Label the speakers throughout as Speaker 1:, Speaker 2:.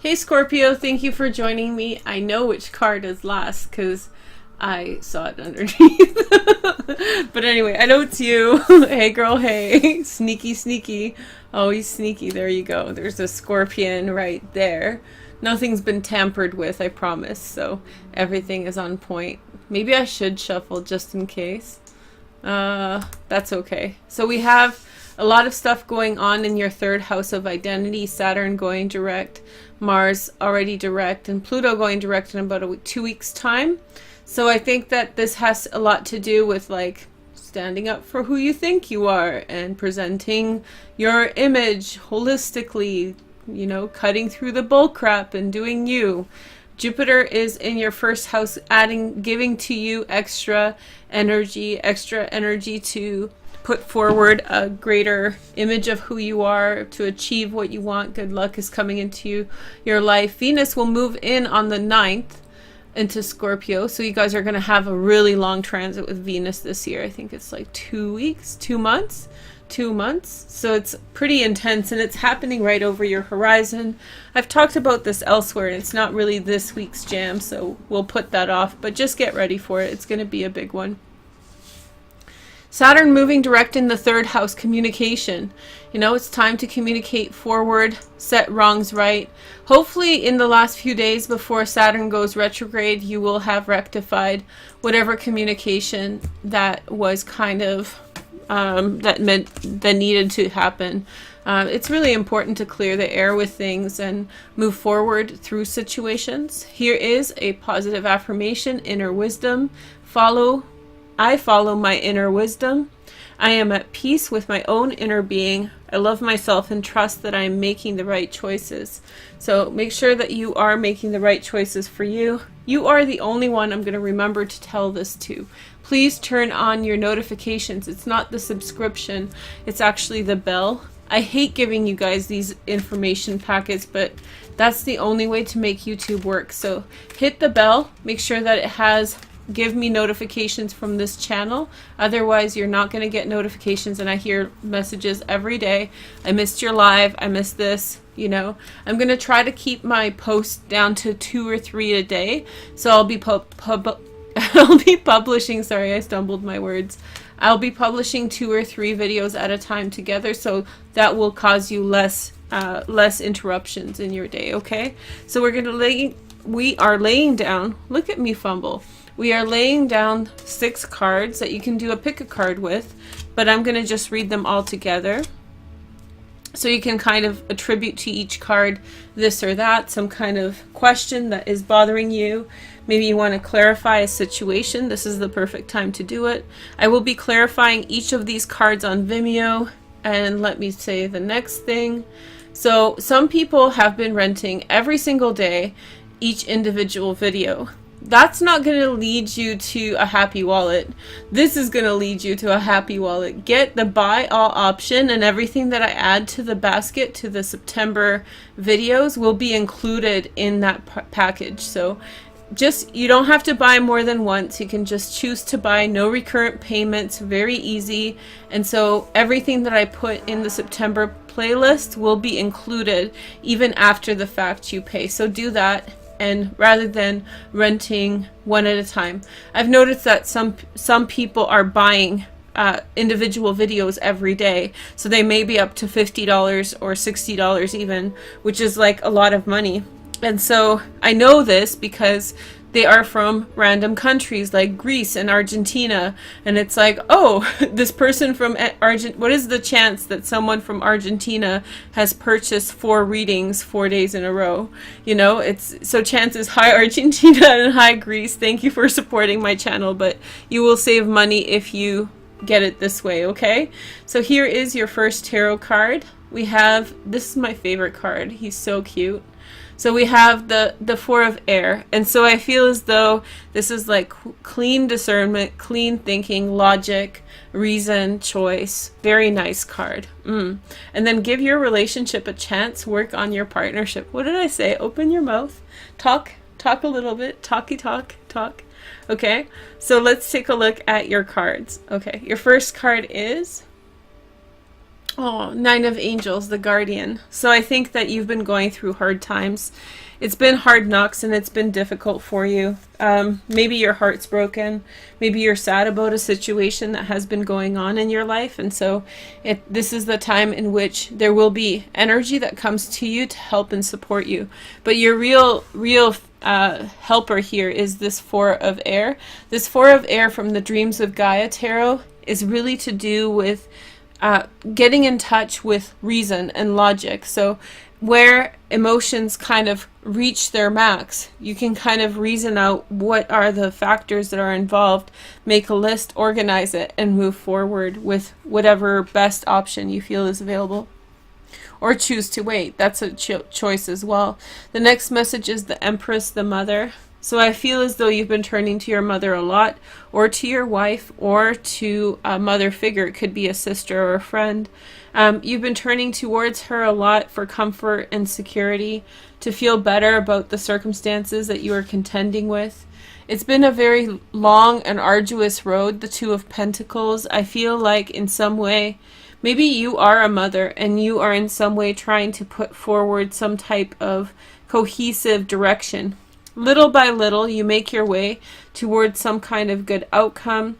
Speaker 1: Hey Scorpio, thank you for joining me. I know which card is last because I saw it underneath. But anyway, I know it's you. Hey girl, hey. Sneaky, sneaky. Always sneaky. There you go. There's a scorpion right there. Nothing's been tampered with, I promise. So everything is on point. Maybe I should shuffle just in case. That's okay. So we have a lot of stuff going on in your third house of identity. Saturn going direct, Mars already direct, and Pluto going direct in about 2 weeks time. So I think that this has a lot to do with like standing up for who you think you are and presenting your image holistically, you know, cutting through the bull crap and doing you. Jupiter is in your first house, giving to you extra energy to put forward a greater image of who you are, to achieve what you want. Good luck is coming into your life. Venus will move in on the 9th into Scorpio. So you guys are going to have a really long transit with Venus this year. I think it's like 2 weeks, 2 months. 2 months. So it's pretty intense and it's happening right over your horizon. I've talked about this elsewhere and it's not really this week's jam, so we'll put that off, but just get ready for it. It's going to be a big one. Saturn moving direct in the third house, communication. You know, it's time to communicate forward, set wrongs right. Hopefully in the last few days before Saturn goes retrograde, you will have rectified whatever communication that was kind of, that needed to happen. It's really important to clear the air with things and move forward through situations. Here is a positive affirmation, inner wisdom. I follow my inner wisdom. I am at peace with my own inner being. I love myself and trust that I am making the right choices. So make sure that you are making the right choices for you. You are the only one I'm going to remember to tell this to. Please turn on your notifications. It's not the subscription. It's actually the bell. I hate giving you guys these information packets, but that's the only way to make YouTube work. So hit the bell. Make sure that it has give me notifications from this channel. Otherwise, you're not going to get notifications, and I hear messages every day. I missed your live. I missed this. You know, I'm going to try to keep my posts down to 2 or 3 a day. So I'll be I'll be publishing, sorry, I stumbled my words. I'll be publishing 2 or 3 videos at a time together, so that will cause you less interruptions in your day, okay? So we are laying down, look at me fumble. We are laying down 6 cards that you can do a pick a card with, but I'm going to just read them all together. So you can kind of attribute to each card this or that, some kind of question that is bothering you. Maybe you want to clarify a situation. This is the perfect time to do it. I will be clarifying each of these cards on Vimeo. And let me say the next thing. So some people have been renting every single day each individual video. That's not going to lead you to a happy wallet. This is going to lead you to a happy wallet. Get the buy all option, and everything that I add to the basket to the September videos will be included in that package. So you don't have to buy more than once. You can just choose to buy, no recurrent payments, very easy. And so everything that I put in the September playlist will be included even after the fact you pay. So do that. And rather than renting one at a time. I've noticed that some people are buying individual videos every day, so they may be up to $50 or $60 even, which is like a lot of money. And so I know this because they are from random countries like Greece and Argentina, and it's like, oh, this person from Argentina, what is the chance that someone from Argentina has purchased 4 readings 4 days in a row? You know, it's so chances high Argentina and high Greece. Thank you for supporting my channel, but you will save money if you get it this way, okay? So here is your first tarot card. We have, this is my favorite card. He's so cute. So we have the 4 of air, and so I feel as though this is like clean discernment, clean thinking, logic, reason, choice. Very nice card. And then give your relationship a chance. Work on your partnership. What did I say? Open your mouth. Talk a little bit. Talk. Okay, so let's take a look at your cards. Okay, your first card is Oh, Nine of Angels, the Guardian. So I think that you've been going through hard times. It's been hard knocks and it's been difficult for you. Maybe your heart's broken. Maybe you're sad about a situation that has been going on in your life. And so this is the time in which there will be energy that comes to you to help and support you. But your real helper here is this Four of Air. This Four of Air from the Dreams of Gaia Tarot is really to do with getting in touch with reason and logic. So where emotions kind of reach their max, you can kind of reason out what are the factors that are involved, make a list, organize it, and move forward with whatever best option you feel is available. Or choose to wait. That's a choice as well. The next message is the Empress, the Mother. So I feel as though you've been turning to your mother a lot, or to your wife, or to a mother figure. It could be a sister or a friend. You've been turning towards her a lot for comfort and security, to feel better about the circumstances that you are contending with. It's been a very long and arduous road, the Two of Pentacles. I feel like in some way, maybe you are a mother and you are in some way trying to put forward some type of cohesive direction. Little by little, you make your way towards some kind of good outcome.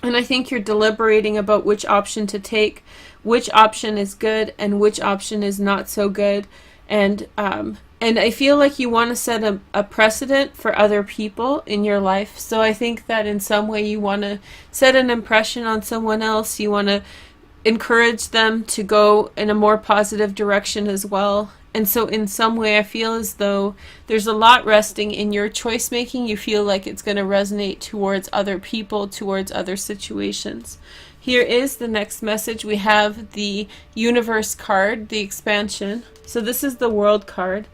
Speaker 1: And I think you're deliberating about which option to take, which option is good and which option is not so good. And I feel like you want to set a precedent for other people in your life. So I think that in some way you want to set an impression on someone else. You want to encourage them to go in a more positive direction as well. And so in some way I feel as though there's a lot resting in your choice making. You feel like it's going to resonate towards other people, towards other situations. Here is the next message. We have the Universe card, the expansion. So this is the World card.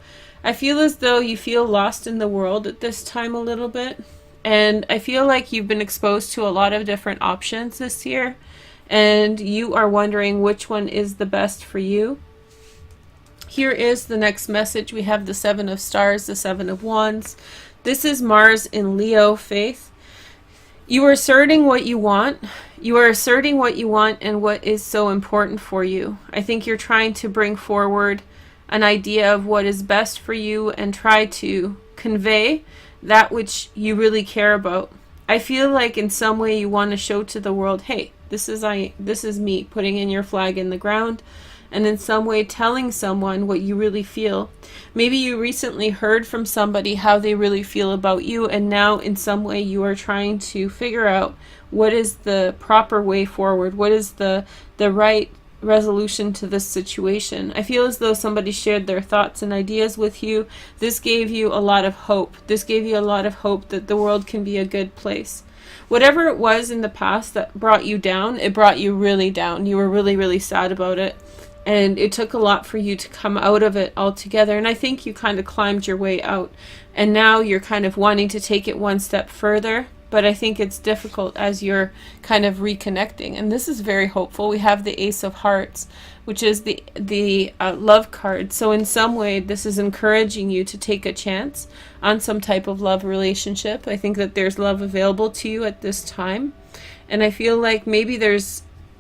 Speaker 1: I feel as though you feel lost in the world at this time a little bit. And I feel like you've been exposed to a lot of different options this year. And you are wondering which one is the best for you. Here is the next message. We have the Seven of Stars, the Seven of Wands. This is Mars in Leo, Faith. You are asserting what you want. You are asserting what you want and what is so important for you. I think you're trying to bring forward an idea of what is best for you and try to convey that which you really care about. I feel like in some way you want to show to the world, hey, this is me, putting in your flag in the ground. And in some way telling someone what you really feel. Maybe you recently heard from somebody how they really feel about you, and now in some way you are trying to figure out what is the proper way forward, what is the right resolution to this situation. I feel as though somebody shared their thoughts and ideas with you. This gave you a lot of hope. This gave you a lot of hope that the world can be a good place. Whatever it was in the past that brought you down, it brought you really down. You were really, really sad about it. And it took a lot for you to come out of it altogether. And I think you kind of climbed your way out. And now you're kind of wanting to take it one step further. But I think it's difficult as you're kind of reconnecting. And this is very hopeful. We have the Ace of Hearts, which is the love card. So in some way, this is encouraging you to take a chance on some type of love relationship. I think that there's love available to you at this time. And I feel like maybe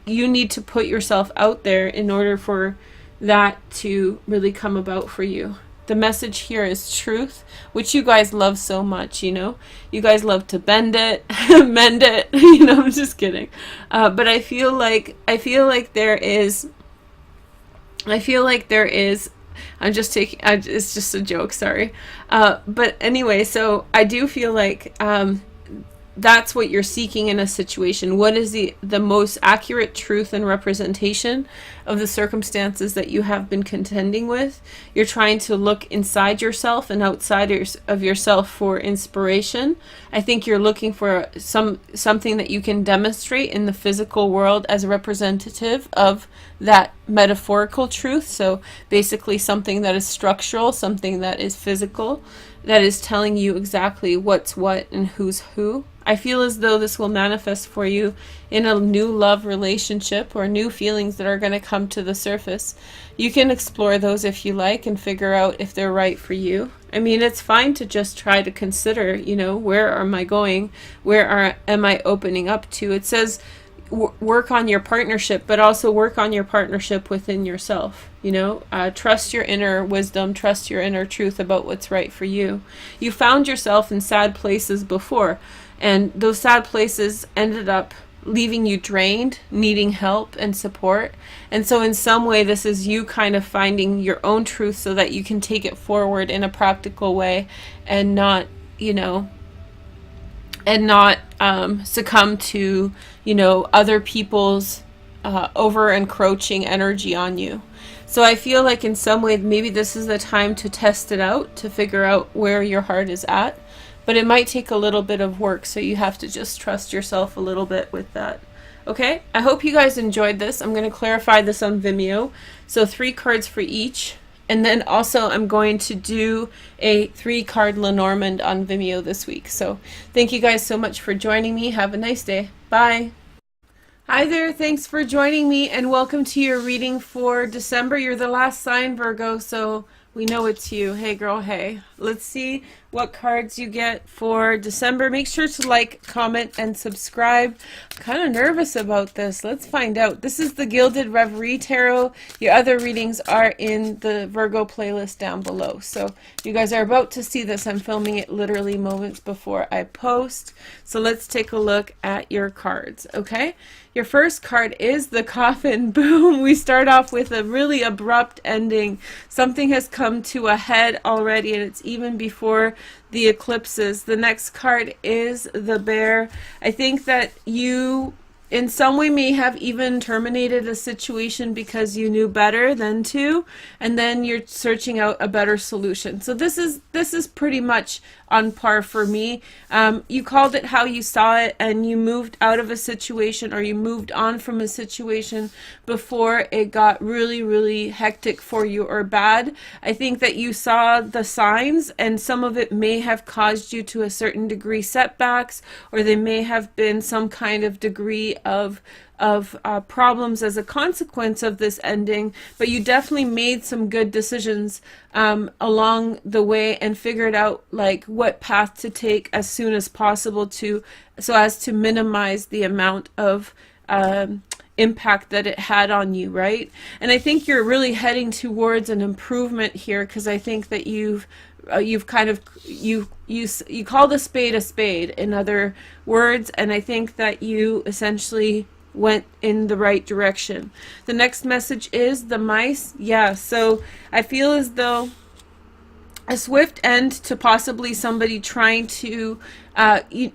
Speaker 1: you need to put yourself out there in order for that to really come about for you. The message here is truth, which you guys love so much, you know. You guys love to bend it, mend it, you know, I'm just kidding. But I feel like there is, it's just a joke, sorry. But anyway, so I do feel like, that's what you're seeking in a situation. What is the most accurate truth and representation of the circumstances that you have been contending with? You're trying to look inside yourself and outside of yourself for inspiration. I think you're looking for something that you can demonstrate in the physical world as a representative of that metaphorical truth. So basically something that is structural, something that is physical, that is telling you exactly what's what and who's who. I feel as though this will manifest for you in a new love relationship or new feelings that are going to come to the surface. You can explore those if you like and figure out if they're right for you. I mean, it's fine to just try to consider, you know, where am I going? Where am I opening up to? It says work on your partnership, but also work on your partnership within yourself. You know, trust your inner wisdom, trust your inner truth about what's right for you. You found yourself in sad places before, and those sad places ended up leaving you drained, needing help and support. And so in some way, this is you kind of finding your own truth so that you can take it forward in a practical way and not, you know, and not succumb to, you know, other people's over encroaching energy on you. So I feel like in some way, maybe this is the time to test it out, to figure out where your heart is at. But it might take a little bit of work, so you have to just trust yourself a little bit with that. Okay, I hope you guys enjoyed this. I'm going to clarify this on Vimeo. So 3 cards for each. And then also I'm going to do a 3-card Lenormand on Vimeo this week. So thank you guys so much for joining me. Have a nice day. Bye. Hi there, thanks for joining me and welcome to your reading for December. You're the last sign, Virgo, so we know it's you. Hey girl, hey. Let's see what cards you get for December. Make sure to like, comment, and subscribe. I'm kind of nervous about this. Let's find out. This is the Gilded Reverie Tarot. Your other readings are in the Virgo playlist down below. So you guys are about to see this. I'm filming it literally moments before I post. So let's take a look at your cards, okay? Your first card is the Coffin. Boom! We start off with a really abrupt ending. Something has come to a head already, and it's even before the eclipses. The next card is the Bear. I think that you in some way may have even terminated a situation because you knew better than to, and then you're searching out a better solution. So this is pretty much on par for me. You called it how you saw it, and you moved out of a situation, or you moved on from a situation before it got really, really hectic for you or bad. I think that you saw the signs, and some of it may have caused you to a certain degree setbacks, or they may have been some kind of degree of problems as a consequence of this ending, but you definitely made some good decisions along the way and figured out like what path to take as soon as possible so as to minimize the amount of impact that it had on you, right? And I think you're really heading towards an improvement here, because I think that you've kind of you called a spade in other words, and I think that you essentially went in the right direction. The next message is the Mice. Yeah, so I feel as though a swift end to possibly somebody trying to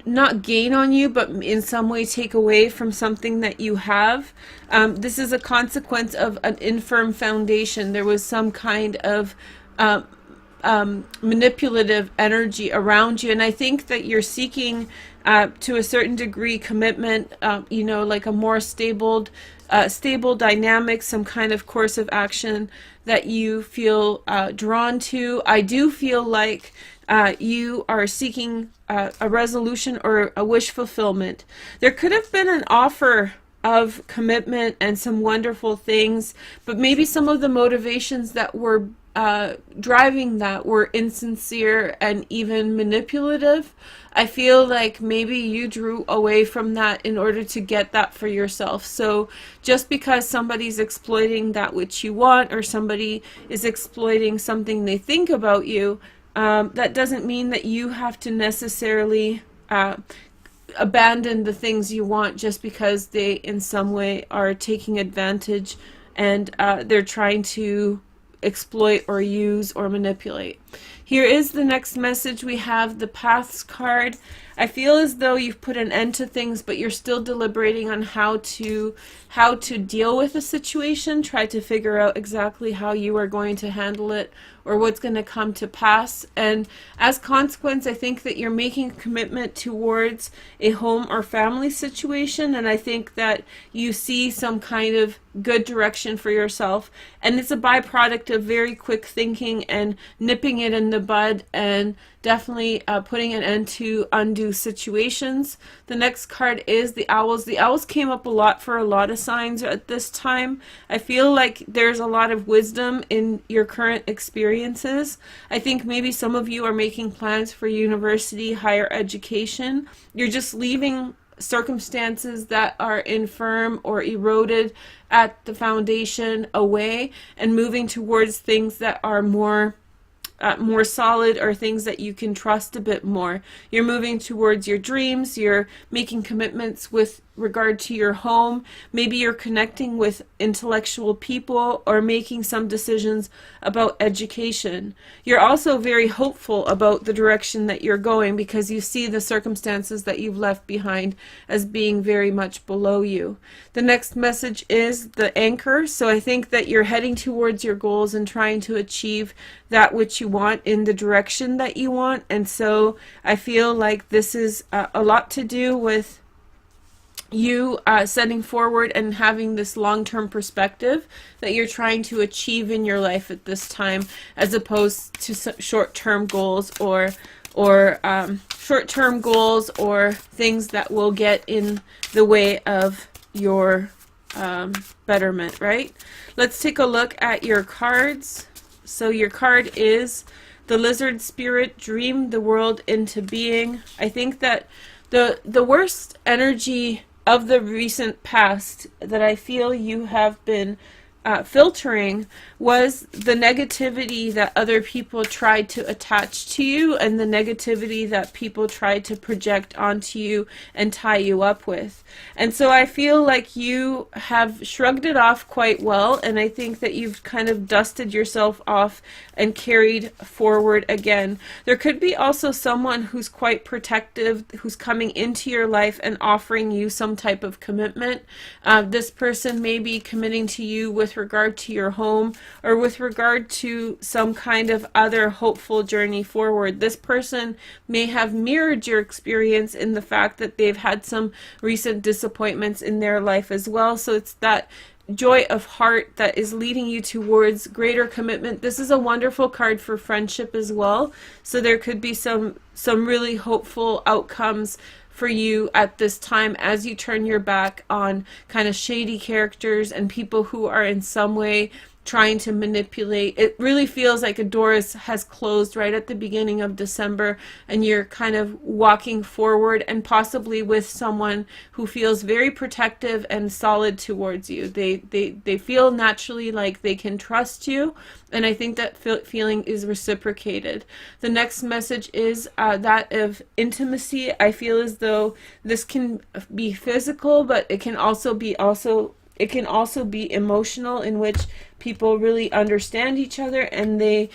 Speaker 1: not gain on you, but in some way take away from something that you have. This is a consequence of an infirm foundation. There was some kind of manipulative energy around you, and I think that you're seeking to a certain degree commitment, you know, like a more stable dynamic, some kind of course of action that you feel drawn to. I do feel like you are seeking a resolution or a wish fulfillment. There could have been an offer of commitment and some wonderful things, but maybe some of the motivations that were driving that were insincere and even manipulative. I feel like maybe you drew away from that in order to get that for yourself. So just because somebody's exploiting that which you want, or somebody is exploiting something they think about you, that doesn't mean that you have to necessarily abandon the things you want just because they in some way are taking advantage and they're trying to exploit or use or manipulate. Here is the next message. We have the Paths card. I feel as though you've put an end to things, but you're still deliberating on how to deal with the situation. Try to figure out exactly how you are going to handle it, or what's going to come to pass. And as consequence, I think that you're making a commitment towards a home or family situation, and I think that you see some kind of good direction for yourself, and it's a byproduct of very quick thinking and nipping it in the bud, and definitely putting an end to undue situations. The next card is the Owls. The Owls came up a lot for a lot of signs at this time. I feel like there's a lot of wisdom in your current experiences. I think maybe some of you are making plans for university, higher education. You're just leaving circumstances that are infirm or eroded at the foundation away, and moving towards things that are more solid, or things that you can trust a bit more. You're moving towards your dreams. You're making commitments with regard to your home. Maybe you're connecting with intellectual people, or making some decisions about education. You're also very hopeful about the direction that you're going, because you see the circumstances that you've left behind as being very much below you. The next message is the anchor. So I think that you're heading towards your goals and trying to achieve that which you want in the direction that you want. And so I feel like this is a lot to do with you setting forward and having this long-term perspective that you're trying to achieve in your life at this time, as opposed to short-term goals or short-term goals or things that will get in the way of your betterment, right? Let's take a look at your cards. So your card is the Lizard Spirit, dream the world into being. I think that the worst energy of the recent past that I feel you have been filtering was the negativity that other people tried to attach to you, and the negativity that people tried to project onto you and tie you up with. And so I feel like you have shrugged it off quite well, and I think that you've kind of dusted yourself off and carried forward again. There could be also someone who's quite protective, who's coming into your life and offering you some type of commitment. This person may be committing to you with regard to your home, or with regard to some kind of other hopeful journey forward. This person may have mirrored your experience in the fact that they've had some recent disappointments in their life as well. So it's that joy of heart that is leading you towards greater commitment. This is a wonderful card for friendship as well. So there could be some really hopeful outcomes for you at this time, as you turn your back on kind of shady characters and people who are in some way trying to manipulate. It really feels like a door has closed right at the beginning of December, and you're kind of walking forward, and possibly with someone who feels very protective and solid towards you. They feel naturally like they can trust you, and I think that feeling is reciprocated. The next message is that of intimacy. I feel as though this can be physical, but it can also be emotional, in which people really understand each other, and they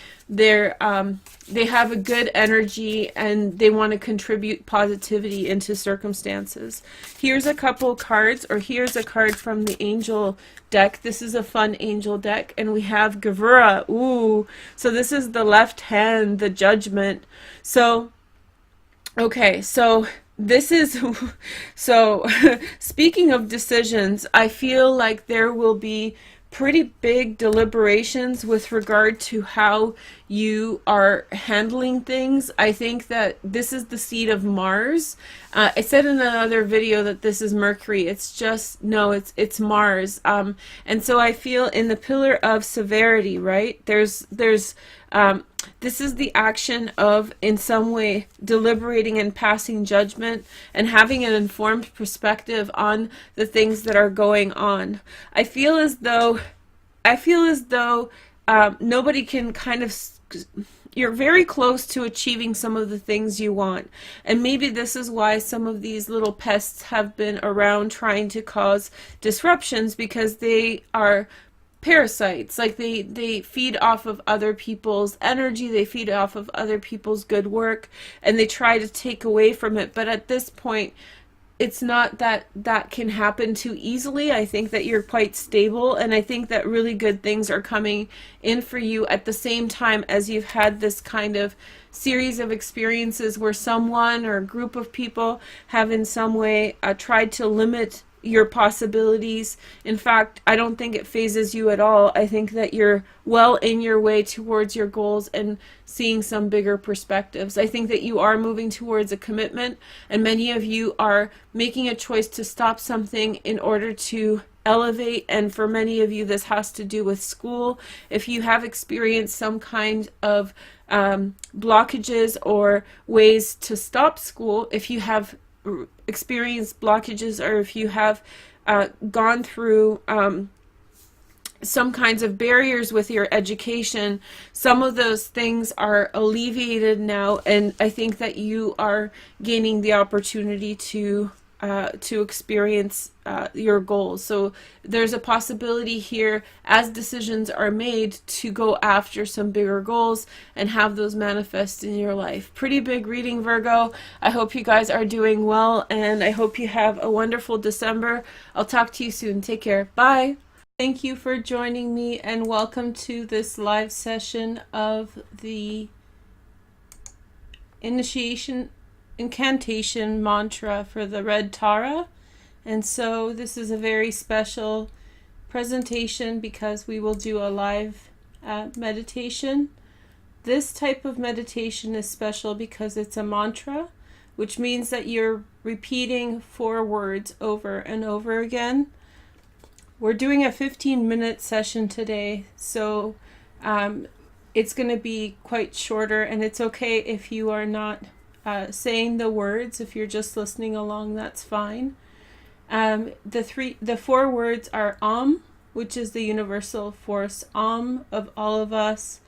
Speaker 1: have a good energy, and they want to contribute positivity into circumstances. Here's a couple cards, or here's a card from the angel deck. This is a fun angel deck, and we have Gavura. Ooh, so this is the left hand, the judgment. So okay, so this is, so speaking of decisions, I feel like there will be pretty big deliberations with regard to how you are handling things. I think that this is the seat of Mars. I said in another video that this is Mercury. It's just, no, it's Mars. And so I feel in the pillar of severity, right? This is the action of, in some way, deliberating and passing judgment and having an informed perspective on the things that are going on. I feel as though nobody can kind of, you're very close to achieving some of the things you want. And maybe this is why some of these little pests have been around trying to cause disruptions, because they are parasites. Like they feed off of other people's energy, they feed off of other people's good work, and they try to take away from it. But at this point, it's not that that can happen too easily. I think that you're quite stable, and I think that really good things are coming in for you at the same time as you've had this kind of series of experiences where someone or a group of people have in some way tried to limit your possibilities. In fact, I don't think it phases you at all. I think that you're well in your way towards your goals and seeing some bigger perspectives. I think that you are moving towards a commitment, and many of you are making a choice to stop something in order to elevate. And for many of you, this has to do with school. If you have experienced some kind of blockages or ways to stop school, if you have experienced blockages, or if you have gone through some kinds of barriers with your education, some of those things are alleviated now, and I think that you are gaining the opportunity to experience your goals. So there's a possibility here, as decisions are made, to go after some bigger goals and have those manifest in your life. Pretty big reading, Virgo. I hope you guys are doing well, and I hope you have a wonderful December. I'll talk to you soon. Take care. Bye. Thank you for joining me, and welcome to this live session of the incantation mantra for the red Tara. And so this is a very special presentation because we will do a live meditation. This type of meditation is special because it's a mantra, which means that you're repeating 4 words over and over again. We're doing a 15-minute session today, so it's going to be quite shorter, and it's okay if you are not saying the words. If you're just listening along, that's fine. The 4 words are which is the universal force, of all of us.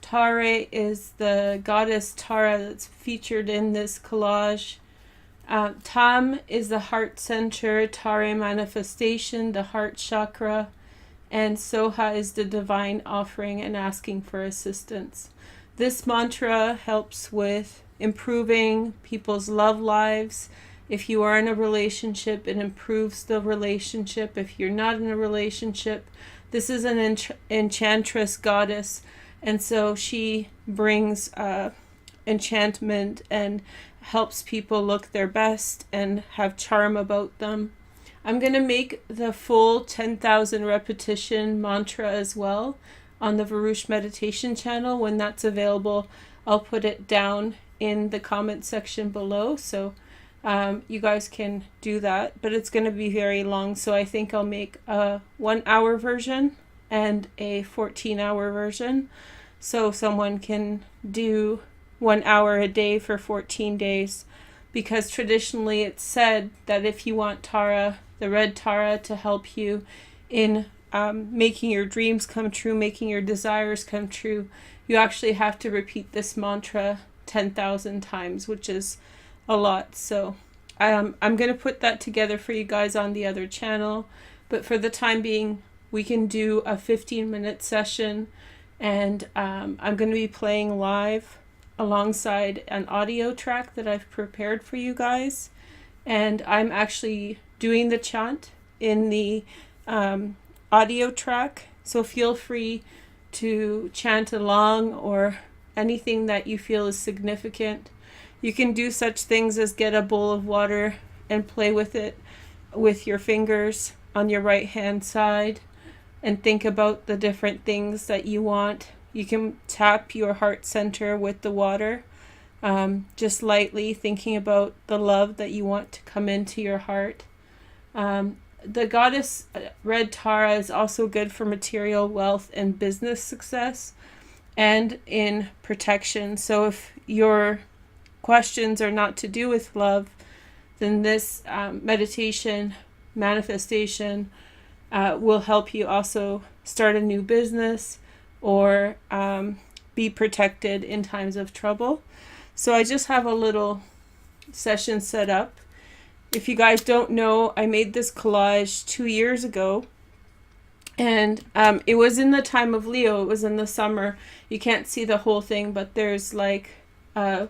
Speaker 1: Tare is the goddess Tara that's featured in this collage. Tam is the heart center, Tare manifestation, the heart chakra, and Soha is the divine offering and asking for assistance. This mantra helps with improving people's love lives. If you are in a relationship, it improves the relationship. If you're not in a relationship, this is an enchantress goddess, and so she brings enchantment and helps people look their best and have charm about them. I'm going to make the full 10,000 repetition mantra as well on the Varush meditation channel. When that's available, I'll put it down in the comment section below, so you guys can do that, but it's going to be very long, so I think I'll make a 1-hour version and a 14-hour version, so someone can do 1 hour a day for 14 days, because traditionally it's said that if you want Tara, the red Tara, to help you in making your dreams come true, making your desires come true, you actually have to repeat this mantra 10,000 times, which is a lot. So I'm going to put that together for you guys on the other channel, but for the time being, we can do a 15-minute session, and I'm going to be playing live alongside an audio track that I've prepared for you guys, and I'm actually doing the chant in the audio track, so feel free to chant along or anything that you feel is significant. You can do such things as get a bowl of water and play with it with your fingers on your right hand side and think about the different things that you want. You can tap your heart center with the water, just lightly thinking about the love that you want to come into your heart. The goddess red Tara is also good for material wealth and business success and in protection. So if your questions are not to do with love, then this meditation manifestation will help you also start a new business or be protected in times of trouble. So I just have a little session set up. If you guys don't know, I made this collage 2 years ago, and it was in the time of Leo. It was in the summer. You can't see the whole thing, but there's like a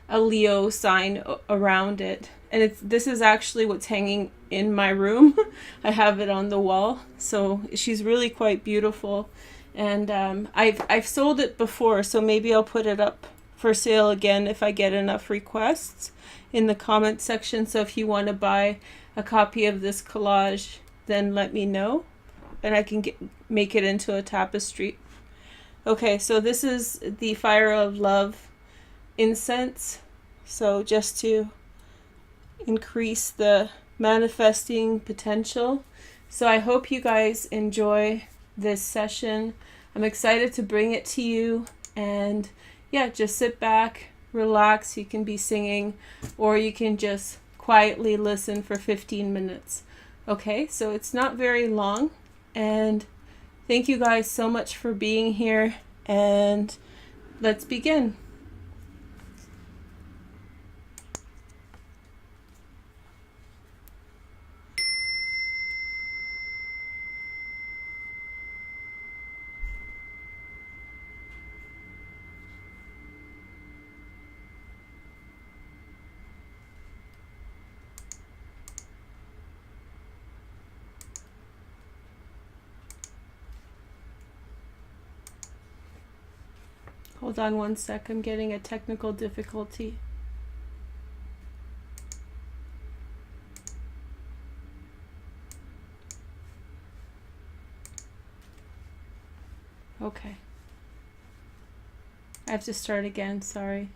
Speaker 1: Leo sign around it, and this is actually what's hanging in my room. I have it on the wall, so she's really quite beautiful. And I've sold it before, so maybe I'll put it up for sale again if I get enough requests in the comment section. So if you want to buy a copy of this collage, then let me know, and I can make it into a tapestry. Okay, so this is the Fire of Love incense, so just to increase the manifesting potential. So I hope you guys enjoy this session. I'm excited to bring it to you, and yeah, just sit back, relax. You can be singing, or you can just quietly listen for 15 minutes. Okay, so it's not very long, and thank you guys so much for being here, and let's begin. Hold on one sec, I'm getting a technical difficulty. Okay. I have to start again, sorry.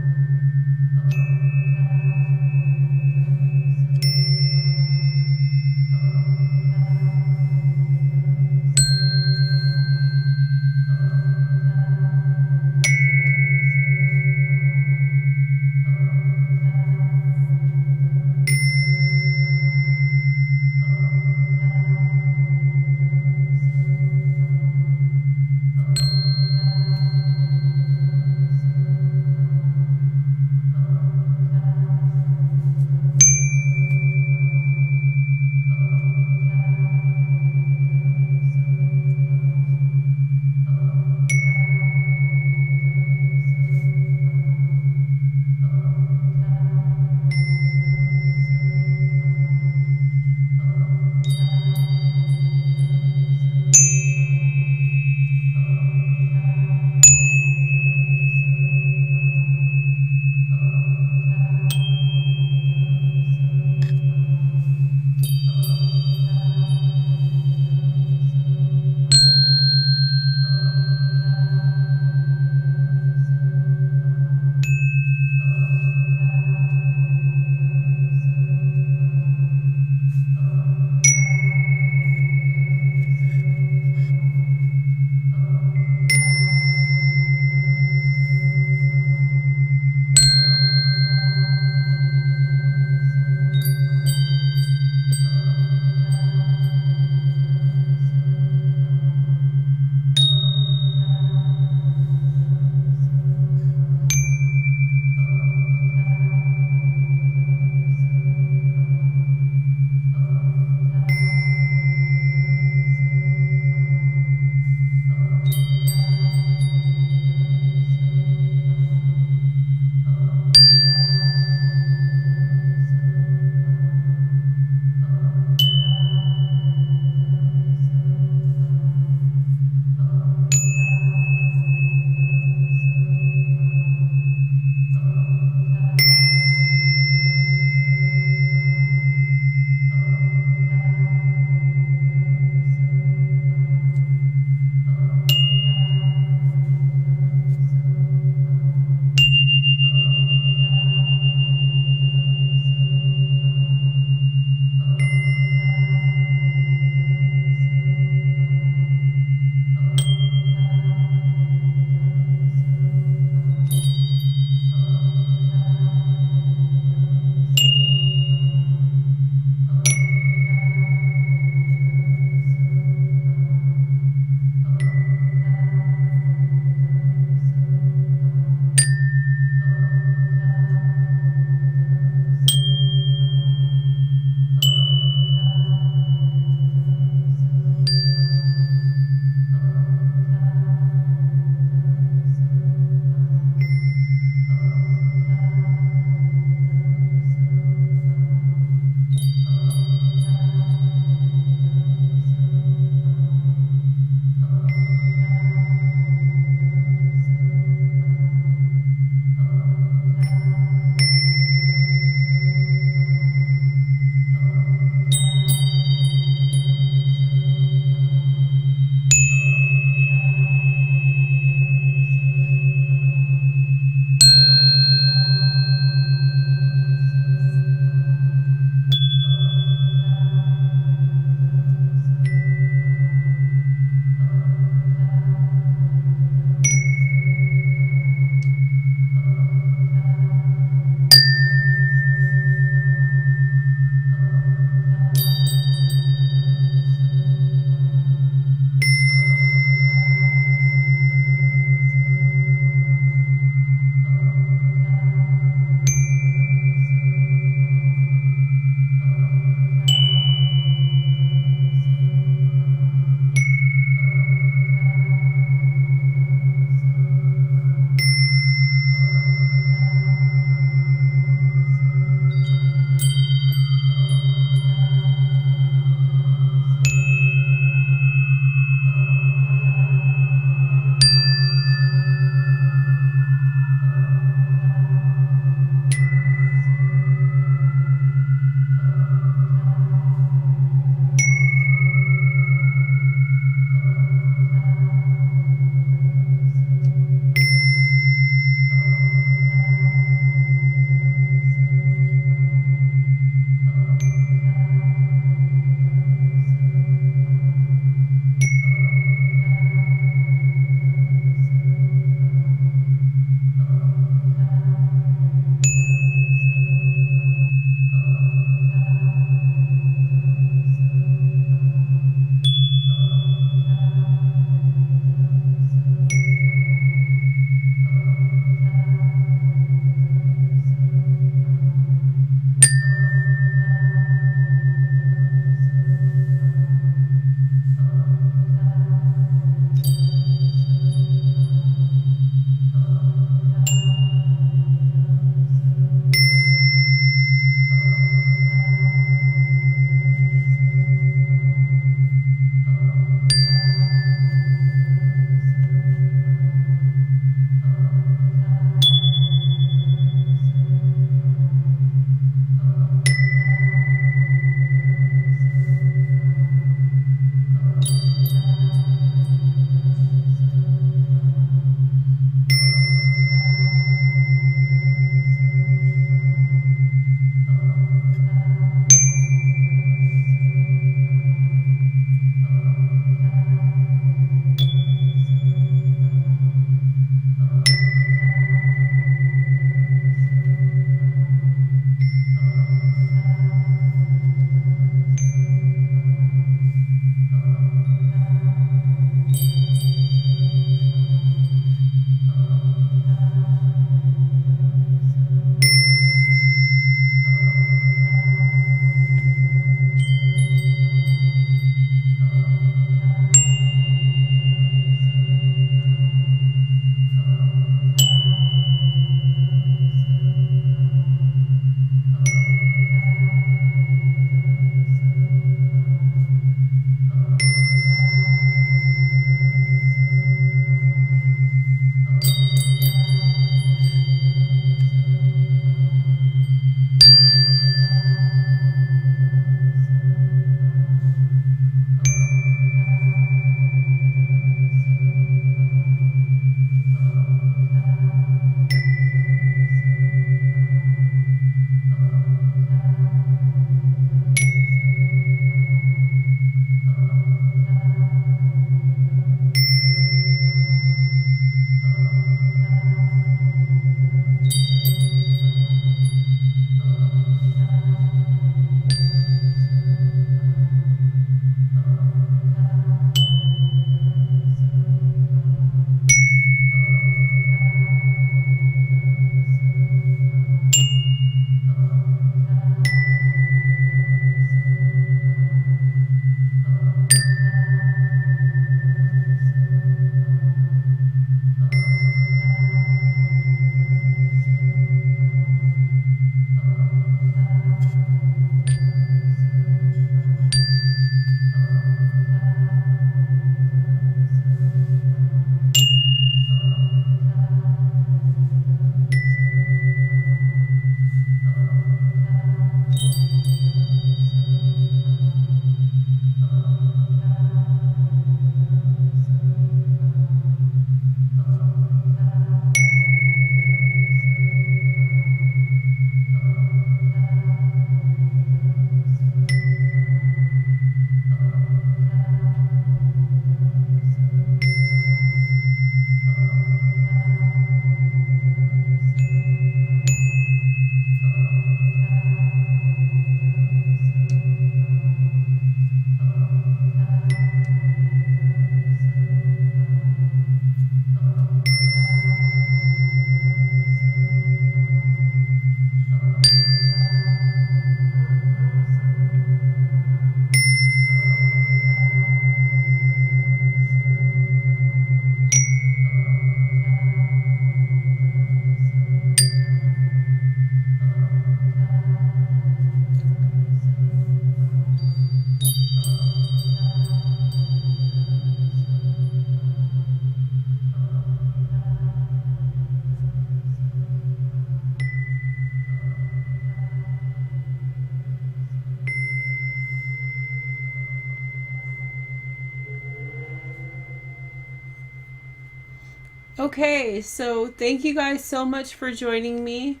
Speaker 1: Okay, so thank you guys so much for joining me.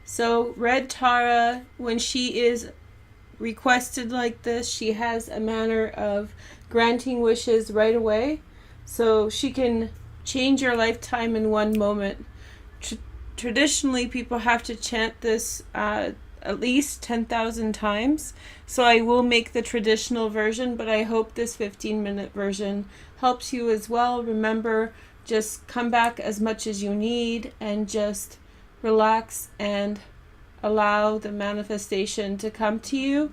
Speaker 1: So Red Tara, when she is requested like this, she has a manner of granting wishes right away. So she can change your lifetime in one moment. Traditionally, people have to chant this at least 10,000 times. So I will make the traditional version, but I hope this 15-minute version helps you as well. Remember, just come back as much as you need and just relax and allow the manifestation to come to you.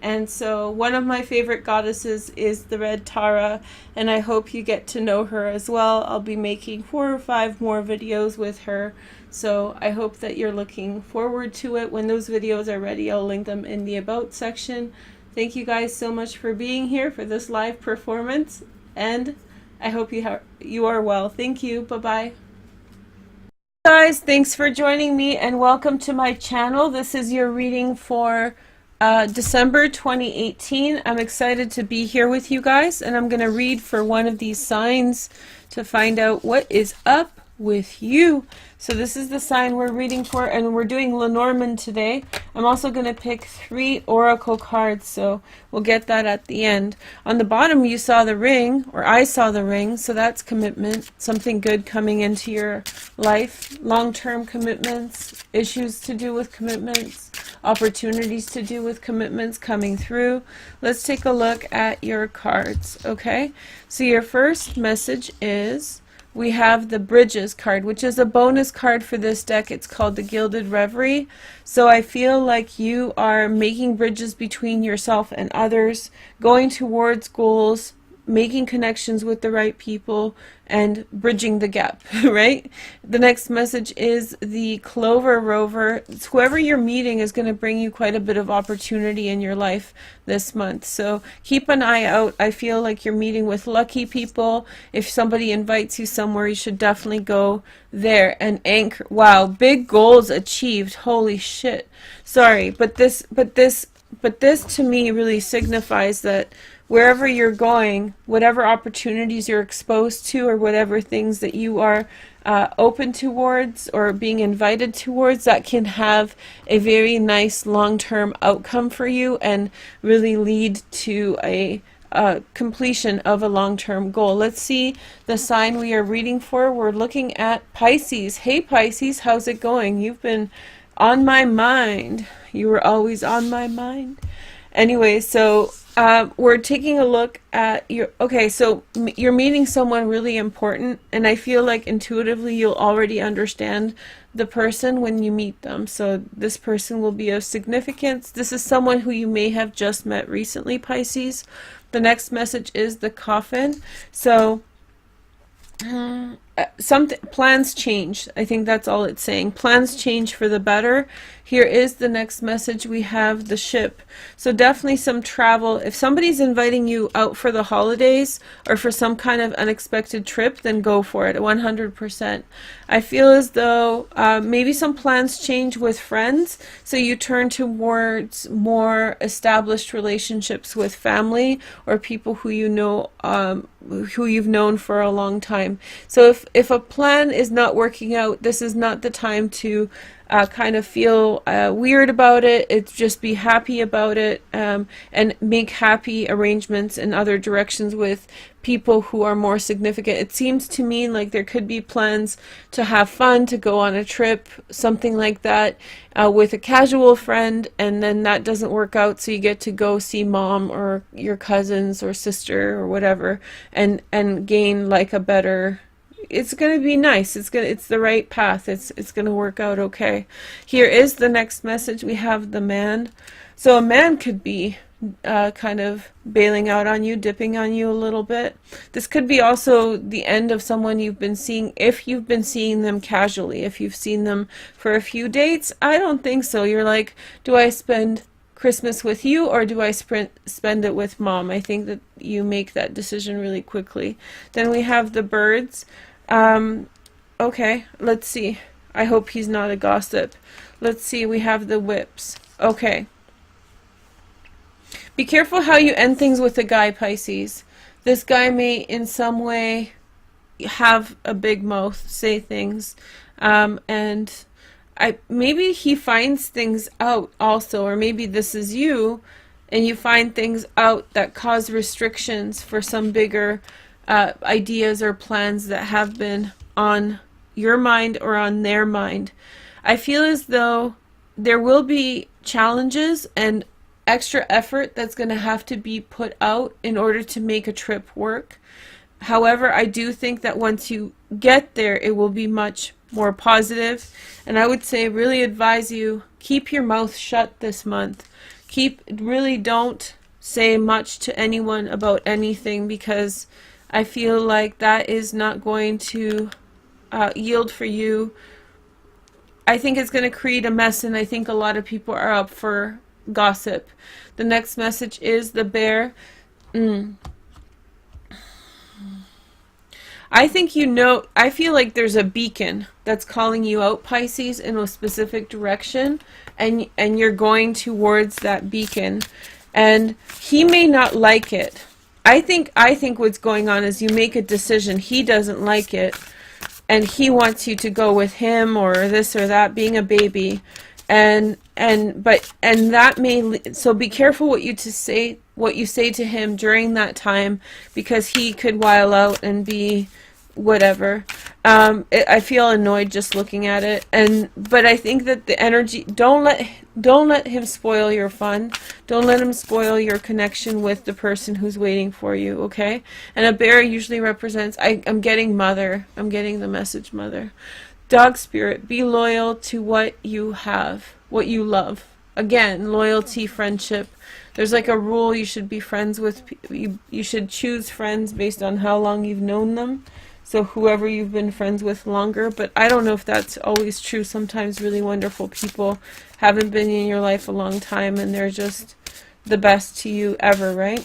Speaker 1: And so one of my favorite goddesses is the Red Tara, and I hope you get to know her as well. I'll be making 4 or 5 more videos with her, so I hope that you're looking forward to it. When those videos are ready, I'll link them in the About section. Thank you guys so much for being here for this live performance, and I hope you are well. Thank you. Bye-bye. Guys, thanks for joining me and welcome to my channel. This is your reading for December 2018. I'm excited to be here with you guys, and I'm going to read for one of these signs to find out what is up with you. So this is the sign we're reading for, and we're doing Lenormand today. I'm also going to pick 3 oracle cards, so we'll get that at the end. On the bottom you saw the ring, or I saw the ring, so that's commitment, something good coming into your life, long-term commitments, issues to do with commitments, opportunities to do with commitments coming through. Let's take a look at your cards, okay? So your first message is, we have the Bridges card, which is a bonus card for this deck. It's called the Gilded Reverie. So I feel like you are making bridges between yourself and others, going towards goals, making connections with the right people, and bridging the gap, right? The next message is the Clover Rover. It's whoever you're meeting is going to bring you quite a bit of opportunity in your life this month. So keep an eye out. I feel like you're meeting with lucky people. If somebody invites you somewhere, you should definitely go there and anchor. Wow, big goals achieved. Holy shit. Sorry, but this to me really signifies that wherever you're going, whatever opportunities you're exposed to, or whatever things that you are open towards or being invited towards, that can have a very nice long-term outcome for you and really lead to a completion of a long-term goal. Let's see the sign we are reading for. We're looking at Pisces. Hey Pisces, how's it going? You've been on my mind. You were always on my mind. Anyway, so we're taking a look at your, okay, so you're meeting someone really important, and I feel like intuitively you'll already understand the person when you meet them. So this person will be of significance. This is someone who you may have just met recently, Pisces. The next message is the Coffin. So something, plans change. I think that's all it's saying. Plans change for the better. Here is the next message. We have the Ship. So definitely some travel. If somebody's inviting you out for the holidays or for some kind of unexpected trip, then go for it 100%. I feel as though maybe some plans change with friends, so you turn towards more established relationships with family or people who you know, who you've known for a long time. So if a plan is not working out, this is not the time to kind of feel weird about it. It's just be happy about it, and make happy arrangements in other directions with people who are more significant. It seems to me like there could be plans to have fun, to go on a trip, something like that, with a casual friend, and then that doesn't work out, so you get to go see mom or your cousins or sister or whatever, and gain like a better, it's going to be nice. It's the right path. It's going to work out okay. Here is the next message. We have the Man. So a man could be kind of bailing out on you, dipping on you a little bit. This could be also the end of someone you've been seeing, if you've been seeing them casually. If you've seen them for a few dates, I don't think so. You're like, do I spend Christmas with you, or do I spend it with mom? I think that you make that decision really quickly. Then we have the Birds. Okay, let's see. I hope he's not a gossip. Let's see, we have the Whips. Okay. Be careful how you end things with a guy, Pisces. This guy may in some way have a big mouth, say things, and maybe he finds things out also, or maybe this is you, and you find things out that cause restrictions for some bigger ideas or plans that have been on your mind or on their mind. I feel as though there will be challenges and extra effort that's going to have to be put out in order to make a trip work. However, I do think that once you get there, it will be much more positive. And I would say really advise you, keep your mouth shut this month. Really don't say much to anyone about anything, because I feel like that is not going to yield for you. I think it's going to create a mess, and I think a lot of people are up for gossip. The next message is the bear. I think I feel like there's a beacon that's calling you out, Pisces, in a specific direction, and you're going towards that beacon, and he may not like it. I think what's going on is you make a decision, he doesn't like it, and he wants you to go with him or this or that, being a baby, and that may, so be careful what you say to him during that time, because he could while out and be whatever. I feel annoyed just looking at it, but I think that the energy, don't let him spoil your fun. Don't let him spoil your connection with the person who's waiting for you, okay? And a bear usually represents, I'm getting mother. I'm getting the message mother. Dog spirit, be loyal to what you have, what you love. Again, loyalty, friendship. There's like a rule, you should be friends with, you should choose friends based on how long you've known them. So whoever you've been friends with longer, but I don't know if that's always true. Sometimes really wonderful people haven't been in your life a long time and they're just the best to you ever, right?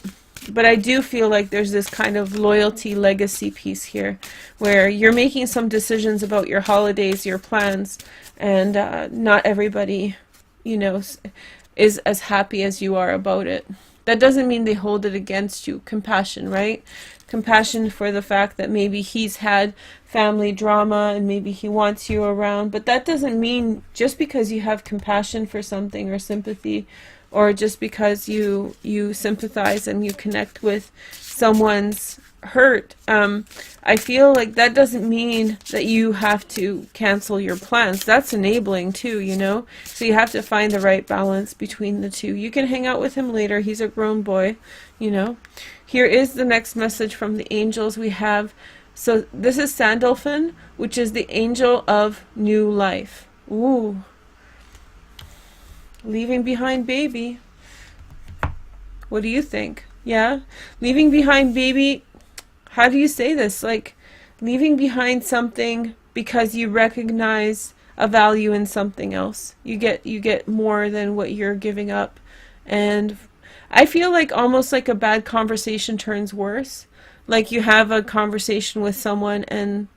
Speaker 1: But I do feel like there's this kind of loyalty legacy piece here where you're making some decisions about your holidays, your plans, and not everybody, is as happy as you are about it. That doesn't mean they hold it against you. Compassion, right? Compassion for the fact that maybe he's had family drama and maybe he wants you around. But that doesn't mean just because you have compassion for something or sympathy, or just because you sympathize and you connect with someone's hurt, I feel like that doesn't mean that you have to cancel your plans. That's enabling too, so you have to find the right balance between the two. You can hang out with him later, he's a grown boy, Here is the next message from the angels we have. So this is Sandalphon, which is the angel of new life. Ooh, leaving behind baby. What do you think? Yeah, leaving behind baby. How do you say this? Like leaving behind something because you recognize a value in something else. You get more than what you're giving up. And I feel like almost like a bad conversation turns worse. Like you have a conversation with someone and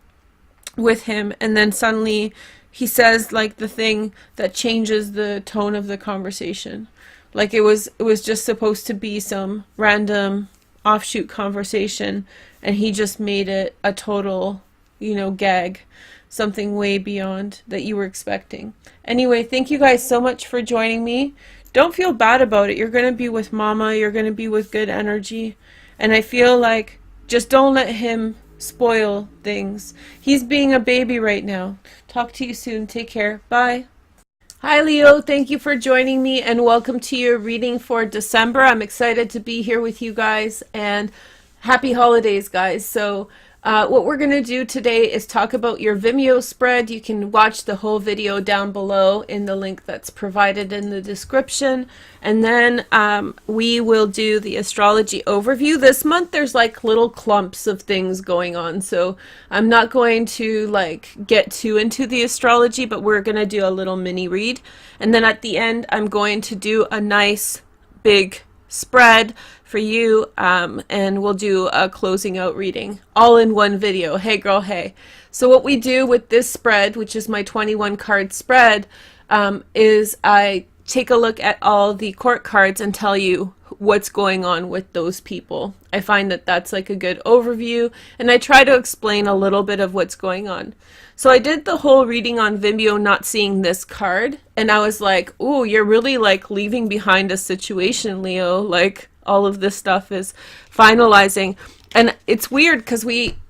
Speaker 1: with him, and then suddenly he says like the thing that changes the tone of the conversation. Like it was just supposed to be some random offshoot conversation, and he just made it a total, gag, something way beyond that you were expecting. Anyway, thank you guys so much for joining me. Don't feel bad about it. You're going to be with mama. You're going to be with good energy. And I feel like just don't let him spoil things. He's being a baby right now. Talk to you soon. Take care. Bye. Hi Leo, thank you for joining me and welcome to your reading for December. I'm excited to be here with you guys and happy holidays, guys. So what we're going to do today is talk about your Vimeo spread. You can watch the whole video down below in the link that's provided in the description. And then we will do the astrology overview. This month there's like little clumps of things going on. So I'm not going to get too into the astrology, but we're going to do a little mini read. And then at the end I'm going to do a nice big spread for you, and we'll do a closing out reading all in one video. Hey girl, hey. So what we do with this spread, which is my 21 card spread, is I take a look at all the court cards and tell you what's going on with those people. I find that that's like a good overview, and I try to explain a little bit of what's going on. So I did the whole reading on Vimeo not seeing this card, and I was like, ooh, you're really like leaving behind a situation, Leo. Like all of this stuff is finalizing. And it's weird because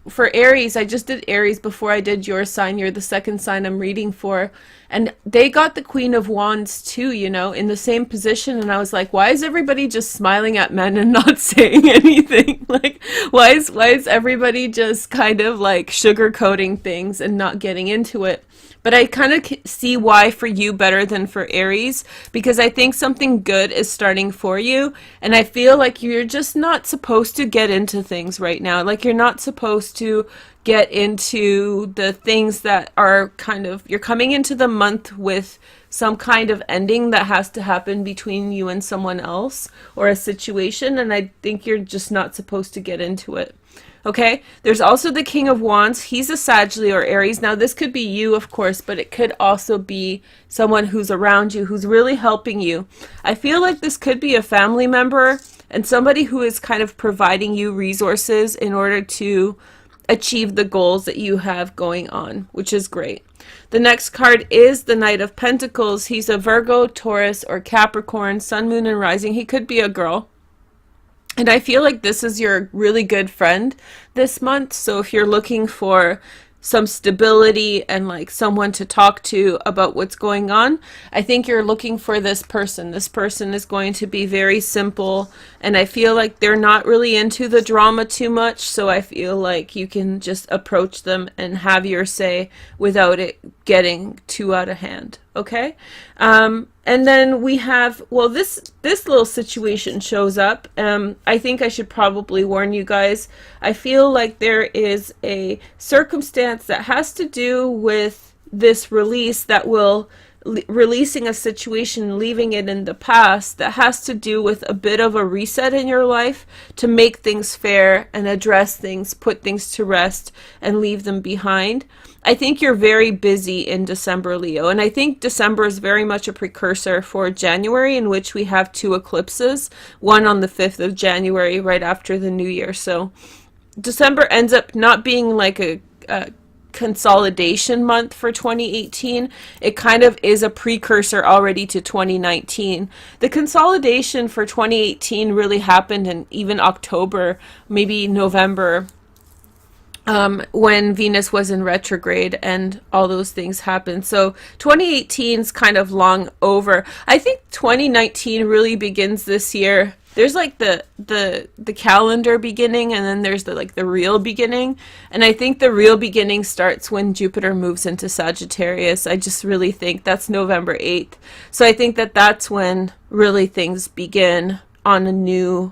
Speaker 1: for Aries, I just did Aries before I did your sign. You're the second sign I'm reading for. And they got the Queen of Wands too, you know, in the same position. And I was like, why is everybody just smiling at men and not saying anything? Like, why is everybody just kind of like sugarcoating things and not getting into it? But I kind of see why for you better than for Aries, because I think something good is starting for you. And I feel like you're just not supposed to get into things right now. Like you're not supposed to get into the things that are kind of, you're coming into the month with some kind of ending that has to happen between you and someone else or a situation. And I think you're just not supposed to get into it. Okay, there's also the King of Wands. He's a Sagittarius or Aries. Now, this could be you, of course, but it could also be someone who's around you, who's really helping you. I feel like this could be a family member and somebody who is kind of providing you resources in order to achieve the goals that you have going on, which is great. The next card is the Knight of Pentacles. He's a Virgo, Taurus, or Capricorn, Sun, Moon, and Rising. He could be a girl. And I feel like this is your really good friend this month. So if you're looking for some stability and like someone to talk to about what's going on, I think you're looking for this person. This person is going to be very simple, and I feel like they're not really into the drama too much, so I feel like you can just approach them and have your say without it getting too out of hand. Okay, and then we have, well, this little situation shows up. I think I should probably warn you guys. I feel like there is a circumstance that has to do with this release that will releasing a situation, leaving it in the past, that has to do with a bit of a reset in your life to make things fair and address things, put things to rest and leave them behind. I think you're very busy in December, Leo, and I think December is very much a precursor for January, in which we have two eclipses, one on the 5th of January right after the New Year. So December ends up not being like a consolidation month for 2018. It kind of is a precursor already to 2019. The consolidation for 2018 really happened in even October, maybe November, when Venus was in retrograde and all those things happened. So 2018 is kind of long over. I think 2019 really begins this year. There's like the calendar beginning, and then there's the real beginning. And I think the real beginning starts when Jupiter moves into Sagittarius. I just really think that's November 8th. So I think that that's when really things begin on a new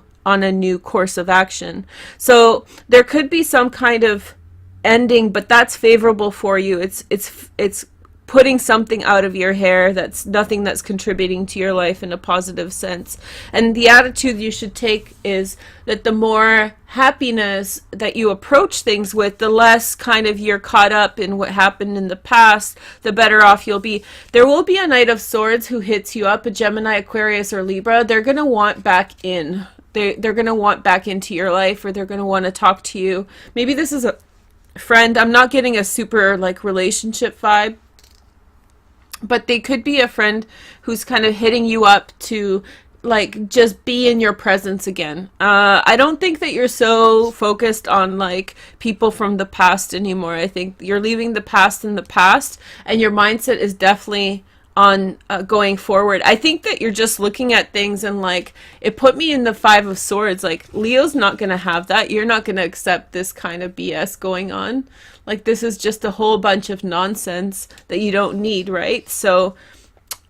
Speaker 1: course of action. So there could be some kind of ending, but that's favorable for you. It's putting something out of your hair that's nothing that's contributing to your life in a positive sense. And the attitude you should take is that the more happiness that you approach things with, the less kind of you're caught up in what happened in the past, the better off you'll be. There will be a Knight of Swords who hits you up, a Gemini, Aquarius, or Libra. They're going to want back in. They're going to want back into your life, or they're going to want to talk to you. Maybe this is a friend. I'm not getting a super like relationship vibe, but they could be a friend who's kind of hitting you up to like just be in your presence again. I don't think that you're so focused on like people from the past anymore. I think you're leaving the past in the past, and your mindset is definitely on going forward. I think that you're just looking at things and like, it put me in the 5 of Swords. Like, Leo's not going to have that. You're not going to accept this kind of BS going on. Like, this is just a whole bunch of nonsense that you don't need, right? So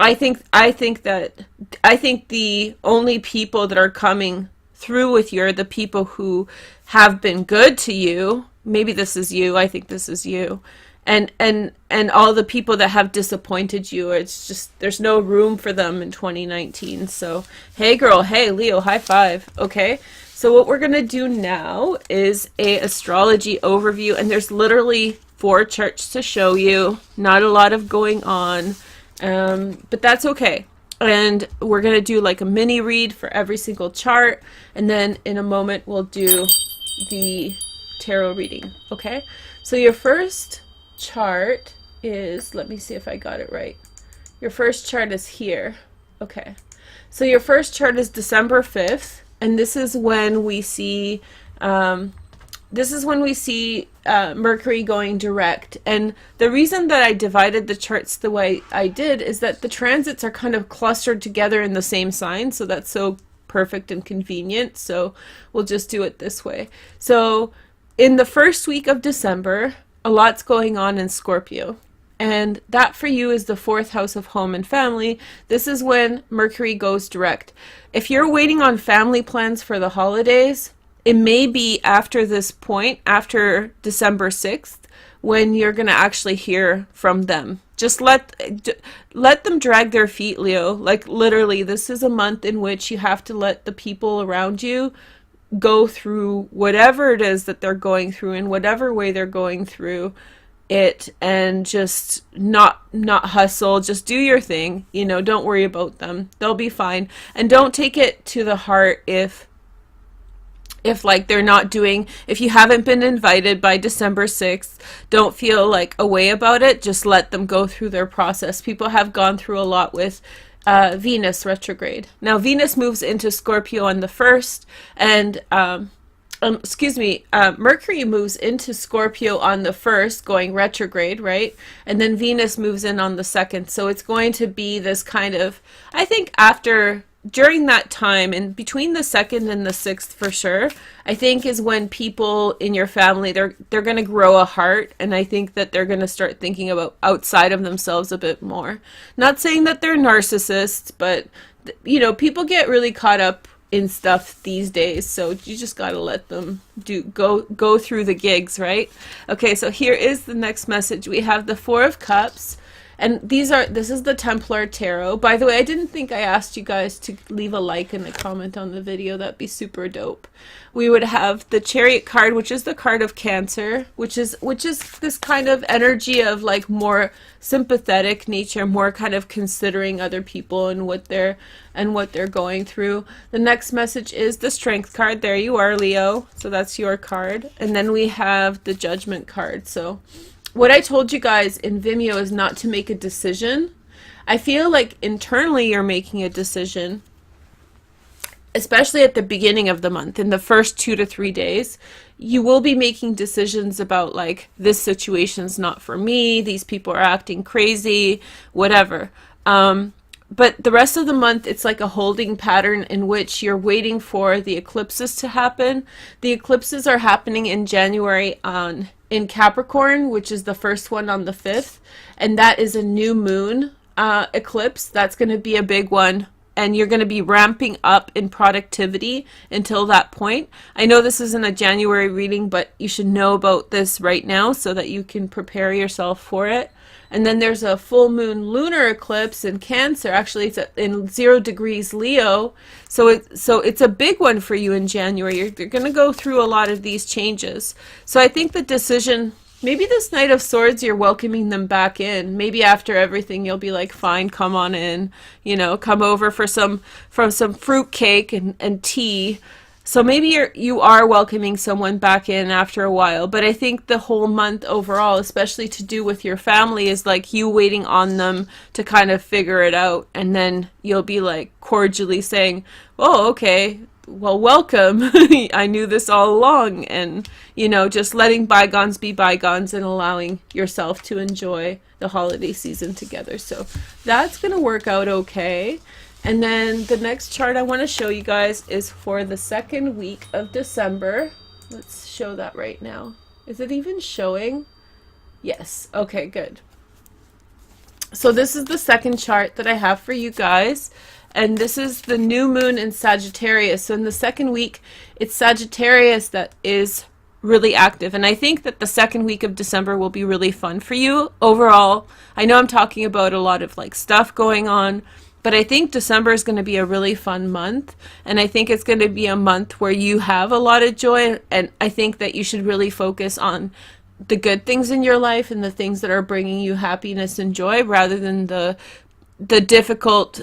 Speaker 1: I think the only people that are coming through with you are the people who have been good to you. Maybe this is you. I think this is you. And all the people that have disappointed you, it's just, there's no room for them in 2019. So, hey girl, hey Leo, high five. Okay, so what we're gonna do now is a astrology overview, and there's literally 4 charts to show you. Not a lot of going on, but that's okay. And we're going to do like a mini read for every single chart. And then in a moment, we'll do the tarot reading. Okay. So your first chart is, let me see if I got it right. Your first chart is here. Okay. So your first chart is December 5th. And this is when we see, Mercury going direct. And the reason that I divided the charts the way I did is that the transits are kind of clustered together in the same sign. So that's so perfect and convenient. So we'll just do it this way. So in the first week of December, a lot's going on in Scorpio. And that for you is the 4th house of home and family. This is when Mercury goes direct. If you're waiting on family plans for the holidays, it may be after this point, after December 6th, when you're going to actually hear from them. Just let them drag their feet, Leo. Like literally, this is a month in which you have to let the people around you go through whatever it is that they're going through in whatever way they're going through it, and just not hustle. Just do your thing. You know, don't worry about them. They'll be fine. And don't take it to the heart if like they're not doing, if you haven't been invited by December 6th, don't feel like a way about it. Just let them go through their process. People have gone through a lot with Venus retrograde. Now Venus moves into Scorpio on the 1st, and Mercury moves into Scorpio on the 1st, going retrograde, right? And then Venus moves in on the 2nd. So it's going to be this kind of, I think during that time, and between the 2nd and the 6th for sure, I think is when people in your family, they're going to grow a heart. And I think that they're going to start thinking about outside of themselves a bit more. Not saying that they're narcissists, but, you know, people get really caught up in stuff these days, so you just got to let them go through the gigs, right? Okay, so here is the next message. We have the 4 of Cups, and this is the Templar Tarot. By the way, I didn't think I asked you guys to leave a like and a comment on the video. That'd be super dope. We would have the Chariot card, which is the card of Cancer, which is this kind of energy of like more sympathetic nature, more kind of considering other people and what they're going through. The next message is the Strength card. There you are, Leo. So that's your card. And then we have the Judgment card. So what I told you guys in Vimeo is not to make a decision. I feel like internally you're making a decision, especially at the beginning of the month, in the first 2 to 3 days. You will be making decisions about like, this situation's not for me, these people are acting crazy, whatever. But the rest of the month, it's like a holding pattern in which you're waiting for the eclipses to happen. The eclipses are happening in January in Capricorn, which is the first one on the 5th. And that is a new moon eclipse. That's going to be a big one. And you're going to be ramping up in productivity until that point. I know this isn't a January reading, but you should know about this right now so that you can prepare yourself for it. And then there's a full moon lunar eclipse in Cancer. Actually, it's in 0 degrees Leo. So it's a big one for you in January. You're going to go through a lot of these changes. So I think the decision, maybe this Knight of Swords, you're welcoming them back in. Maybe after everything, you'll be like, fine, come on in. You know, come over for some fruit cake and tea. So maybe you are welcoming someone back in after a while. But I think the whole month overall, especially to do with your family, is like you waiting on them to kind of figure it out. And then you'll be like cordially saying, oh, okay, well, welcome. I knew this all along. And, you know, just letting bygones be bygones and allowing yourself to enjoy the holiday season together. So that's going to work out okay. And then the next chart I want to show you guys is for the 2nd week of December. Let's show that right now. Is it even showing? Yes. Okay, good. So this is the second chart that I have for you guys. And this is the new moon in Sagittarius. So in the 2nd week, it's Sagittarius that is really active. And I think that the 2nd week of December will be really fun for you overall. I know I'm talking about a lot of like stuff going on, but I think December is going to be a really fun month. And I think it's going to be a month where you have a lot of joy. And I think that you should really focus on the good things in your life and the things that are bringing you happiness and joy, rather than the difficult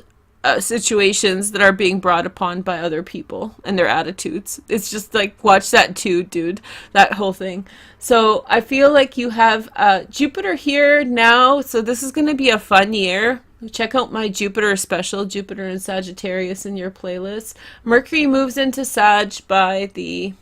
Speaker 1: situations that are being brought upon by other people and their attitudes. It's just like, watch that too, dude, that whole thing. So I feel like you have Jupiter here now, so this is going to be a fun year. Check out my Jupiter special, Jupiter and Sagittarius, in your playlist. Mercury moves into Sag by the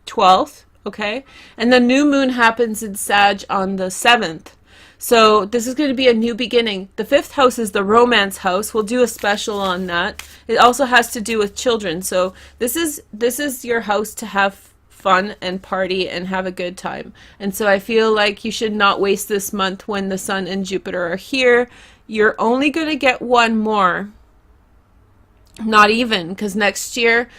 Speaker 1: 12th, okay? And the new moon happens in Sag on the 7th. So this is going to be a new beginning. The 5th house is the romance house. We'll do a special on that. It also has to do with children. So this is your house to have fun and party and have a good time. And so I feel like you should not waste this month when the Sun and Jupiter are here. You're only going to get one more. Not even, because next year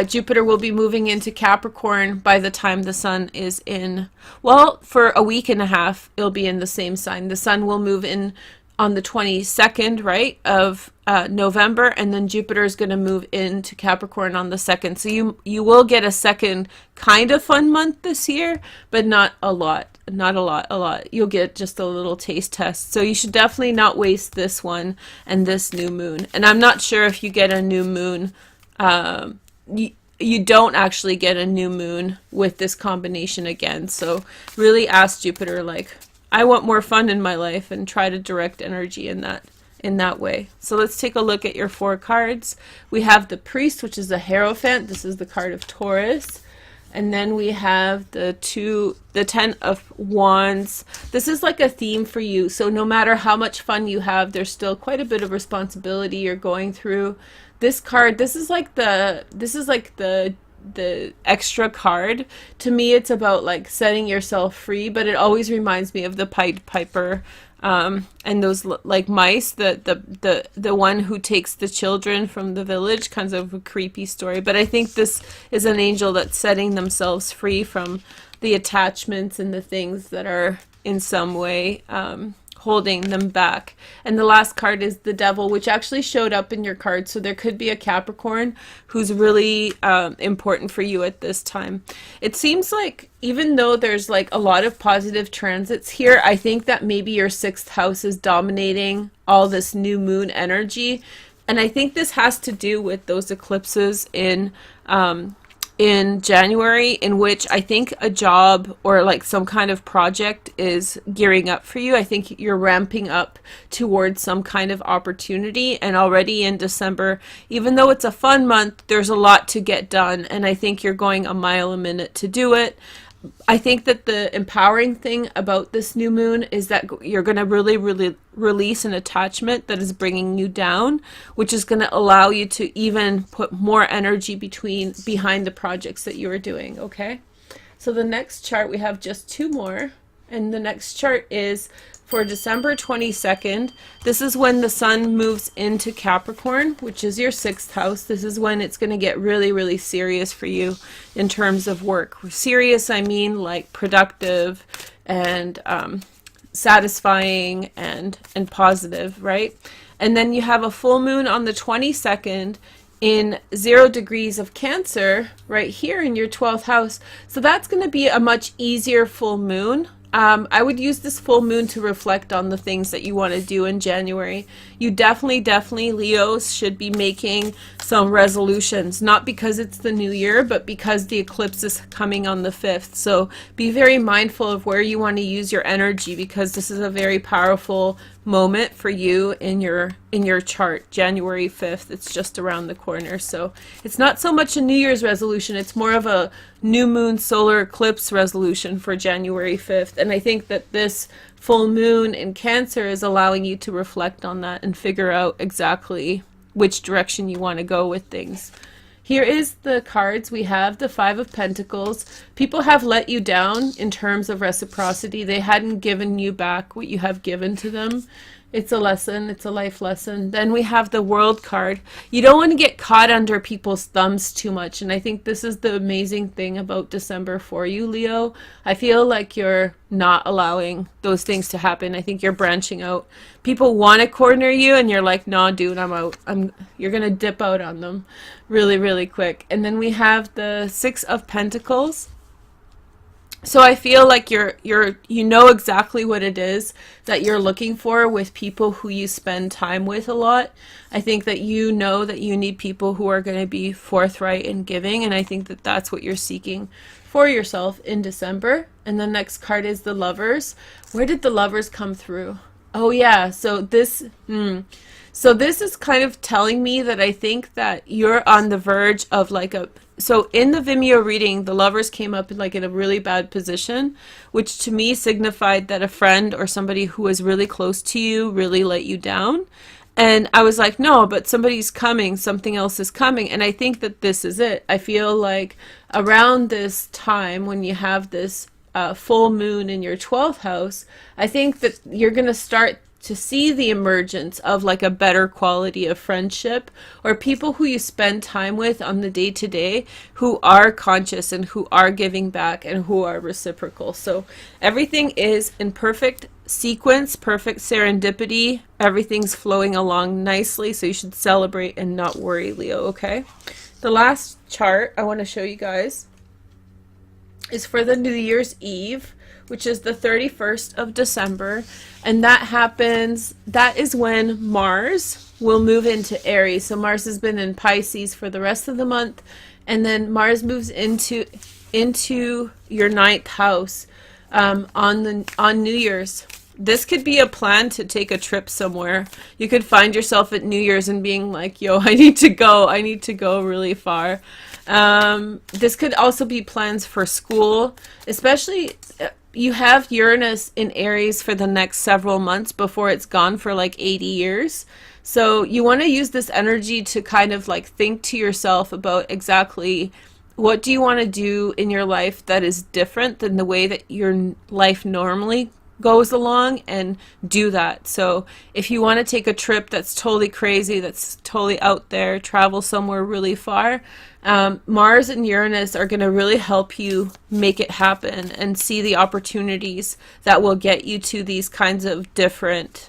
Speaker 1: Jupiter will be moving into Capricorn by the time the Sun is in, well, for a week and a half, it'll be in the same sign. The Sun will move in on the 22nd, right, of November, and then Jupiter is going to move into Capricorn on the 2nd. So you will get a second kind of fun month this year, but not a lot. Not a lot. You'll get just a little taste test. So you should definitely not waste this one and this new moon. And I'm not sure if you get a new moon. You don't actually get a new moon with this combination again. So really ask Jupiter, like, I want more fun in my life, and try to direct energy in that way. So let's take a look at your 4 cards. We have the Priest, which is the Hierophant. This is the card of Taurus. And then we have the 10 of Wands. This is like a theme for you. So no matter how much fun you have, there's still quite a bit of responsibility you're going through. This card, this is like the extra card. To me, it's about like setting yourself free, but it always reminds me of the Pied Piper. And those like mice, the one who takes the children from the village, kind of a creepy story. But I think this is an angel that's setting themselves free from the attachments and the things that are in some way holding them back. And the last card is the Devil, which actually showed up in your card. So there could be a Capricorn who's really important for you at this time. It seems like even though there's like a lot of positive transits here, I think that maybe your 6th house is dominating all this new moon energy. And I think this has to do with those eclipses in January, in which I think a job or like some kind of project is gearing up for you. I think you're ramping up towards some kind of opportunity, and already in December, even though it's a fun month, there's a lot to get done, and I think you're going a mile a minute to do it. I think that the empowering thing about this new moon is that you're going to really release an attachment that is bringing you down, which is going to allow you to even put more energy behind the projects that you are doing, okay? So the next chart, we have just 2 more, and the next chart is for December 22nd. This is when the Sun moves into Capricorn, which is your 6th house. This is when it's going to get really serious for you in terms of work. Serious, I mean like productive and satisfying and positive, right? And then you have a full moon on the 22nd in 0 degrees of Cancer right here in your 12th house. So that's going to be a much easier full moon. I would use this full moon to reflect on the things that you want to do in January. You definitely, Leos, should be making some resolutions, not because it's the new year, but because the eclipse is coming on the 5th. So be very mindful of where you want to use your energy, because this is a very powerful moment for you in your chart. January 5th, it's just around the corner. So it's not so much a New Year's resolution, it's more of a new moon solar eclipse resolution for January 5th. And I think that this full moon in Cancer is allowing you to reflect on that and figure out exactly which direction you want to go with things. Here is the cards. We have the 5 of Pentacles. People have let you down in terms of reciprocity. They hadn't given you back what you have given to them. It's a lesson. It's a life lesson. Then we have the World card. You don't want to get caught under people's thumbs too much. And I think this is the amazing thing about December for you, Leo. I feel like you're not allowing those things to happen. I think you're branching out. People want to corner you and you're like, nah, dude, I'm out. You're going to dip out on them really quick. And then we have the 6 of Pentacles. So I feel like you know exactly what it is that you're looking for with people who you spend time with a lot. I think that you know that you need people who are going to be forthright and giving, and I think that that's what you're seeking for yourself in December. And the next card is the Lovers. Where did the Lovers come through? Oh yeah, so this is kind of telling me that I think that you're on the verge of like so in the Vimeo reading, the Lovers came up like in a really bad position, which to me signified that a friend or somebody who was really close to you really let you down. And I was like, no, but somebody's coming, something else is coming. And I think that this is it. I feel like around this time when you have this full moon in your 12th house, I think that you're going to start to see the emergence of like a better quality of friendship, or people who you spend time with on the day to day who are conscious and who are giving back and who are reciprocal. So everything is in perfect sequence, perfect serendipity. Everything's flowing along nicely. So you should celebrate and not worry, Leo. Okay. The last chart I want to show you guys is for the New Year's Eve, which is the 31st of December. And that is when Mars will move into Aries. So Mars has been in Pisces for the rest of the month. And then Mars moves into your 9th house on New Year's. This could be a plan to take a trip somewhere. You could find yourself at New Year's and being like, yo, I need to go really far. This could also be plans for school, especially you have Uranus in Aries for the next several months before it's gone for like 80 years. So you want to use this energy to kind of like think to yourself about exactly what do you want to do in your life that is different than the way that your life normally goes along, and do that. So if you want to take a trip that's totally crazy, that's totally out there, travel somewhere really far, Mars and Uranus are going to really help you make it happen and see the opportunities that will get you to these kinds of different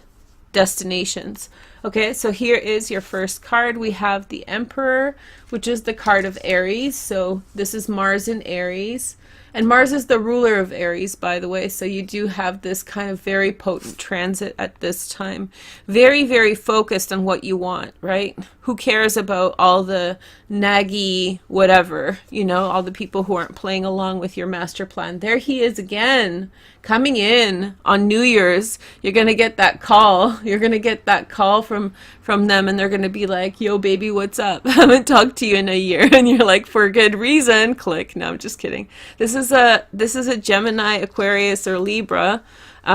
Speaker 1: destinations. Okay, so here is your first card. We have the Emperor, which is the card of Aries. So this is Mars in Aries. And Mars is the ruler of Aries, by the way, so you do have this kind of very potent transit at this time. Very, very focused on what you want, right? Who cares about all the naggy whatever, you know, all the people who aren't playing along with your master plan. There he is again, coming in on New Year's. You're going to get that call. You're going to get that call from them, and they're going to be like, yo, baby, what's up? I haven't talked to you in a year. And you're like, for good reason. Click. No, I'm just kidding. This is a Gemini, Aquarius, or Libra,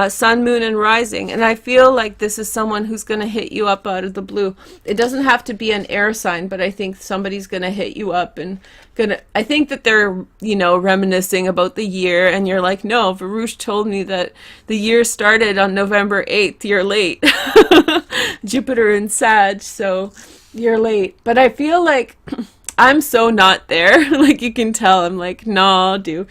Speaker 1: sun, moon, and rising. And I feel like this is someone who's going to hit you up out of the blue. It doesn't have to be an air sign, but I think somebody's going to hit you up and I think that they're, you know, reminiscing about the year, and you're like, no, Varush told me that the year started on November 8th. You're late. Jupiter in Sag, so you're late. But I feel like I'm so not there. Like, you can tell I'm like, nah, dude.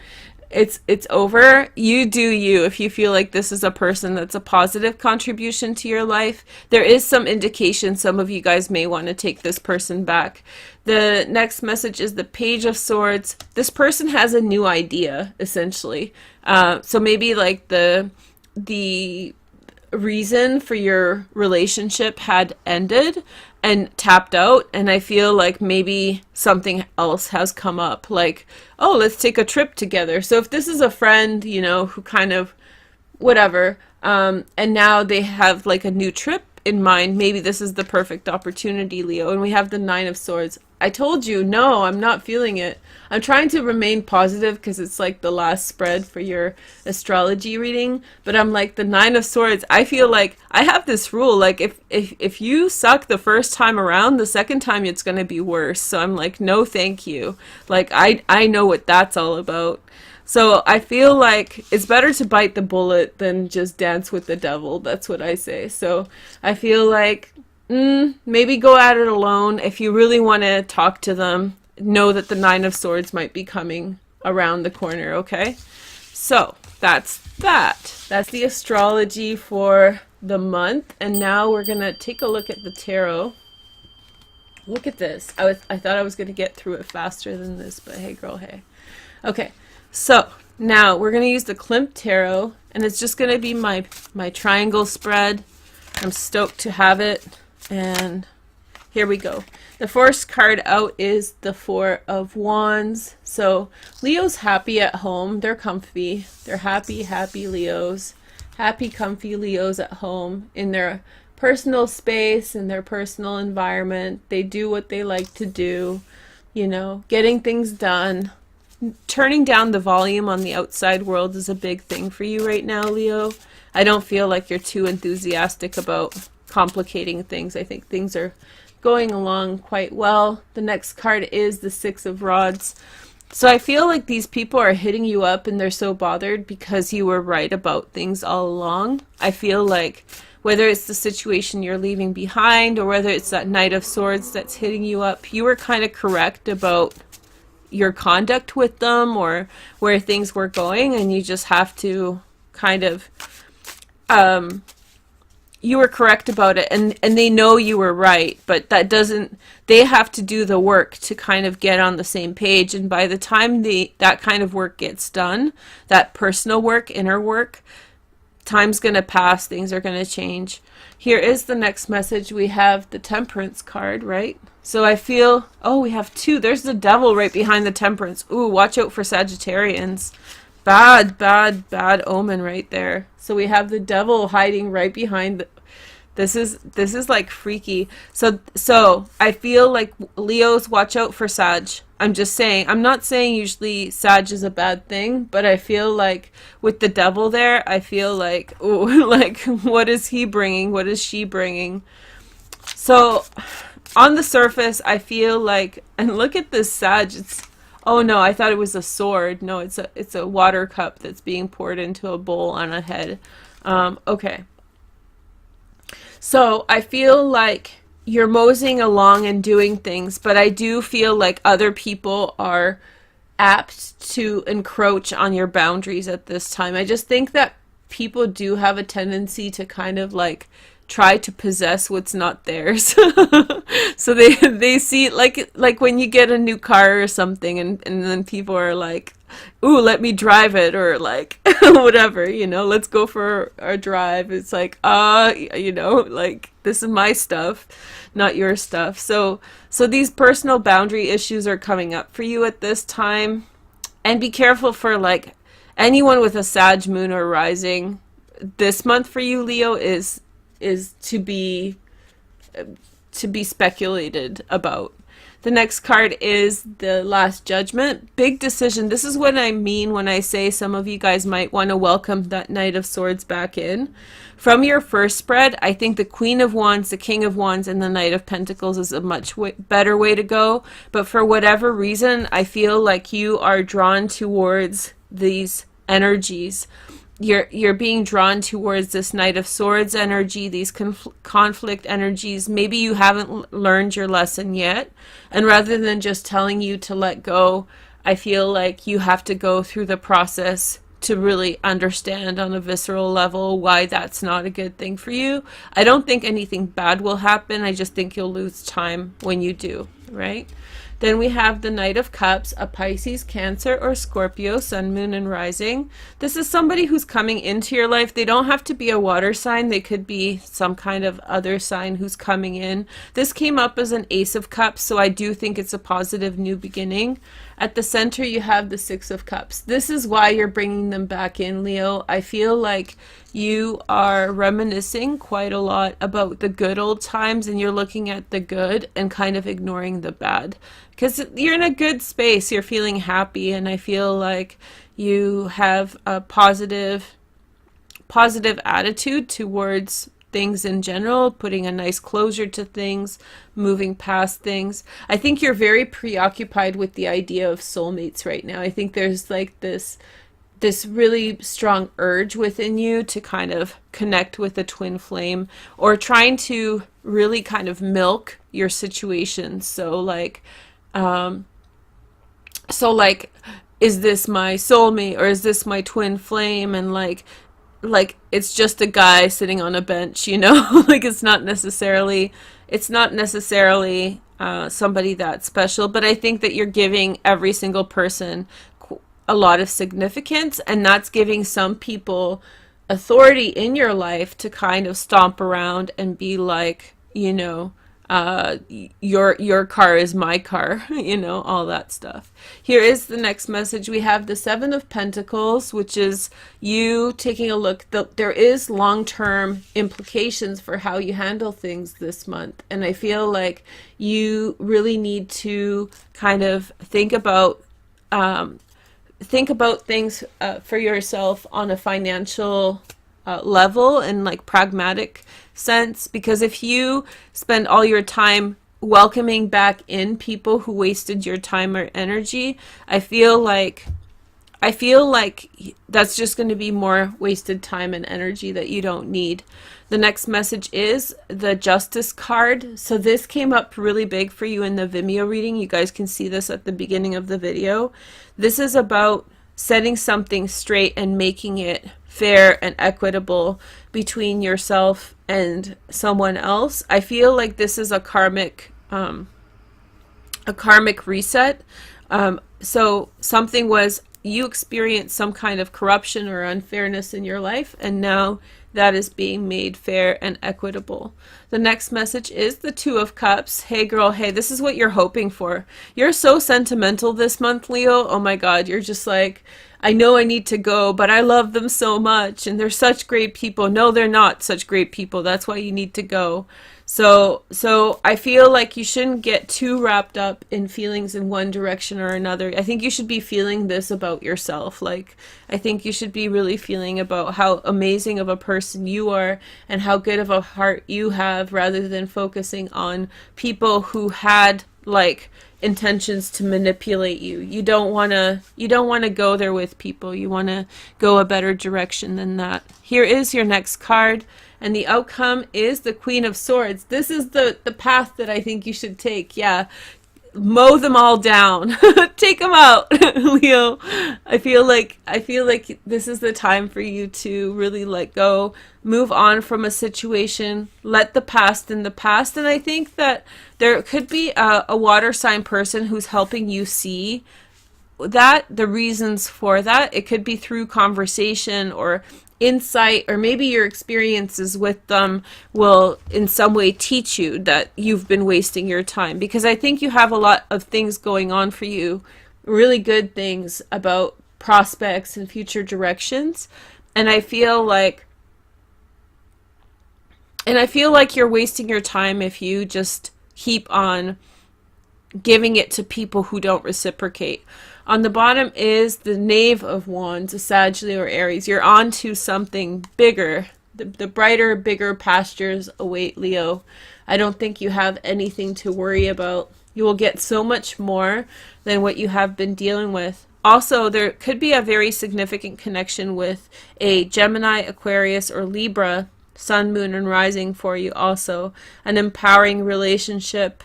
Speaker 1: It's over. You do you. If you feel like this is a person that's a positive contribution to your life, there is some indication some of you guys may want to take this person back. The next message is the Page of Swords. This person has a new idea, essentially. So maybe like the reason for your relationship had ended and tapped out, and I feel like maybe something else has come up, like, oh, let's take a trip together. So if this is a friend, you know, who kind of whatever, and now they have like a new trip in mind, maybe this is the perfect opportunity, Leo. And we have the Nine of Swords. I told you, no, I'm not feeling it. I'm trying to remain positive because it's like the last spread for your astrology reading, but I'm like, the Nine of Swords, I feel like I have this rule, like if you suck the first time around, the second time it's going to be worse. So I'm like, no thank you. Like I know what that's all about. So I feel like it's better to bite the bullet than just dance with the devil. That's what I say. So I feel like maybe go at it alone. If you really want to talk to them, know that the Nine of Swords might be coming around the corner, okay? So that's that. That's the astrology for the month. And now we're going to take a look at the tarot. Look at this. I thought I was going to get through it faster than this, but hey girl, hey. Okay. So Now we're going to use the Klimt Tarot, and it's just going to be my triangle spread. I'm stoked to have it, and here we go. The first card out is the Four of Wands. So Leo's happy at home. They're comfy. They're happy Leos. Happy, comfy Leos at home in their personal space, in their personal environment. They do what they like to do, you know, getting things done. Turning down the volume on the outside world is a big thing for you right now, Leo. I don't feel like you're too enthusiastic about complicating things. I think things are going along quite well. The next card is the Six of Rods. So I feel like these people are hitting you up and they're so bothered because you were right about things all along. I feel like whether it's the situation you're leaving behind or whether it's that Knight of Swords that's hitting you up, you were kind of correct about your conduct with them or where things were going, and you just have to kind of you were correct about it, and they know you were right, but that doesn't, they have to do the work to kind of get on the same page. And by the time that kind of work gets done, that personal work, inner work, time's going to pass, things are going to change. Here is the next message. We have the Temperance card, right? So I feel, oh, we have two. There's the Devil right behind the Temperance. Ooh, watch out for Sagittarians. Bad, bad, bad omen right there. So we have the Devil hiding right behind this is like freaky. So I feel like Leos, watch out for Sag. I'm just saying, I'm not saying usually Sag is a bad thing, but I feel like with the Devil there, I feel like, ooh, like what is he bringing? What is she bringing? So on the surface, I feel like, and look at this Sag, it's, oh no, I thought it was a sword. No, it's a water cup that's being poured into a bowl on a head. Okay. So I feel like you're moseying along and doing things, but I do feel like other people are apt to encroach on your boundaries at this time. I just think that people do have a tendency to kind of like try to possess what's not theirs. So they see like when you get a new car or something, and then people are like, ooh, let me drive it, or like whatever, you know, let's go for a drive. It's like, you know, like this is my stuff, not your stuff. So these personal boundary issues are coming up for you at this time, and be careful for like anyone with a Sag moon or rising. This month for you, Leo, is to be speculated about. The next card is the Last Judgment. Big decision. This is what I mean when I say some of you guys might want to welcome that Knight of Swords back in. From your first spread, I think the Queen of Wands, the King of Wands, and the Knight of Pentacles is a much better way to go. But for whatever reason, I feel like you are drawn towards these energies. You're being drawn towards this Knight of Swords energy, these conflict energies. Maybe you haven't learned your lesson yet, and rather than just telling you to let go, I feel like you have to go through the process to really understand on a visceral level why that's not a good thing for you. I don't think anything bad will happen. I just think you'll lose time when you do, right? Then we have the Knight of Cups, a Pisces, Cancer, or Scorpio, Sun, Moon, and Rising. This is somebody who's coming into your life. They don't have to be a water sign. They could be some kind of other sign who's coming in. This came up as an Ace of Cups, so I do think it's a positive new beginning. At the center, you have the Six of Cups. This is why you're bringing them back in, Leo. I feel like you are reminiscing quite a lot about the good old times, and you're looking at the good and kind of ignoring the bad. Because you're in a good space, you're feeling happy, and I feel like you have a positive attitude towards things in general, putting a nice closure to things, moving past things. I think you're very preoccupied with the idea of soulmates right now. I think there's like this really strong urge within you to kind of connect with a twin flame, or trying to really kind of milk your situation. So like, is this my soulmate, or is this my twin flame? And like it's just a guy sitting on a bench, you know. Like it's not necessarily somebody that special, but I think that you're giving every single person a lot of significance, and that's giving some people authority in your life to kind of stomp around and be like, you know, your car is my car, you know, all that stuff. Here is the next message. We have the Seven of Pentacles, which is you taking a look. There is long-term implications for how you handle things this month, and I feel like you really need to kind of think about things for yourself on a financial level and like pragmatic sense, because if you spend all your time welcoming back in people who wasted your time or energy, I feel like that's just going to be more wasted time and energy that you don't need. The next message is the Justice card. So this came up really big for you in the Vimeo reading. You guys can see this at the beginning of the video. This is about setting something straight and making it fair and equitable between yourself and someone else. I feel like this is a karmic reset. So something was, you experienced some kind of corruption or unfairness in your life, and now that is being made fair and equitable. The next message is the Two of Cups. Hey girl, hey, this is what you're hoping for. You're so sentimental this month, Leo. Oh my God, you're just like, I know I need to go, but I love them so much, and they're such great people. No, they're not such great people. That's why you need to go. So I feel like you shouldn't get too wrapped up in feelings in one direction or another. I think you should be feeling this about yourself. Like, I think you should be really feeling about how amazing of a person you are and how good of a heart you have, rather than focusing on people who had like intentions to manipulate you. You don't want to go there with people. You want to go a better direction than that. Here is your next card, and the outcome is the Queen of Swords. This is the path that I think you should take. Yeah. Mow them all down. Take them out, Leo. I feel like this is the time for you to really let go, move on from a situation, let the past in the past. And I think that there could be a water sign person who's helping you see that, the reasons for that. It could be through conversation or insight, or maybe your experiences with them will in some way teach you that you've been wasting your time, because I think you have a lot of things going on for you, really good things about prospects and future directions, and I feel like you're wasting your time if you just keep on giving it to people who don't reciprocate. On the bottom is the Knave of Wands, a Sagittarius or Aries. You're on to something bigger. The brighter, bigger pastures await, Leo. I don't think you have anything to worry about. You will get so much more than what you have been dealing with. Also, there could be a very significant connection with a Gemini, Aquarius, or Libra, Sun, Moon, and Rising for you also. An empowering relationship.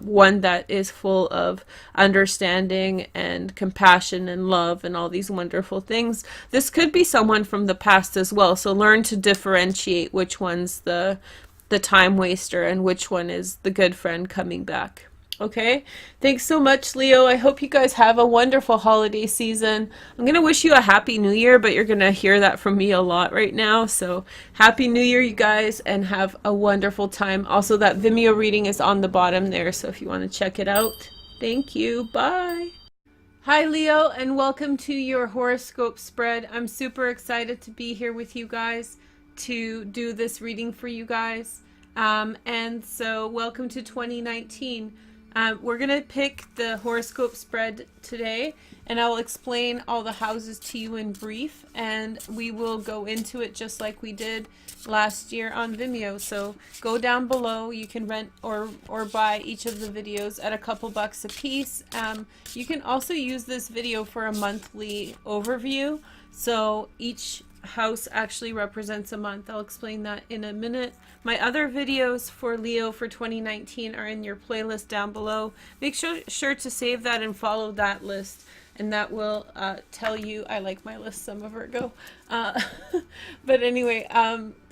Speaker 1: One that is full of understanding and compassion and love and all these wonderful things. This could be someone from the past as well, so learn to differentiate which one's the time waster and which one is the good friend coming back. Okay, thanks so much, Leo. I hope you guys have a wonderful holiday season. I'm going to wish you a happy new year, but you're going to hear that from me a lot right now. So happy new year, you guys, and have a wonderful time. Also, that Vimeo reading is on the bottom there, so if you want to check it out. Thank you. Bye. Hi, Leo, and welcome to your horoscope spread. I'm super excited to be here with you guys to do this reading for you guys. And so welcome to 2019. We're going to pick the horoscope spread today, and I'll explain all the houses to you in brief, and we will go into it just like we did last year on Vimeo. So go down below. You can rent or buy each of the videos at a couple bucks a piece. You can also use this video for a monthly overview. So each house actually represents a month. I'll explain that in a minute. My other videos for Leo for 2019 are in your playlist down below. Make sure to save that and follow that list, and that will tell you, I like my list, some of Virgo, but anyway,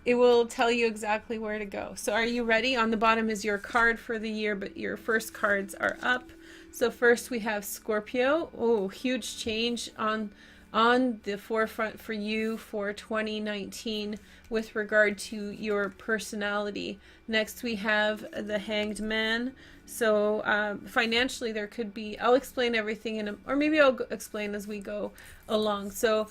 Speaker 1: it will tell you exactly where to go. So are you ready? On the bottom is your card for the year, but your first cards are up. So first we have Scorpio. Oh, huge change on the forefront for you for 2019 with regard to your personality. Next we have the Hanged Man. So financially there could be, I'll explain everything or maybe I'll explain as we go along. So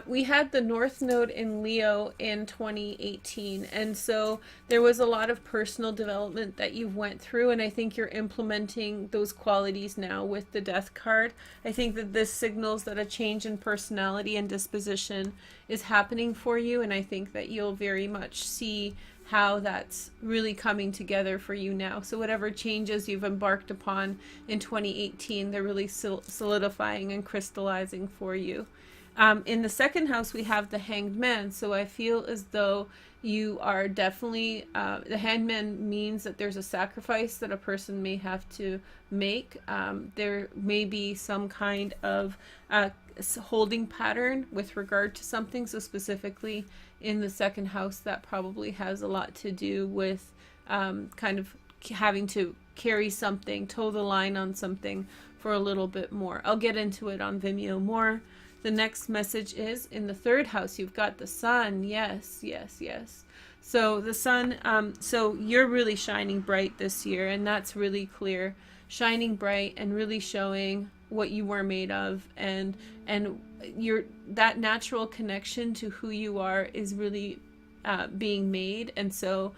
Speaker 1: we had the North Node in Leo in 2018, and so there was a lot of personal development that you went through, and I think you're implementing those qualities now with the Death card. I think that this signals that a change in personality and disposition is happening for you, and I think that you'll very much see how that's really coming together for you now. So whatever changes you've embarked upon in 2018, they're really solidifying and crystallizing for you. In the second house, we have the Hanged Man. So I feel as though you are definitely, the Hanged Man means that there's a sacrifice that a person may have to make. There may be some kind of holding pattern with regard to something. So specifically in the second house, that probably has a lot to do with kind of having to carry something, toe the line on something for a little bit more. I'll get into it on Vimeo more. The next message is in the third house, you've got the Sun. Yes, yes, yes. So the Sun, so you're really shining bright this year, and that's really clear. Shining bright and really showing what you were made of, and that natural connection to who you are is really being made. And so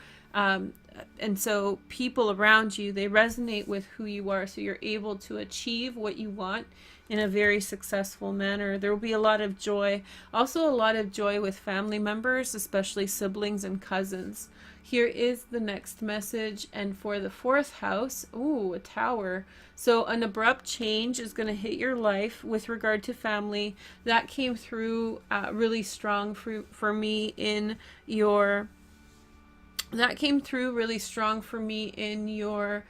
Speaker 1: people around you, they resonate with who you are, so you're able to achieve what you want in a very successful manner. There will be a lot of joy, also a lot of joy with family members, especially siblings and cousins. Here is the next message, and for the fourth house, ooh, a Tower. So an abrupt change is going to hit your life with regard to family. That came through really strong for me in your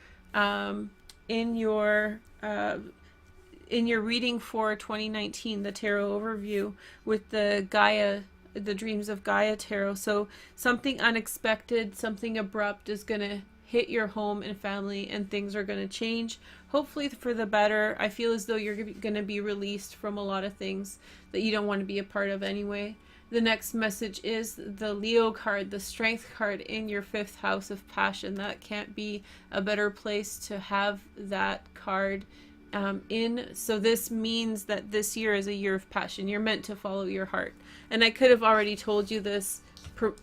Speaker 1: in your reading for 2019, the tarot overview with the Gaia, the Dreams of Gaia tarot. So something unexpected, something abrupt is going to hit your home and family, and things are going to change, hopefully for the better. I feel as though you're going to be released from a lot of things that you don't want to be a part of anyway. The next message is the Leo card, the Strength card in your fifth house of passion. That can't be a better place to have that card in. So this means that this year is a year of passion. You're meant to follow your heart. And I could have already told you this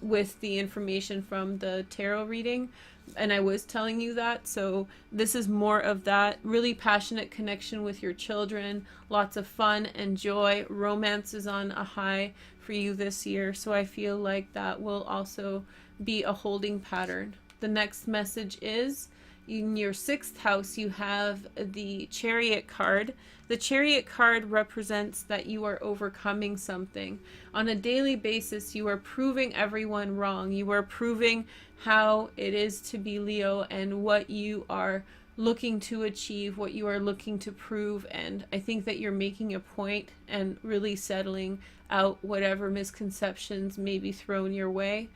Speaker 1: with the information from the tarot reading, and I was telling you that. So this is more of that really passionate connection with your children, lots of fun and joy. Romance is on a high for you this year, so I feel like that will also be a holding pattern. The next message is in your sixth house, you have the Chariot card. The Chariot card represents that you are overcoming something. On a daily basis, you are proving everyone wrong. You are proving how it is to be Leo and what you are looking to achieve, what you are looking to prove. And I think that you're making a point and really settling out whatever misconceptions may be thrown your way.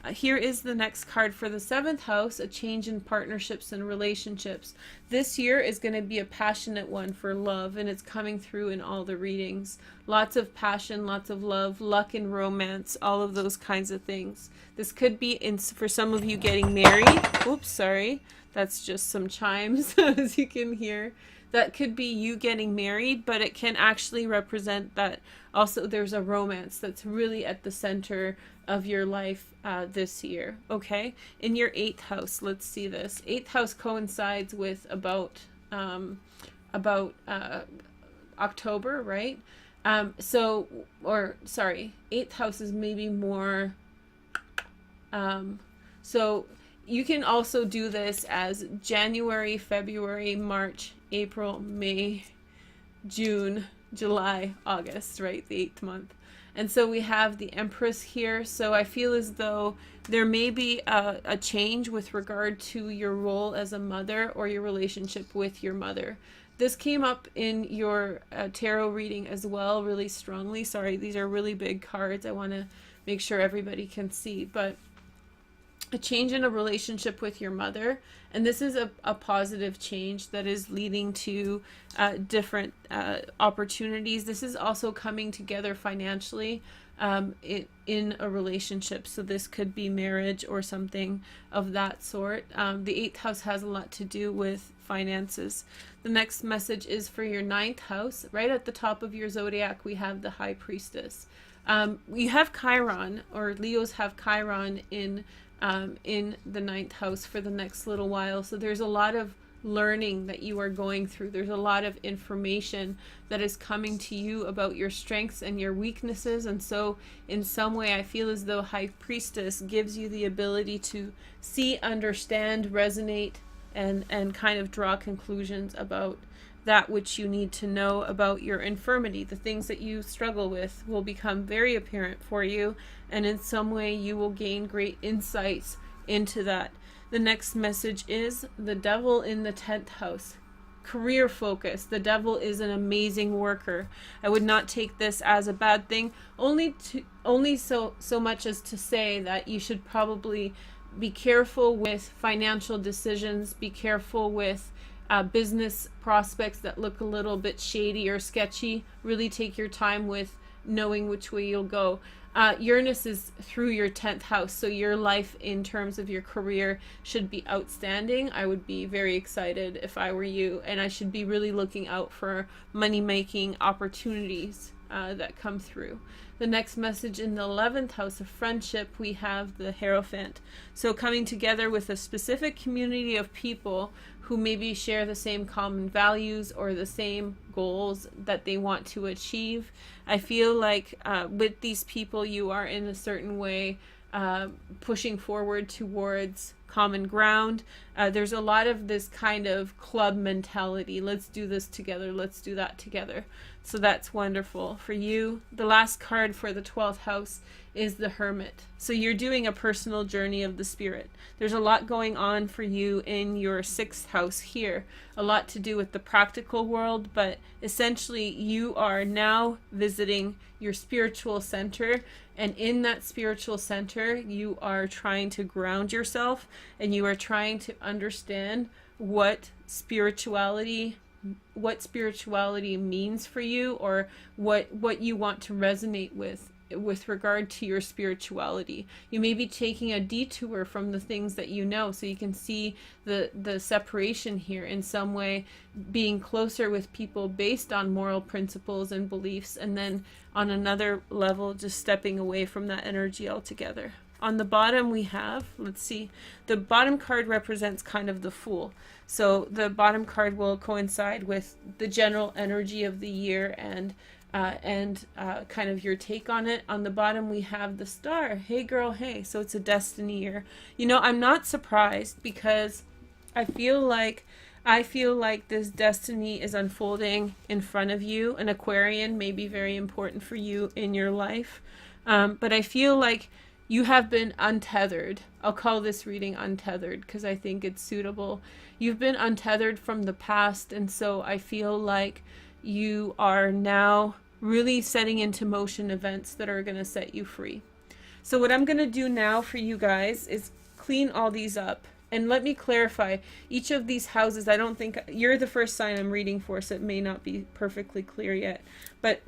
Speaker 1: Here is the next card for the seventh house, a change in partnerships and relationships. This year is going to be a passionate one for love, and it's coming through in all the readings. Lots of passion, lots of love, luck and romance, all of those kinds of things. This could be for some of you getting married. Oops, sorry. That's just some chimes, as you can hear. That could be you getting married, but it can actually represent that also there's a romance that's really at the center of your life this year. Okay, in your eighth house, let's see this. Eighth house coincides with about October, right? Eighth house is maybe more. So you can also do this as January, February, March, April, May, June, July, August, right? The 8th month. And so we have the Empress here. So I feel as though there may be a change with regard to your role as a mother or your relationship with your mother. This came up in your tarot reading as well, really strongly. Sorry, these are really big cards. I want to make sure everybody can see. But a change in a relationship with your mother, and this is a positive change that is leading to different opportunities. This is also coming together financially in a relationship, so this could be marriage or something of that sort. The 8th house has a lot to do with finances. The next message is for your 9th house. Right at the top of your zodiac, we have the High Priestess. You have Chiron, or Leos have Chiron in the 9th house for the next little while. So there's a lot of learning that you are going through. There's a lot of information that is coming to you about your strengths and your weaknesses. And so in some way, I feel as though High Priestess gives you the ability to see, understand, resonate, and kind of draw conclusions about that which you need to know about your infirmity. The things that you struggle with will become very apparent for you, and in some way you will gain great insights into that. The next message is the Devil in the 10th house. Career focus. The Devil is an amazing worker. I would not take this as a bad thing, only so much as to say that you should probably be careful with financial decisions, be careful with business prospects that look a little bit shady or sketchy. Really take your time with knowing which way you'll go. Uranus is through your 10th house, so your life in terms of your career should be outstanding. I would be very excited if I were you, and I should be really looking out for money-making opportunities that come through. The next message in the 11th house of friendship, we have the Hierophant. So coming together with a specific community of people who maybe share the same common values or the same goals that they want to achieve. I feel like with these people, you are in a certain way pushing forward towards common ground. There's a lot of this kind of club mentality. Let's do this together. Let's do that together. So that's wonderful for you. The last card for the 12th house is the Hermit. So you're doing a personal journey of the spirit. There's a lot going on for you in your 6th house here. A lot to do with the practical world, but essentially you are now visiting your spiritual center, and in that spiritual center you are trying to ground yourself, and you are trying to understand what spirituality means for you, or what you want to resonate with regard to your spirituality. You may be taking a detour from the things that you know, so you can see the separation here in some way, being closer with people based on moral principles and beliefs, and then on another level just stepping away from that energy altogether. On the bottom we have, let's see, the bottom card represents kind of the Fool. So the bottom card will coincide with the general energy of the year and kind of your take on it. On the bottom we have the Star. Hey girl, hey. So it's a destiny year. You know, I'm not surprised, because I feel like this destiny is unfolding in front of you. An Aquarian may be very important for you in your life, but I feel like you have been untethered. I'll call this reading untethered because I think it's suitable. You've been untethered from the past, and so I feel like you are now really setting into motion events that are going to set you free. So what I'm going to do now for you guys is clean all these up. And let me clarify, each of these houses, I don't think, you're the first sign I'm reading for, so it may not be perfectly clear yet. But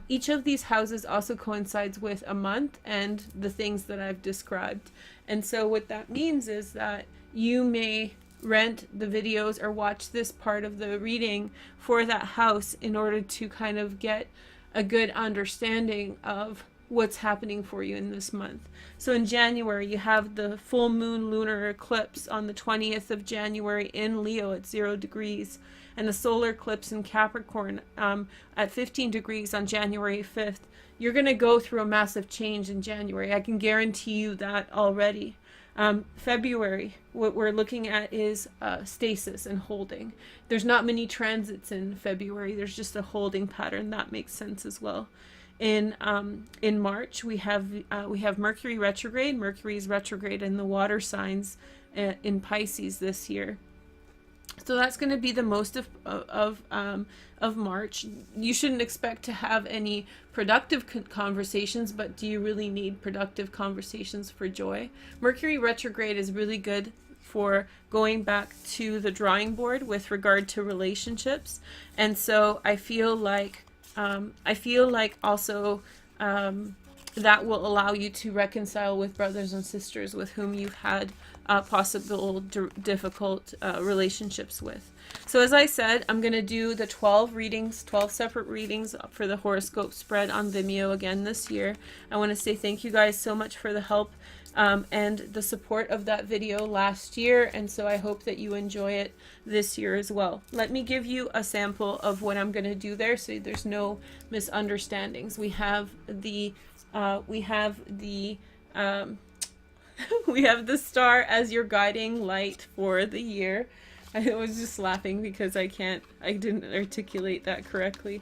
Speaker 1: each of these houses also coincides with a month and the things that I've described. And so what that means is that you may rent the videos or watch this part of the reading for that house in order to kind of get a good understanding of what's happening for you in this month. So in January, you have the full moon lunar eclipse on the 20th of January in Leo at 0 degrees, and the solar eclipse in Capricorn at 15 degrees on January 5th. You're going to go through a massive change in January. I can guarantee you that already. February, what we're looking at is stasis and holding. There's not many transits in February. There's just a holding pattern. That makes sense as well. In March, we have Mercury retrograde. Mercury is retrograde in the water signs in Pisces this year. So that's going to be the most of March. You shouldn't expect to have any productive conversations, but do you really need productive conversations for joy? Mercury retrograde is really good for going back to the drawing board with regard to relationships, and so I feel like also that will allow you to reconcile with brothers and sisters with whom you've had possible difficult relationships with. So as I said, I'm going to do the 12 separate readings for the horoscope spread on Vimeo again this year. I want to say thank you guys so much for the help and the support of that video last year, and so I hope that you enjoy it this year as well. Let me give you a sample of what I'm going to do there so there's no misunderstandings. We have the we have the star as your guiding light for the year. I was just laughing because I didn't articulate that correctly.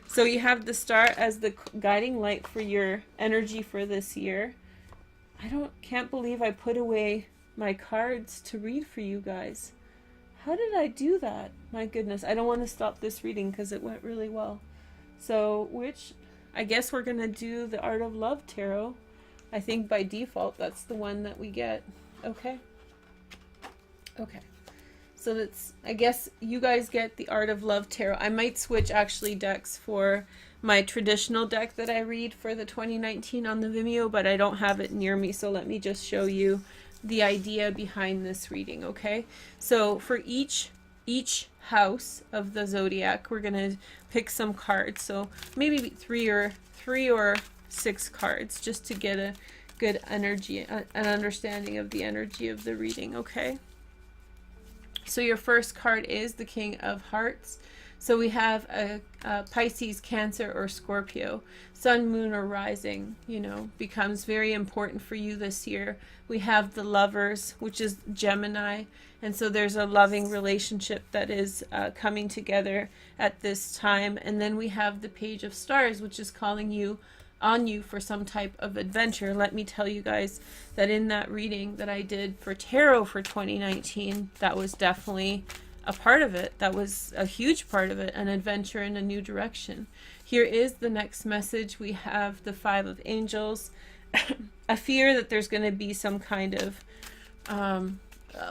Speaker 1: So you have the star as the guiding light for your energy for this year. Can't believe I put away my cards to read for you guys. How did I do that? My goodness, I don't want to stop this reading because it went really well. So I guess we're going to do the Art of Love Tarot. I think by default, that's the one that we get. Okay. Okay. So I guess you guys get the Art of Love Tarot. I might switch actually decks for my traditional deck that I read for the 2019 on the Vimeo, but I don't have it near me. So let me just show you the idea behind this reading. Okay. So for each house of the zodiac, we're gonna pick some cards, so maybe three or six cards, just to get a good energy, an understanding of the energy of the reading. Okay, so your first card is the King of Hearts. So we have a Pisces, Cancer, or Scorpio. Sun, moon, or rising, becomes very important for you this year. We have the Lovers, which is Gemini. And so there's a loving relationship that is coming together at this time. And then we have the Page of Stars, which is calling on you for some type of adventure. Let me tell you guys that in that reading that I did for tarot for 2019, that was definitely a part of it. That was a huge part of it, an adventure in a new direction. Here is the next message. We have the Five of Angels, a fear that there's going to be some kind of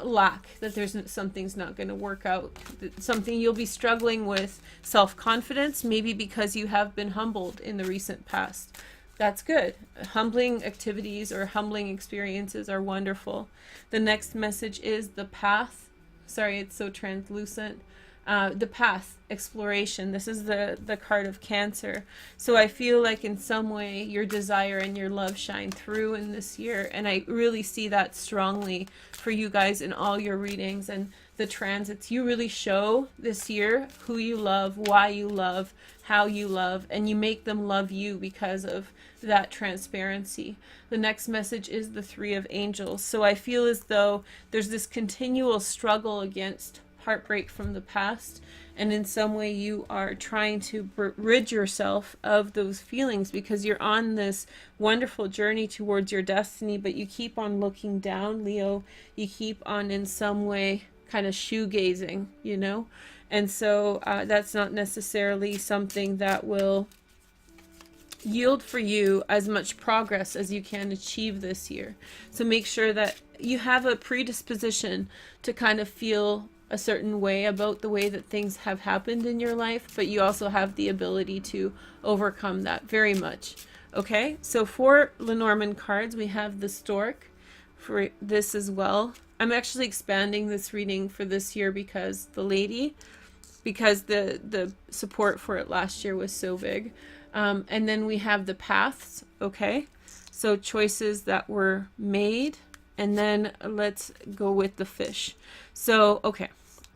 Speaker 1: lack, that something's not going to work out, something you'll be struggling with self-confidence, maybe because you have been humbled in the recent past. That's good. Humbling activities or humbling experiences are wonderful. The next message is the Path. Sorry, it's so translucent. The Path, exploration. This is the card of Cancer. So I feel like in some way your desire and your love shine through in this year. And I really see that strongly for you guys in all your readings and the transits. You really show this year who you love, why you love, how you love, and you make them love you because of that transparency. The next message is the Three of Angels. So I feel as though there's this continual struggle against heartbreak from the past, and in some way you are trying to rid yourself of those feelings because you're on this wonderful journey towards your destiny, but you keep on looking down, Leo. You keep on in some way kind of shoegazing, and so that's not necessarily something that will yield for you as much progress as you can achieve this year. So make sure that you have a predisposition to kind of feel a certain way about the way that things have happened in your life, but you also have the ability to overcome that very much. Okay, so for Lenormand cards, we have the Stork for this as well. I'm actually expanding this reading for this year because the support for it last year was so big. And then we have the Paths. Okay, so choices that were made. And then let's go with the Fish. So, okay.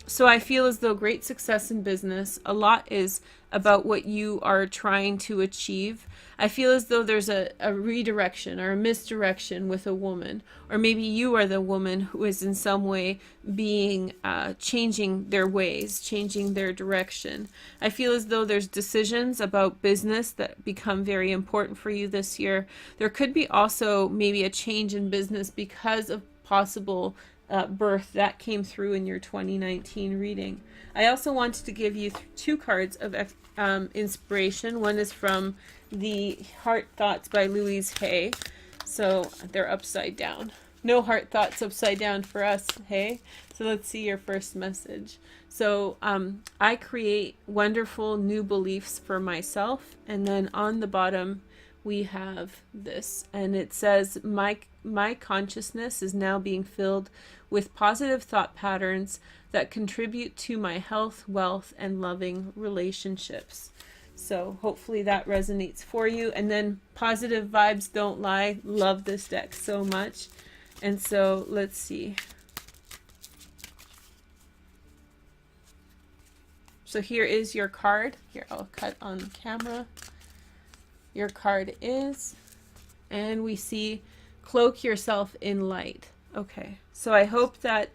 Speaker 1: So I feel as though great success in business, a lot is about what you are trying to achieve. I feel as though there's a redirection or a misdirection with a woman, or maybe you are the woman who is in some way being changing their ways, changing their direction. I feel as though there's decisions about business that become very important for you this year. There could be also maybe a change in business because of possible birth, that came through in your 2019 reading. I also wanted to give you two cards of inspiration. One is from the Heart Thoughts by Louise Hay. So they're upside down. No heart thoughts upside down for us, hey? So let's see your first message. So I create wonderful new beliefs for myself. And then on the bottom, we have this. And it says, my consciousness is now being filled with positive thought patterns that contribute to my health, wealth, and loving relationships. So hopefully that resonates for you. And then positive vibes don't lie. Love this deck so much. And so let's see. So here is your card. Here, I'll cut on camera. Your card is, and we see cloak yourself in light. Okay, so I hope that,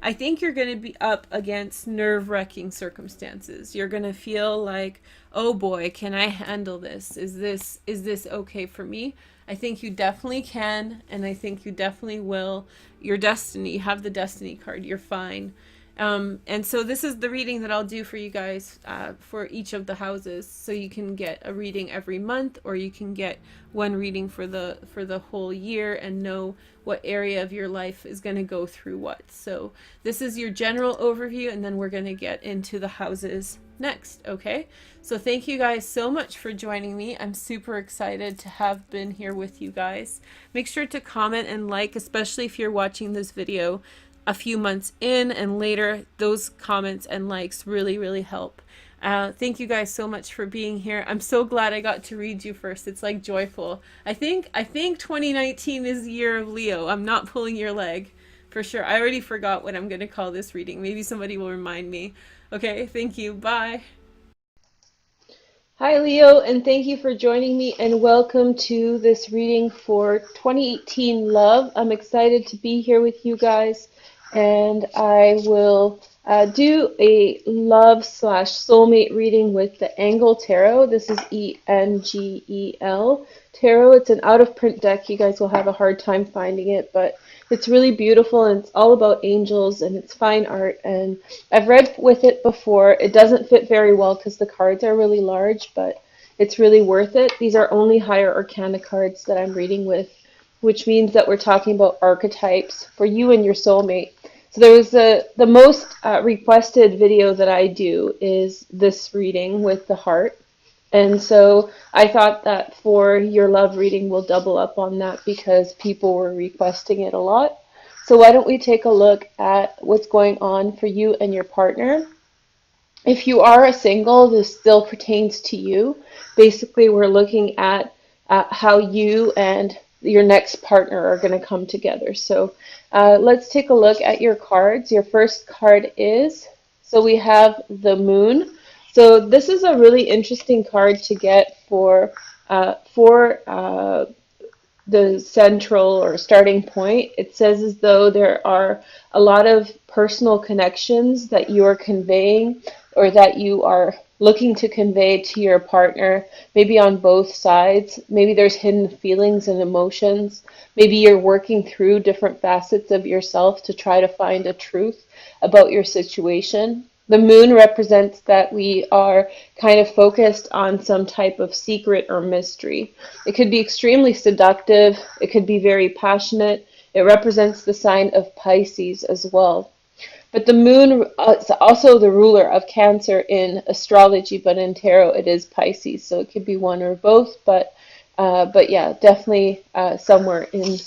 Speaker 1: I think you're going to be up against nerve-wracking circumstances. You're going to feel like, oh boy, can I handle this? Is this okay for me? I think you definitely can, and I think you definitely will. Your destiny, you have the destiny card, you're fine. And so this is the reading that I'll do for you guys for each of the houses. So you can get a reading every month, or you can get one reading for the whole year and know what area of your life is going to go through what. So this is your general overview, and then we're going to get into the houses next. Okay, so thank you guys so much for joining me. I'm super excited to have been here with you guys. Make sure to comment and like, especially if you're watching this video a few months in and later. Those comments and likes really help. Thank you guys so much for being here. I'm so glad I got to read you first. It's like joyful. I think 2019 is the year of Leo. I'm not pulling your leg for sure. I already forgot what I'm going to call this reading. Maybe somebody will remind me. Okay, thank you. Bye. Hi Leo, and thank you for joining me, and welcome to this reading for 2018 love. I'm excited to be here with you guys, and I will do a love / soulmate reading with the Engel Tarot. This is ENGEL Tarot. It's an out-of-print deck. You guys will have a hard time finding it, but it's really beautiful, and it's all about angels, and it's fine art, and I've read with it before. It doesn't fit very well because the cards are really large, but it's really worth it. These are only higher arcana cards that I'm reading with, which means that we're talking about archetypes for you and your soulmate. So there was the most requested video that I do is this reading with the heart. And so I thought that for your love reading, we'll double up on that because people were requesting it a lot. So why don't we take a look at what's going on for you and your partner. If you are a single, this still pertains to you. Basically, we're looking at how you and your next partner are going to come together. So let's take a look at your cards. Your first card is, so we have the Moon. So this is a really interesting card to get for the central or starting point. It says as though there are a lot of personal connections that you are conveying, or that you are looking to convey to your partner, maybe on both sides. Maybe there's hidden feelings and emotions. Maybe you're working through different facets of yourself to try to find a truth about your situation. The Moon represents that we are kind of focused on some type of secret or mystery. It could be extremely seductive. It could be very passionate. It represents the sign of Pisces as well. But the Moon is also the ruler of Cancer in astrology, but in tarot it is Pisces. So it could be one or both, but yeah, definitely somewhere in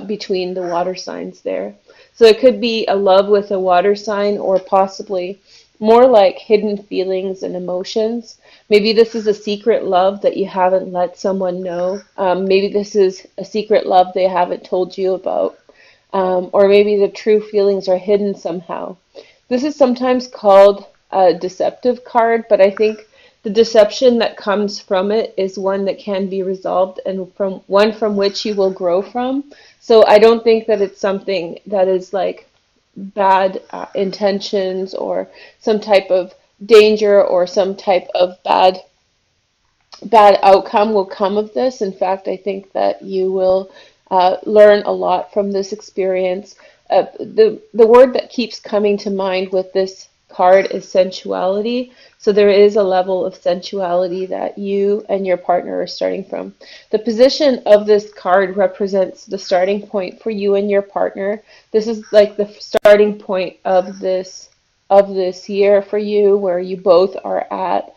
Speaker 1: between the water signs there. So it could be a love with a water sign, or possibly more like hidden feelings and emotions. Maybe this is a secret love that you haven't let someone know. Maybe this is a secret love they haven't told you about. Or maybe the true feelings are hidden somehow. This is sometimes called a deceptive card, but I think the deception that comes from it is one that can be resolved, and one from which you will grow from. So I don't think that it's something that is like bad intentions, or some type of danger, or some type of bad outcome will come of this. In fact, I think that you will learn a lot from this experience. The word that keeps coming to mind with this card is sensuality. So there is a level of sensuality that you and your partner are starting from. The position of this card represents the starting point for you and your partner. This is like the starting point of this year for you, where you both are at,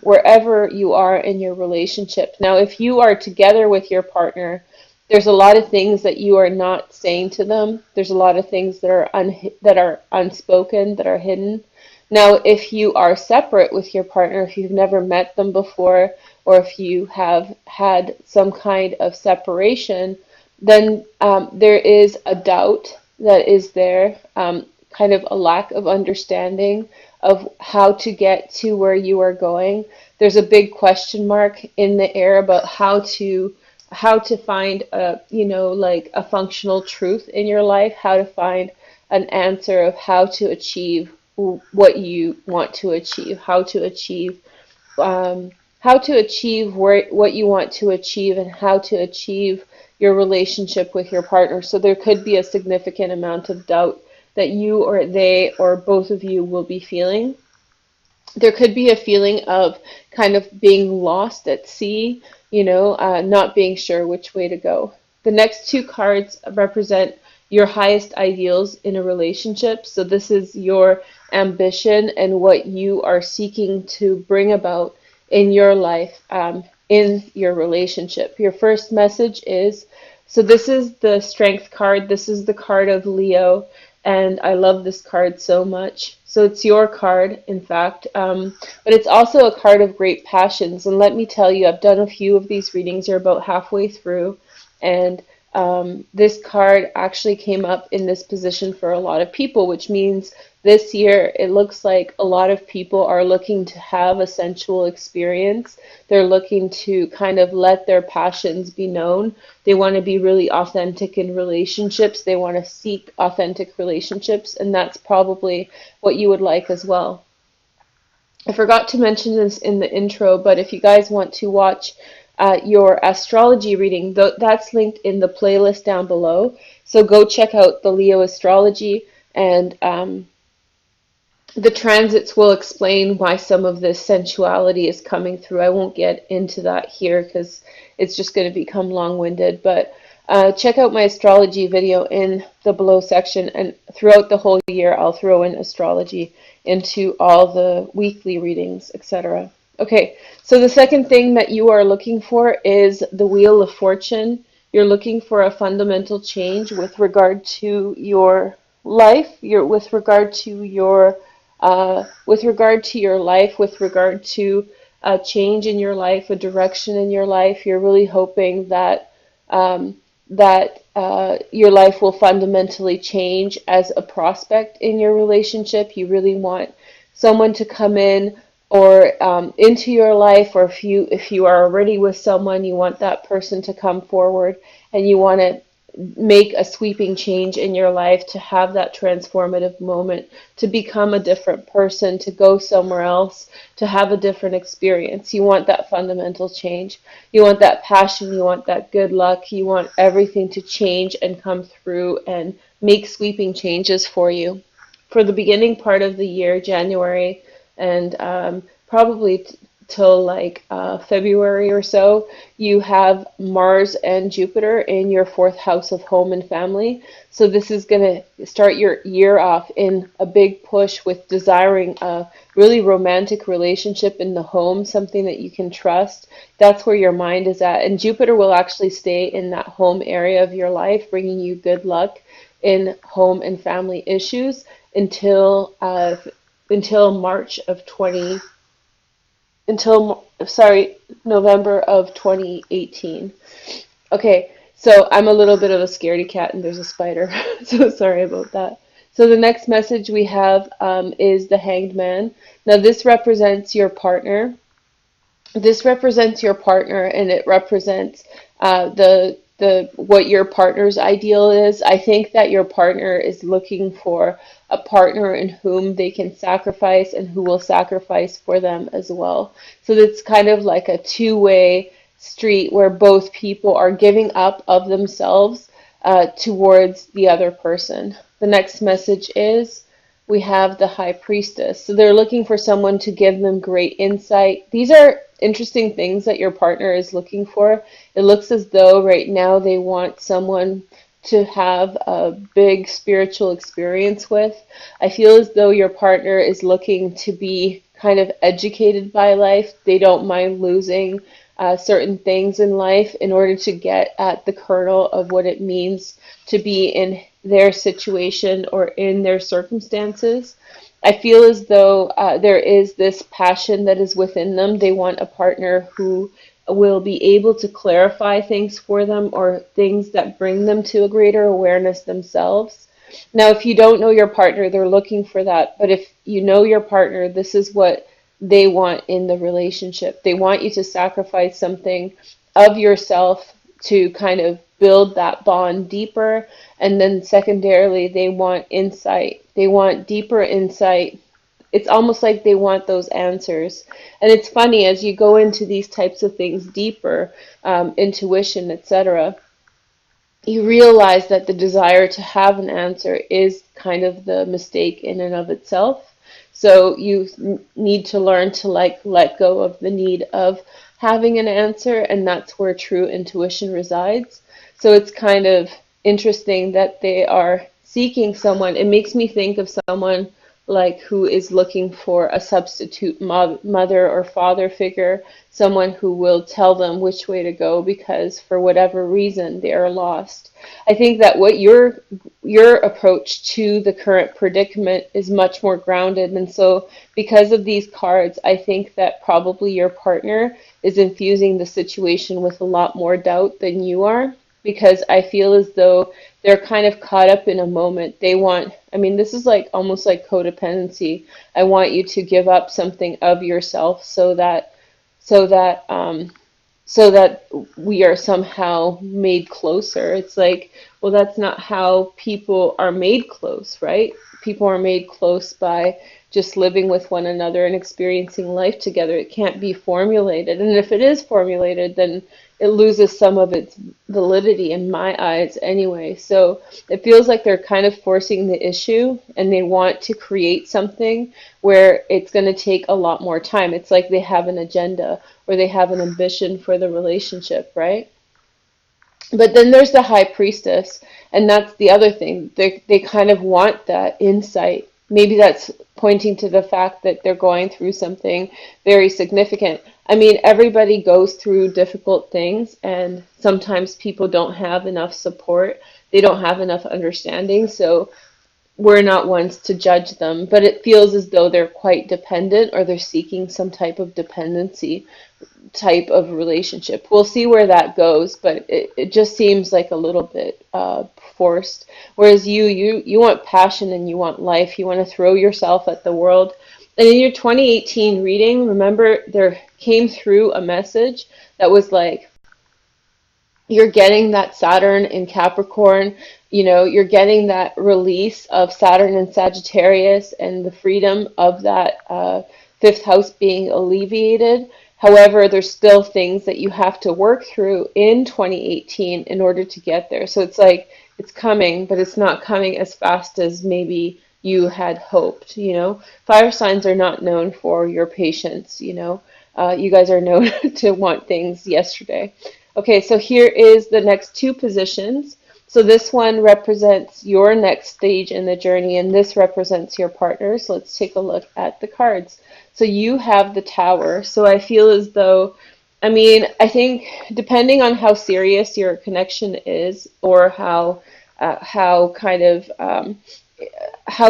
Speaker 1: wherever you are in your relationship. Now, if you are together with your partner, there's a lot of things that you are not saying to them. There's a lot of things that are unspoken, that are hidden. Now, if you are separate with your partner, if you've never met them before, or if you have had some kind of separation, then there is a doubt that is there, kind of a lack of understanding of how to get to where you are going. There's a big question mark in the air about how to find a, like a functional truth in your life, how to find an answer of how to achieve what you want to achieve, how to achieve what you want to achieve, and how to achieve your relationship with your partner. So there could be a significant amount of doubt that you or they or both of you will be feeling. There could be a feeling of kind of being lost at sea, not being sure which way to go. The next two cards represent your highest ideals in a relationship. So this is your ambition and what you are seeking to bring about in your life, in your relationship. Your first message is, so this is the Strength card. This is the card of Leo, and I love this card so much. So it's your card, in fact, but it's also a card of great passions. And let me tell you, I've done a few of these readings. You're about halfway through, and this card actually came up in this position for a lot of people, which means this year it looks like a lot of people are looking to have a sensual experience. They're looking to kind of let their passions be known. They want to be really authentic in relationships. They want to seek authentic relationships, and that's probably what you would like as well. I forgot to mention this in the intro, but if you guys want to watch your astrology reading, that's linked in the playlist down below. So go check out the Leo astrology, and the transits will explain why some of this sensuality is coming through. I won't get into that here because it's just going to become long-winded, but check out my astrology video in the below section, and throughout the whole year I'll throw in astrology into all the weekly readings, etc. Okay, so the second thing that you are looking for is the Wheel of Fortune. You're looking for a fundamental change with regard to your life, with regard to your life, with regard to a change in your life, a direction in your life. You're really hoping that your life will fundamentally change as a prospect in your relationship. You really want someone to come in or into your life, or if you are already with someone, you want that person to come forward, and you want to make a sweeping change in your life, to have that transformative moment, to become a different person, to go somewhere else, to have a different experience. You want that fundamental change. You want that passion. You want that good luck. You want everything to change and come through and make sweeping changes for you. For the beginning part of the year, January, and probably till like February or so, you have Mars and Jupiter in your fourth house of home and family. So this is going to start your year off in a big push with desiring a really romantic relationship in the home, something that you can trust. That's where your mind is at. And Jupiter will actually stay in that home area of your life, bringing you good luck in home and family issues until November of 2018. Okay, so I'm a little bit of a scaredy cat and there's a spider, so sorry about that. So the next message we have is the Hanged Man. Now this represents your partner. This represents your partner, and it represents what your partner's ideal is. I think that your partner is looking for a partner in whom they can sacrifice and who will sacrifice for them as well. So it's kind of like a two-way street where both people are giving up of themselves towards the other person. The next message is we have the High Priestess. So they're looking for someone to give them great insight. These are interesting things that your partner is looking for. It looks as though right now they want someone to have a big spiritual experience with. I feel as though your partner is looking to be kind of educated by life. They don't mind losing certain things in life in order to get at the kernel of what it means to be in their situation or in their circumstances. I feel as though there is this passion that is within them. They want a partner who will be able to clarify things for them or things that bring them to a greater awareness themselves. Now, if you don't know your partner, they're looking for that. But if you know your partner, this is what they want in the relationship. They want you to sacrifice something of yourself to kind of build that bond deeper. And then secondarily, they want insight. They want deeper insight. It's almost like they want those answers. And it's funny, as you go into these types of things deeper, intuition, etc., you realize that the desire to have an answer is kind of the mistake in and of itself. So you need to learn to let go of the need of having an answer, and that's where true intuition resides. So it's kind of interesting that they are seeking someone. It makes me think of someone like who is looking for a substitute mother or father figure, someone who will tell them which way to go because for whatever reason they are lost. I think that what your approach to the current predicament is much more grounded, and so because of these cards, I think that probably your partner is infusing the situation with a lot more doubt than you are, because I feel as though they're kind of caught up in a moment. They want, I mean, this is like almost like codependency. I want you to give up something of yourself so that we are somehow made closer. It's like, well, that's not how people are made close, right? People are made close by just living with one another and experiencing life together. It can't be formulated. And if it is formulated, then it loses some of its validity in my eyes anyway. So it feels like they're kind of forcing the issue and they want to create something where it's going to take a lot more time. It's like they have an agenda or they have an ambition for the relationship, right? But then there's the High Priestess, and that's the other thing. They kind of want that insight. Maybe that's pointing to the fact that they're going through something very significant. I mean, everybody goes through difficult things, and sometimes people don't have enough support. They don't have enough understanding, so we're not ones to judge them. But it feels as though they're quite dependent, or they're seeking some type of dependency type of relationship. We'll see where that goes, but it just seems like a little bit forced. Whereas you want passion and you want life. You want to throw yourself at the world. And in your 2018 reading, remember, there came through a message that was like, you're getting that Saturn in Capricorn, you're getting that release of Saturn in Sagittarius and the freedom of that fifth house being alleviated. However, there's still things that you have to work through in 2018 in order to get there. So it's like, it's coming, but it's not coming as fast as maybe you had hoped, Fire signs are not known for your patience, you guys are known to want things yesterday. Okay, so here is the next two positions. So this one represents your next stage in the journey, and this represents your partner. So let's take a look at the cards. So you have the Tower. So I feel as though, I think depending on how serious your connection is, or how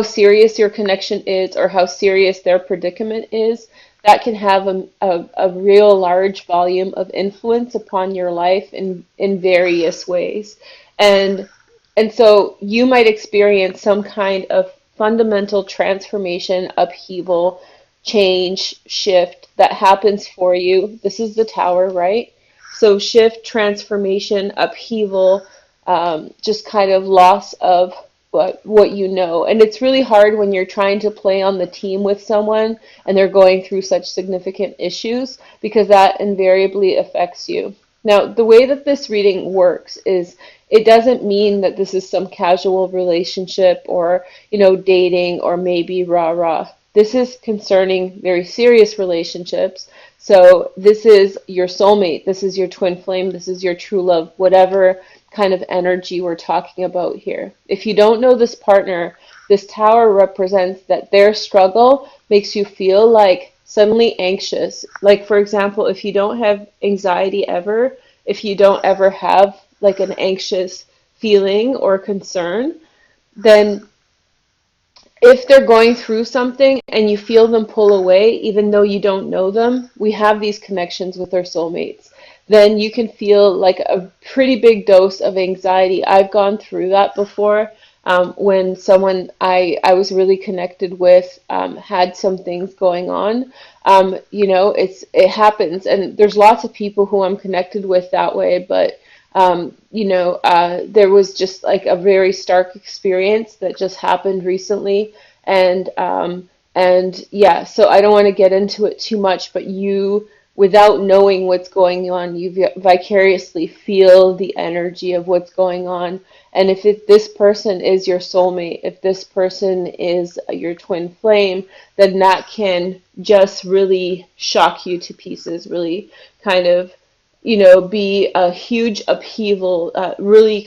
Speaker 1: serious your connection is, or how serious their predicament is, that can have a real large volume of influence upon your life in various ways. And so you might experience some kind of fundamental transformation, upheaval, change, shift that happens for you. This is the Tower, right? So shift, transformation, upheaval, just kind of loss of what you know. And it's really hard when you're trying to play on the team with someone and they're going through such significant issues, because that invariably affects you. Now, the way that this reading works is it doesn't mean that this is some casual relationship or, dating or maybe rah-rah. This is concerning very serious relationships. So this is your soulmate, this is your twin flame, this is your true love, whatever kind of energy we're talking about here. If you don't know this partner, this tower represents that their struggle makes you feel like suddenly anxious. Like, for example, if you don't have anxiety ever, if you don't ever have like an anxious feeling or concern, then if they're going through something and you feel them pull away, even though you don't know them, we have these connections with our soulmates. Then you can feel like a pretty big dose of anxiety. I've gone through that before. When someone I was really connected with had some things going on. It happens, and there's lots of people who I'm connected with that way, but there was just like a very stark experience that just happened recently, and yeah, so I don't want to get into it too much, but without knowing what's going on, you vicariously feel the energy of what's going on. And if this person is your soulmate, if this person is your twin flame, then that can just really shock you to pieces, really kind of, be a huge upheaval, really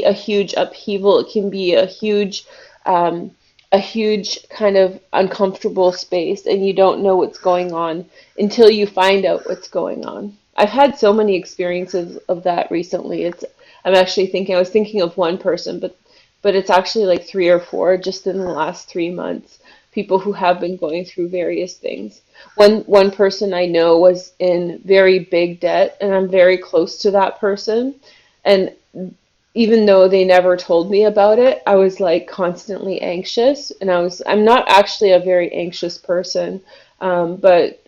Speaker 1: a huge upheaval. It can be a huge kind of uncomfortable space, and you don't know what's going on until you find out what's going on. I've had so many experiences of that recently. I was thinking of one person, but it's actually like three or four just in the last 3 months. People who have been going through various things. One person I know was in very big debt, and I'm very close to that person. And even though they never told me about it, I was like constantly anxious, and I'm not actually a very anxious person, but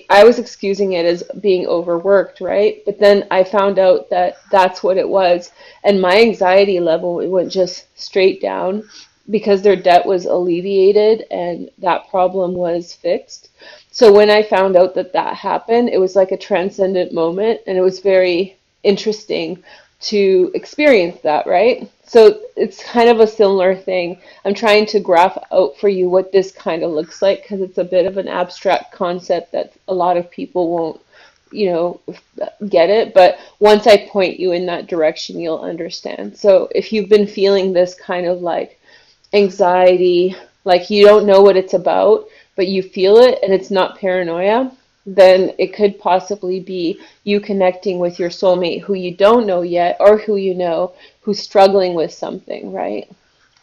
Speaker 1: I was excusing it as being overworked, right? But then I found out that that's what it was, and my anxiety level went just straight down because their debt was alleviated and that problem was fixed. So when I found out that that happened, it was like a transcendent moment, and it was very interesting to experience that, right? So it's kind of a similar thing. I'm trying to graph out for you what this kind of looks like because it's a bit of an abstract concept that a lot of people won't, get it. But once I point you in that direction, you'll understand. So if you've been feeling this kind of like anxiety, like you don't know what it's about, but you feel it and it's not paranoia, then it could possibly be you connecting with your soulmate who you don't know yet, or who you know who's struggling with something, right?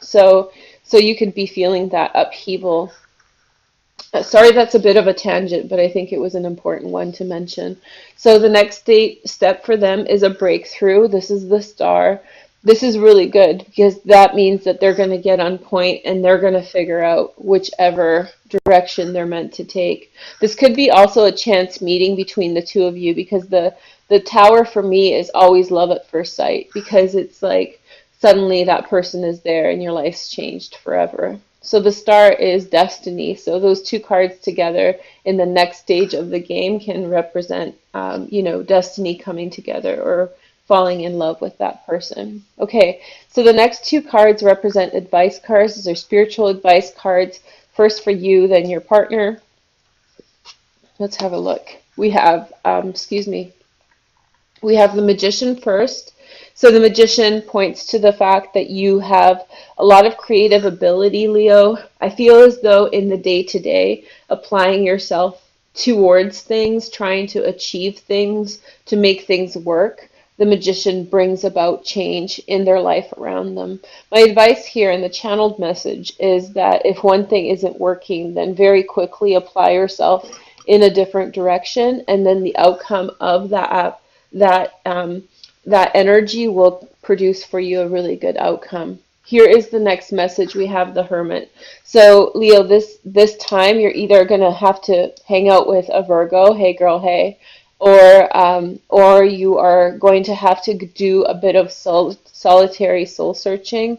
Speaker 1: So you could be feeling that upheaval. Sorry, that's a bit of a tangent, but I think it was an important one to mention. So the next step for them is a breakthrough. This is the star. This is really good because that means that they're going to get on point and they're going to figure out whichever direction they're meant to take. This could be also a chance meeting between the two of you, because the tower for me is always love at first sight, because it's like suddenly that person is there and your life's changed forever. So the star is destiny. So those two cards together in the next stage of the game can represent, destiny coming together or falling in love with that person. Okay, so the next two cards represent advice cards. These are spiritual advice cards. First for you, then your partner. Let's have a look. We have, we have the Magician first. So the Magician points to the fact that you have a lot of creative ability, Leo. I feel as though in the day-to-day, applying yourself towards things, trying to achieve things, to make things work, the Magician brings about change in their life around them. My advice here in the channeled message is that if one thing isn't working, then very quickly apply yourself in a different direction, and then the outcome of that energy will produce for you a really good outcome. Here is the next message. We have the Hermit. So Leo, this time you're either going to have to hang out with a Virgo, hey girl, hey, or you are going to have to do a bit of solitary soul searching.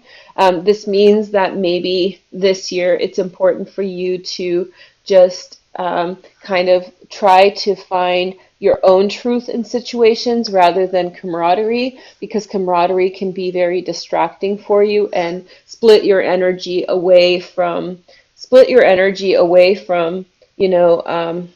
Speaker 1: This means that maybe this year it's important for you to just kind of try to find your own truth in situations rather than camaraderie, because camaraderie can be very distracting for you and split your energy away from, you know,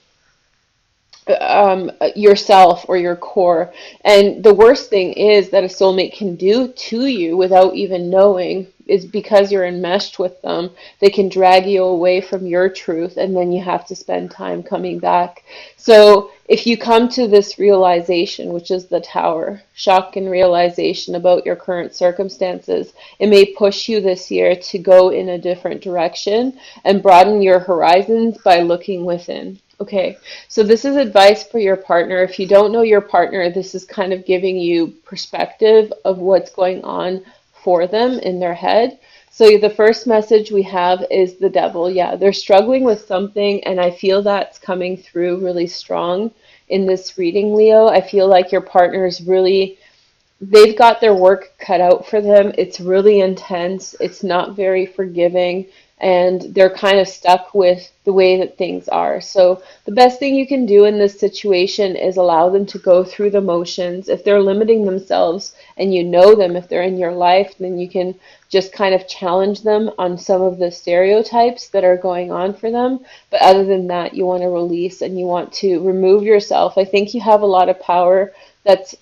Speaker 1: yourself or your core. And the worst thing is that a soulmate can do to you without even knowing is because you're enmeshed with them. They can drag you away from your truth, and then you have to spend time coming back. So if you come to this realization, which is the Tower, shock and realization about your current circumstances, it may push you this year to go in a different direction and broaden your horizons by looking within. Okay, so this is advice for your partner. If you don't know your partner, this is kind of giving you perspective of what's going on for them in their head. So the first message we have is the Devil. Yeah, they're struggling with something, and I feel that's coming through really strong in this reading, Leo. I feel like your partner is really, they've got their work cut out for them. It's really intense. It's not very forgiving, and they're kind of stuck with the way that things are. So the best thing you can do in this situation is allow them to go through the motions. If they're limiting themselves and you know them, if they're in your life, then you can just kind of challenge them on some of the stereotypes that are going on for them. But other than that, you want to release and you want to remove yourself. I think you have a lot of power that's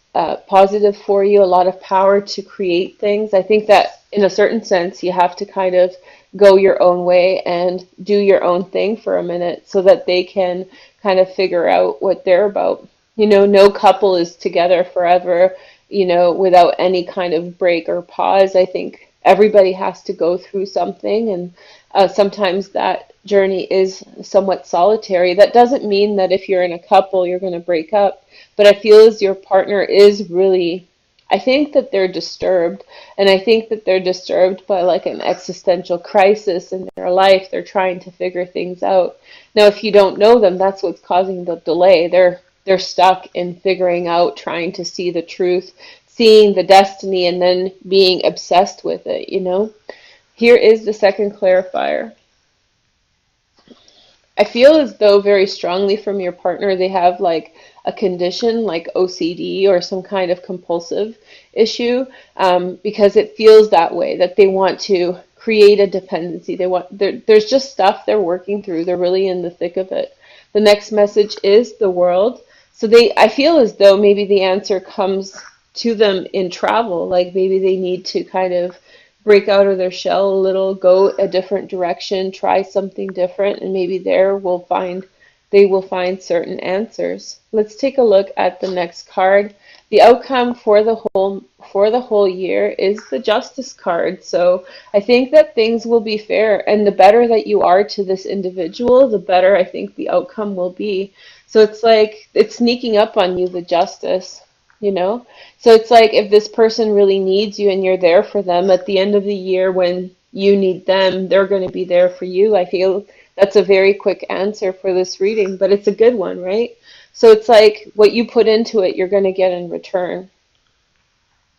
Speaker 1: positive for you, a lot of power to create things. I think that in a certain sense, you have to kind of go your own way and do your own thing for a minute so that they can kind of figure out what they're about. You know, no couple is together forever, you know, without any kind of break or pause. I think everybody has to go through something, and sometimes that journey is somewhat solitary. That doesn't mean that if you're in a couple, you're going to break up, but I feel as your partner is really, I think that they're disturbed, and I think that they're disturbed by like an existential crisis in their life. They're trying to figure things out. Now, if you don't know them, that's what's causing the delay. They're stuck in figuring out, trying to see the truth, seeing the destiny, and then being obsessed with it, you know? Here is the second clarifier. I feel as though very strongly from your partner, they have like a condition like OCD or some kind of compulsive issue, because it feels that way, that they want to create a dependency. There's just stuff they're working through. They're really in the thick of it. The next message is the World. So I feel as though maybe the answer comes to them in travel, like maybe they need to kind of break out of their shell a little, go a different direction, try something different, and maybe they will find certain answers. Let's take a look at the next card. The outcome for the whole year is the Justice card. So I think that things will be fair, and the better that you are to this individual, the better I think the outcome will be. So it's like it's sneaking up on you, the Justice. You know, so it's like if this person really needs you and you're there for them at the end of the year when you need them, they're going to be there for you. I feel that's a very quick answer for this reading, but it's a good one, right? So it's like what you put into it, you're going to get in return.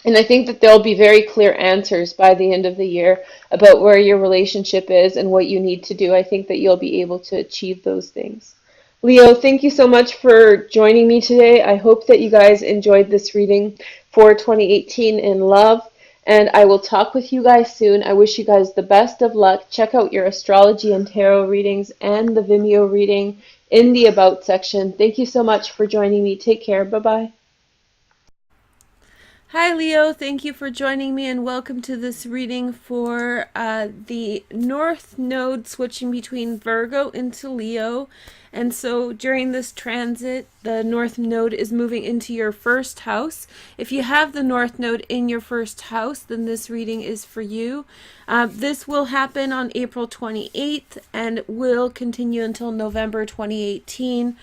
Speaker 1: And I think that there'll be very clear answers by the end of the year about where your relationship is and what you need to do. I think that you'll be able to achieve those things. Leo, thank you so much for joining me today. I hope that you guys enjoyed this reading for 2018 in love, and I will talk with you guys soon. I wish you guys the best of luck. Check out your astrology and tarot readings and the Vimeo reading in the About section. Thank you so much for joining me. Take care. Bye-bye. Hi Leo, thank you for joining me and welcome to this reading for the North Node switching between Virgo into Leo. And so during this transit, the North Node is moving into your first house. If you have the North Node in your first house, then this reading is for you. This will happen on April 28th and will continue until November 2018.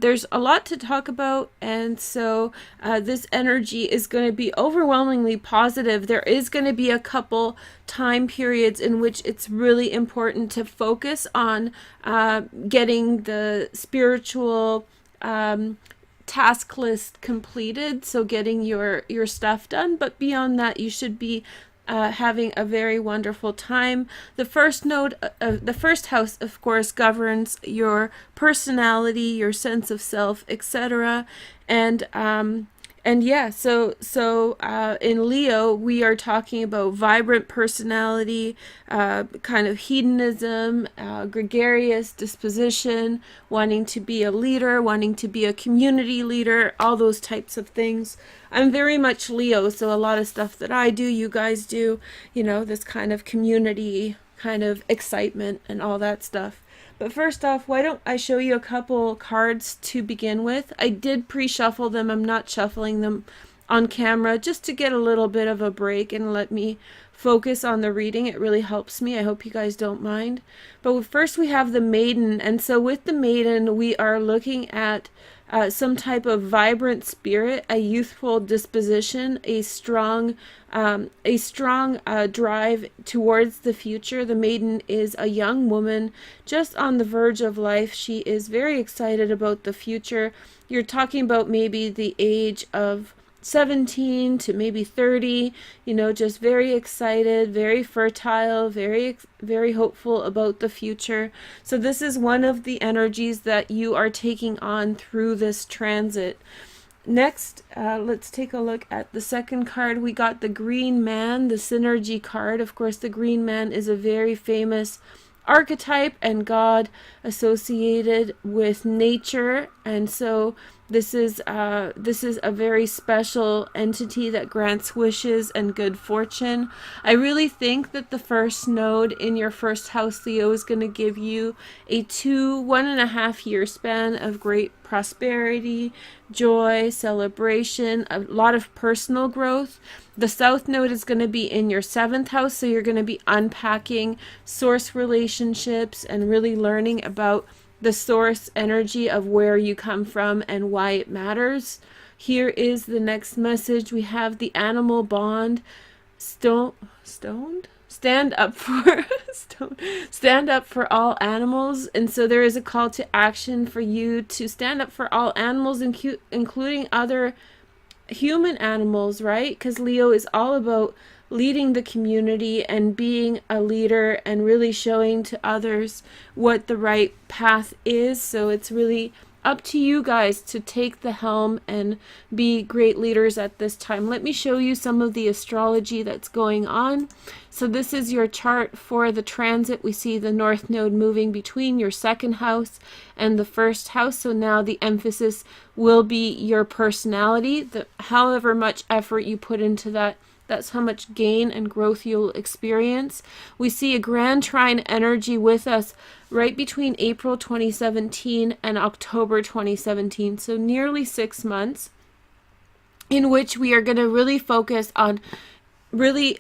Speaker 1: There's a lot to talk about, and so this energy is going to be overwhelmingly positive. There is going to be a couple time periods in which it's really important to focus on getting the spiritual task list completed, so getting your stuff done. But beyond that, you should be having a very wonderful time. The first the first house, of course, governs your personality, your sense of self, etc. And yeah, so in Leo, we are talking about vibrant personality, kind of hedonism, gregarious disposition, wanting to be a leader, wanting to be a community leader, all those types of things. I'm very much Leo, so a lot of stuff that I do, you guys do, you know, this kind of community, kind of excitement and all that stuff. But first off, why don't I show you a couple cards to begin with? I did pre-shuffle them. I'm not shuffling them on camera just to get a little bit of a break and let me focus on the reading. It really helps me. I hope you guys don't mind. But first we have the Maiden. And so with the Maiden, we are looking at some type of vibrant spirit, a youthful disposition, a strong drive towards the future. The Maiden is a young woman just on the verge of life. She is very excited about the future. You're talking about maybe the age of 17 to maybe 30, you know, just very excited, very fertile, very hopeful about the future. So this is one of the energies that you are taking on through this transit. Next, let's take a look at the second card. We got the Green Man, the Synergy card. Of course, the Green Man is a very famous archetype and god associated with nature, and so this is a very special entity that grants wishes and good fortune. I really think that the first node in your first house, Leo, is going to give you a 1.5 year span of great prosperity, joy, celebration, a lot of personal growth. The south node is going to be in your 7th house, so you're going to be unpacking source relationships and really learning about the source energy of where you come from and why it matters. Here is the next message. We have the animal bond. Stand up for stand up for all animals. And so there is a call to action for you to stand up for all animals, including other human animals, right? Because Leo is all about leading the community and being a leader and really showing to others what the right path is. So it's really up to you guys to take the helm and be great leaders at this time. Let me show you some of the astrology that's going on. So this is your chart for the transit. We see the North Node moving between your 2nd house and the 1st house. So now the emphasis will be your personality. However much effort you put into that, that's how much gain and growth you'll experience. We see a grand trine energy with us right between April 2017 and October 2017. So nearly 6 months in which we are going to really focus on really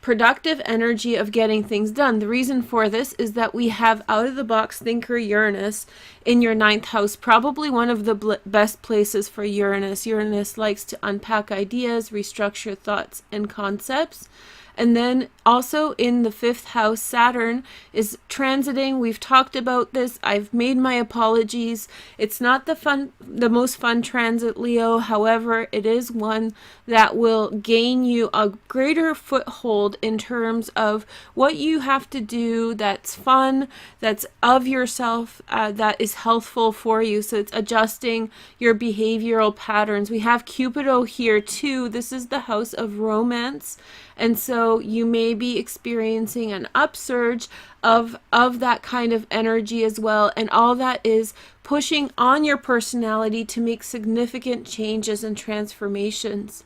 Speaker 1: productive energy of getting things done. The reason for this is that we have out of the box thinker Uranus in your 9th house, probably one of the best places for Uranus. Uranus likes to unpack ideas, restructure thoughts and concepts. And then also in the 5th house, Saturn is transiting. We've talked about this. I've made my apologies. It's not the most fun transit, Leo. However, it is one that will gain you a greater foothold in terms of what you have to do that's fun, that's of yourself, that is healthful for you. So it's adjusting your behavioral patterns. We have Cupido here too. This is the house of romance. And so you may be experiencing an upsurge of that kind of energy as well. And all that is pushing on your personality to make significant changes and transformations.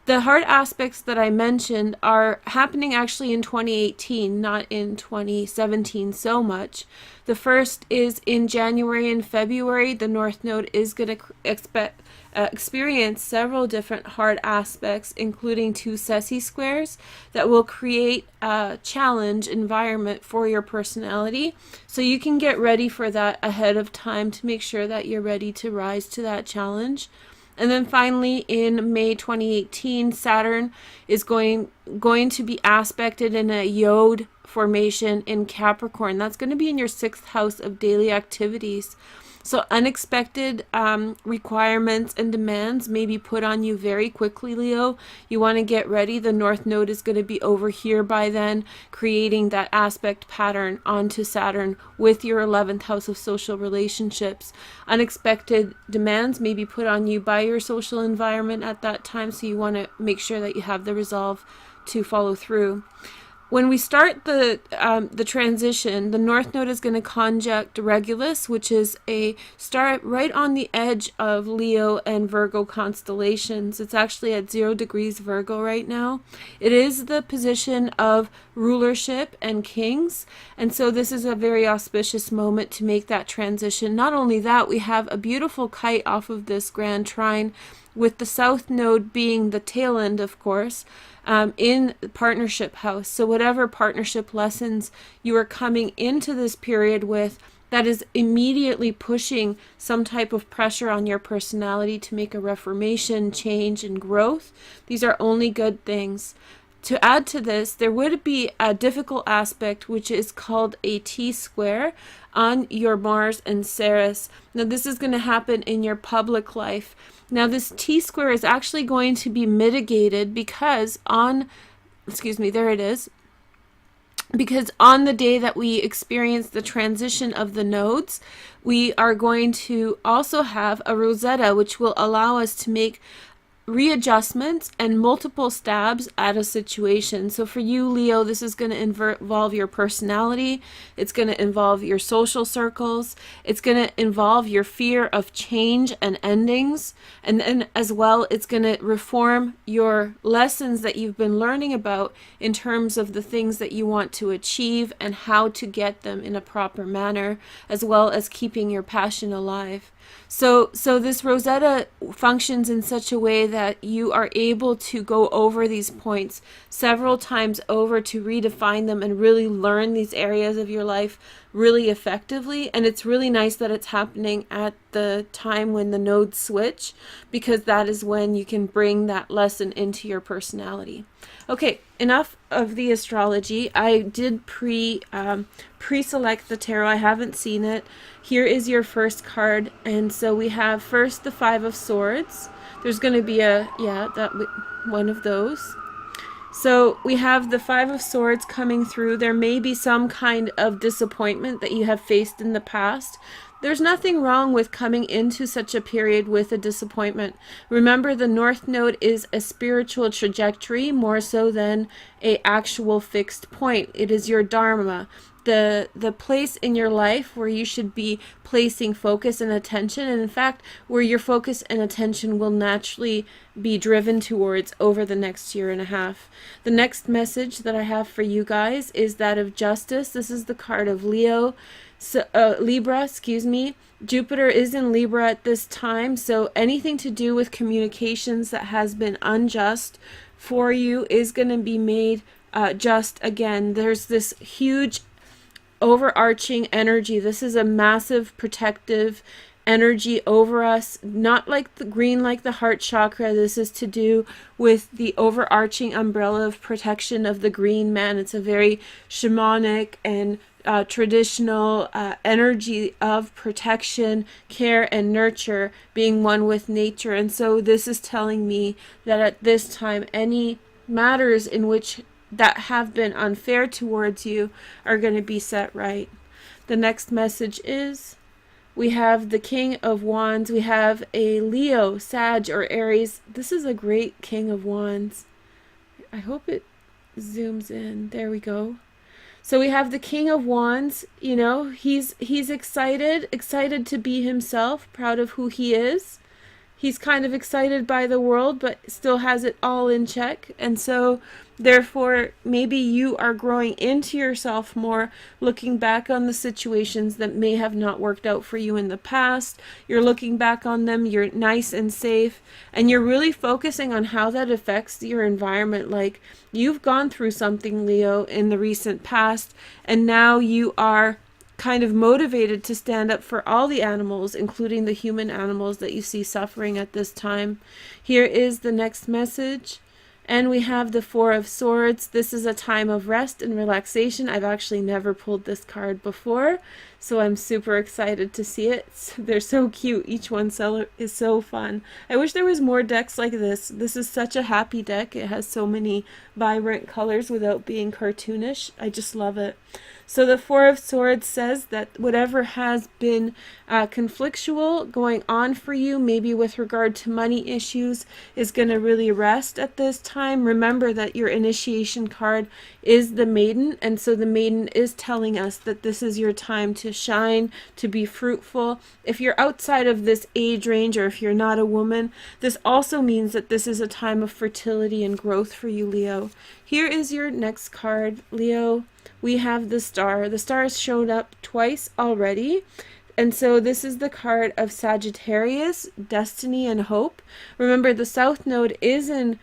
Speaker 1: The hard aspects that I mentioned are happening actually in 2018, not in 2017 so much. The first is in January and February. The North Node is going to experience several different hard aspects, including 2 Ceci squares that will create a challenge environment for your personality. So you can get ready for that ahead of time to make sure that you're ready to rise to that challenge. And then finally, in May 2018, Saturn is going to be aspected in a Yod formation in Capricorn. That's going to be in your 6th house of daily activities. So unexpected requirements and demands may be put on you very quickly, Leo. You want to get ready. The North Node is going to be over here by then, creating that aspect pattern onto Saturn with your 11th house of social relationships. Unexpected demands may be put on you by your social environment at that time, so you want to make sure that you have the resolve to follow through. When we start the transition, the North Node is going to conjunct Regulus, which is a star right on the edge of Leo and Virgo constellations. It's actually at 0 degrees Virgo right now. It is the position of rulership and kings, and so this is a very auspicious moment to make that transition. Not only that, we have a beautiful kite off of this grand trine, with the South Node being the tail end, of course, in the partnership house. So whatever partnership lessons you are coming into this period with, that is immediately pushing some type of pressure on your personality to make a reformation, change, and growth. These are only good things. To add to this, there would be a difficult aspect, which is called a T-square on your Mars and Ceres. Now, this is going to happen in your public life. Now, this T-square is actually going to be mitigated because there it is. Because on the day that we experience the transition of the nodes, we are going to also have a Rosetta, which will allow us to make readjustments and multiple stabs at a situation. So for you, Leo, this is going to involve your personality. It's going to involve your social circles. It's going to involve your fear of change and endings. And then as well, it's going to reform your lessons that you've been learning about in terms of the things that you want to achieve and how to get them in a proper manner, as well as keeping your passion alive. So this Rosetta functions in such a way that you are able to go over these points several times over to redefine them and really learn these areas of your life really effectively. And it's really nice that it's happening at the time when the nodes switch, because that is when you can bring that lesson into your personality. Okay, enough of the astrology. I did pre-select the tarot. I haven't seen it. Here is your first card, and so we have first the Five of Swords. There's going to be one of those. So we have the Five of Swords coming through. There may be some kind of disappointment that you have faced in the past. There's nothing wrong with coming into such a period with a disappointment. Remember, the North Node is a spiritual trajectory more so than an actual fixed point. It is your Dharma, the place in your life where you should be placing focus and attention, and in fact, where your focus and attention will naturally be driven towards over the next year and a half. The next message that I have for you guys is that of justice. This is the card of Libra, Jupiter is in Libra at this time, so anything to do with communications that has been unjust for you is going to be made just again. There's this huge overarching energy. This is a massive protective energy over us, not like the green, like the heart chakra. This is to do with the overarching umbrella of protection of the green man. It's a very shamanic and traditional energy of protection, care, and nurture, being one with nature. And so this is telling me that at this time, any matters in which that have been unfair towards you are going to be set right. The next message is we have the King of Wands. We have a Leo, Sag, or Aries. This is a great King of Wands. I hope it zooms in. There we go. So we have the King of Wands. You know, he's excited to be himself, proud of who he is. He's kind of excited by the world, but still has it all in check. And so, therefore, maybe you are growing into yourself more, looking back on the situations that may have not worked out for you in the past. You're looking back on them, you're nice and safe, and you're really focusing on how that affects your environment. Like, you've gone through something, Leo, in the recent past, and now you are kind of motivated to stand up for all the animals, including the human animals that you see suffering at this time. Here is the next message, And we have the Four of Swords. This is a time of rest and relaxation. I've actually never pulled this card before, so I'm super excited to see it. They're so cute. Each one is so fun. I wish there was more decks like this. This is such a happy deck. It has so many vibrant colors without being cartoonish. I just love it. So the Four of Swords says that whatever has been conflictual going on for you, maybe with regard to money issues, is going to really rest at this time. Remember that your initiation card is the Maiden, and so the Maiden is telling us that this is your time to shine, to be fruitful. If you're outside of this age range, or if you're not a woman, this also means that this is a time of fertility and growth for you, Leo. Here is your next card, Leo. We have the Star. The Star has shown up twice already. And so this is the card of Sagittarius, destiny and hope. Remember, the South Node is in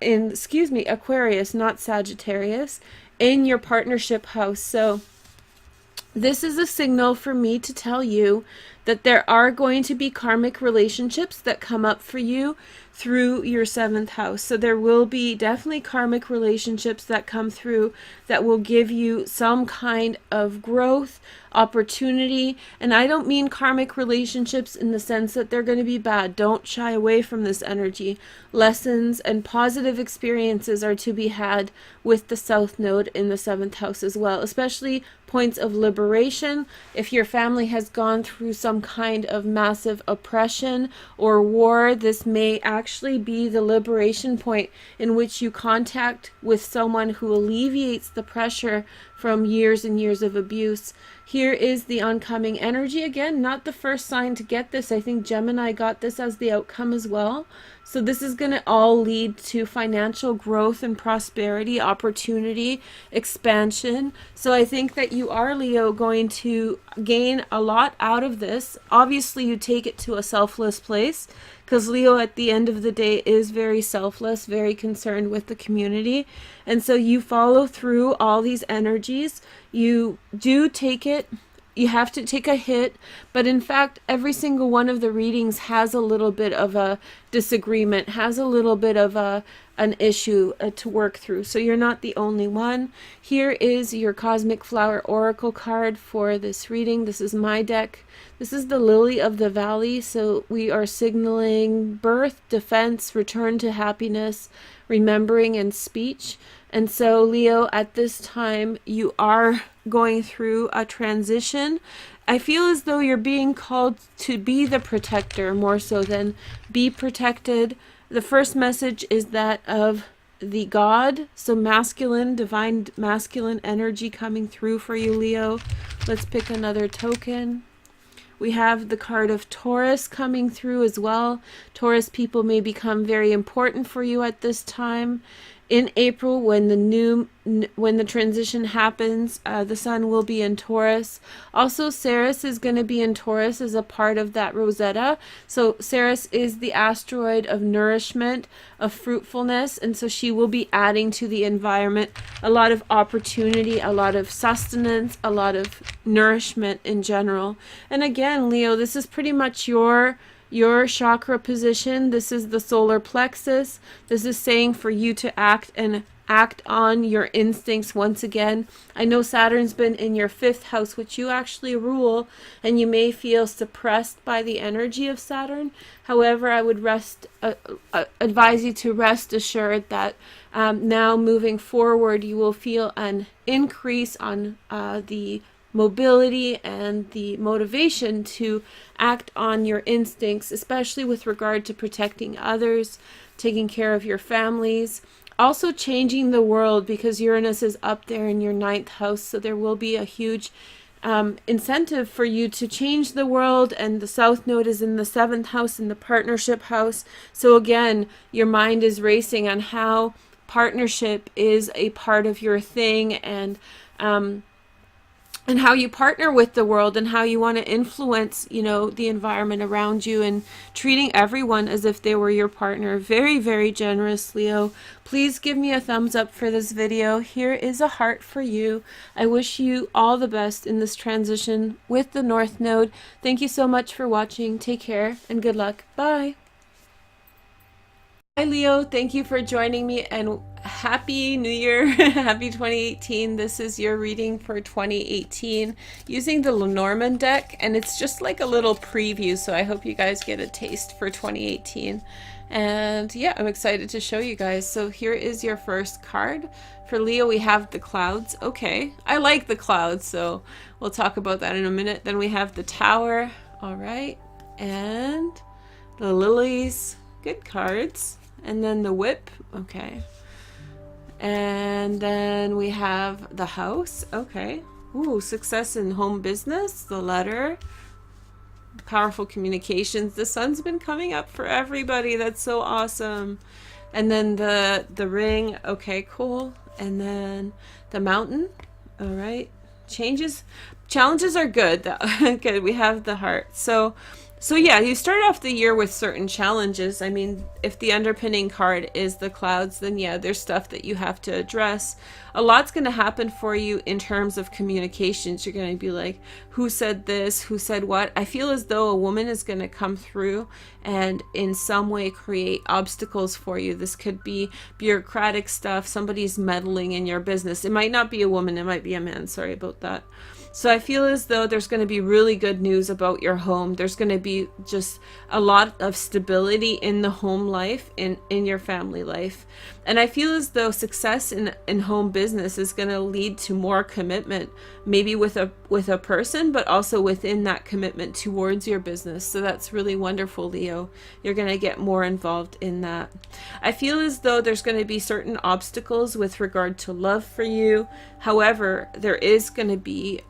Speaker 1: Aquarius, not Sagittarius, in your partnership house. So this is a signal for me to tell you that there are going to be karmic relationships that come up for you through your 7th house. So there will be definitely karmic relationships that come through that will give you some kind of growth, opportunity. And I don't mean karmic relationships in the sense that they're going to be bad. Don't shy away from this energy. Lessons and positive experiences are to be had with the South Node in the 7th house as well, especially points of liberation. If your family has gone through some kind of massive oppression or war, this may actually be the liberation point in which you contact with someone who alleviates the pressure from years and years of abuse. Here is the oncoming energy. Again, not the first sign to get this. I think Gemini got this as the outcome as well. So this is going to all lead to financial growth and prosperity, opportunity, expansion. So I think that you are, Leo, going to gain a lot out of this. Obviously, you take it to a selfless place, because Leo at the end of the day is very selfless, very concerned with the community. And so you follow through all these energies. You do take it. You have to take a hit, but in fact, every single one of the readings has a little bit of a disagreement, has a little bit of an issue to work through. So you're not the only one. Here is your Cosmic Flower Oracle card for this reading. This is my deck. This is the Lily of the Valley. So we are signaling birth, defense, return to happiness, remembering, and speech. And so, Leo, at this time, you are going through a transition. I feel as though you're being called to be the protector more so than be protected. The first message is that of the God, so masculine, divine masculine energy coming through for you, Leo. Let's pick another token. We have the card of Taurus coming through as well. Taurus people may become very important for you at this time. In April, when the transition happens, the sun will be in Taurus. Also, Ceres is going to be in Taurus as a part of that Rosetta. So Ceres is the asteroid of nourishment, of fruitfulness, and so she will be adding to the environment a lot of opportunity, a lot of sustenance, a lot of nourishment in general. And again, Leo, this is pretty much your chakra position. This is the solar plexus. This is saying for you to act on your instincts once again. I know Saturn's been in your 5th house, which you actually rule, and you may feel suppressed by the energy of Saturn. However, I would advise you to rest assured that now moving forward, you will feel an increase on the mobility and the motivation to act on your instincts, especially with regard to protecting others, taking care of your families, also changing the world, because Uranus is up there in your 9th house, so there will be a huge incentive for you to change the world. And the South Node is in the 7th house, in the partnership house. So again, your mind is racing on how partnership is a part of your thing, and how you partner with the world, and how you want to influence, the environment around you, and treating everyone as if they were your partner. Very, very generous, Leo. Please give me a thumbs up for this video. Here is a heart for you. I wish you all the best in this transition with the North Node. Thank you so much for watching. Take care and good luck. Bye. Hi Leo, thank you for joining me and happy new year. Happy 2018. This is your reading for 2018 using the Lenormand deck, and it's just like a little preview, so I hope you guys get a taste for 2018. And yeah, I'm excited to show you guys. So here is your first card. For Leo, we have the clouds. Okay, I like the clouds, so we'll talk about that in a minute. Then we have the Tower. All right, and the lilies. Good cards. And then the Whip. Okay. And then we have the House. Okay. Ooh, success in home business. The Letter. Powerful communications. The Sun's been coming up for everybody. That's so awesome. And then the Ring. Okay, cool. And then the Mountain. All right. Challenges are good. Good. We have the Heart. So yeah, you start off the year with certain challenges. I mean, if the underpinning card is the clouds, then yeah, there's stuff that you have to address. A lot's going to happen for you in terms of communications. You're going to be like, who said this? Who said what? I feel as though a woman is going to come through and in some way create obstacles for you. This could be bureaucratic stuff. Somebody's meddling in your business. It might not be a woman. It might be a man. Sorry about that. So I feel as though there's going to be really good news about your home. There's going to be just a lot of stability in the home life, in your family life. And I feel as though success in home business is going to lead to more commitment, maybe with a person, but also within that commitment towards your business. So that's really wonderful, Leo. You're going to get more involved in that. I feel as though there's going to be certain obstacles with regard to love for you. However, there is going to be,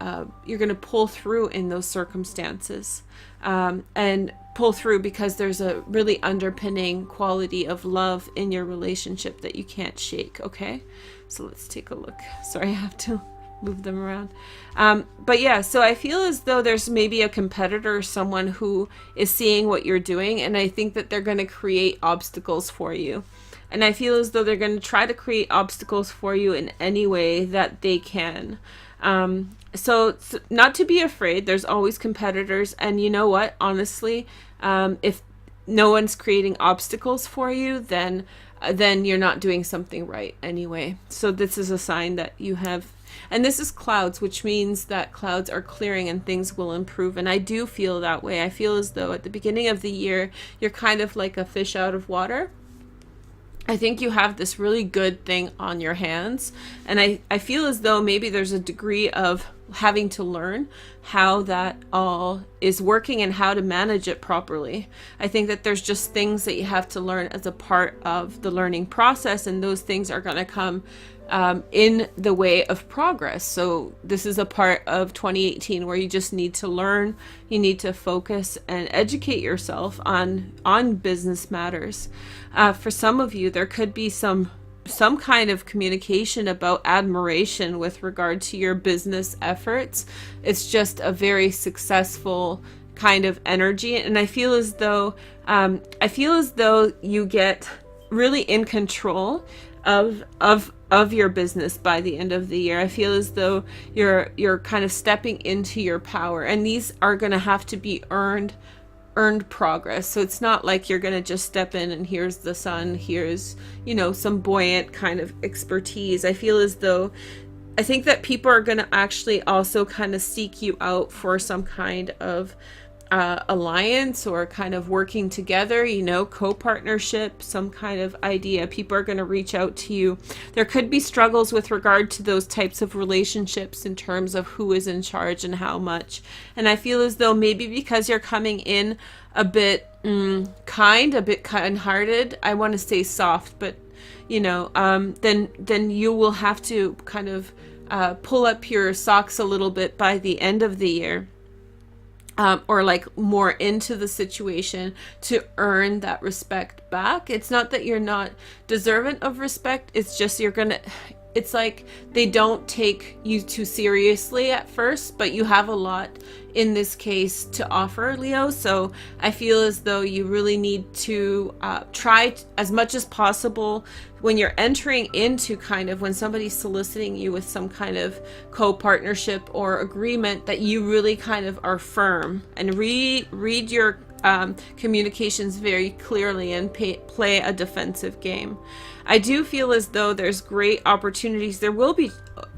Speaker 1: you're going to pull through in those circumstances. And pull through because there's a really underpinning quality of love in your relationship that you can't shake. Okay, so let's take a look. Sorry, I have to move them around. But yeah, so I feel as though there's maybe a competitor, someone who is seeing what you're doing, and I think that they're going to create obstacles for you. And I feel as though they're going to try to create obstacles for you in any way that they can. So not to be afraid. There's always competitors, and you know what, honestly, if no one's creating obstacles for you, then you're not doing something right anyway. So this is a sign that you have, and this is clouds, which means that clouds are clearing and things will improve. And I do feel that way. I feel as though at the beginning of the year, you're kind of like a fish out of water. I think you have this really good thing on your hands, and I feel as though maybe there's a degree of having to learn how that all is working and how to manage it properly. I think that there's just things that you have to learn as a part of the learning process, and those things are going to come in the way of progress. So this is a part of 2018 where you just need to learn, you need to focus and educate yourself on business matters. For some of you, there could be some kind of communication about admiration with regard to your business efforts. It's just a very successful kind of energy, and I feel as though you get really in control of your business by the end of the year. I feel as though you're kind of stepping into your power, and these are going to have to be earned progress. So it's not like you're going to just step in and here's the sun, here's, some buoyant kind of expertise. I think that people are going to actually also kind of seek you out for some kind of alliance or kind of working together, co-partnership, some kind of idea. People are going to reach out to you. There could be struggles with regard to those types of relationships in terms of who is in charge and how much. And I feel as though maybe because you're coming in a bit kind-hearted, I want to say soft, but then you will have to kind of pull up your socks a little bit by the end of the year. Or like more into the situation to earn that respect back. It's not that you're not deserving of respect. It's just it's like they don't take you too seriously at first, but you have a lot in this case to offer, Leo. So I feel as though you really need to try as much as possible when you're entering into when somebody's soliciting you with some kind of co-partnership or agreement, that you really kind of are firm and read your communications very clearly and play a defensive game. I do feel as though there's great opportunities. There will be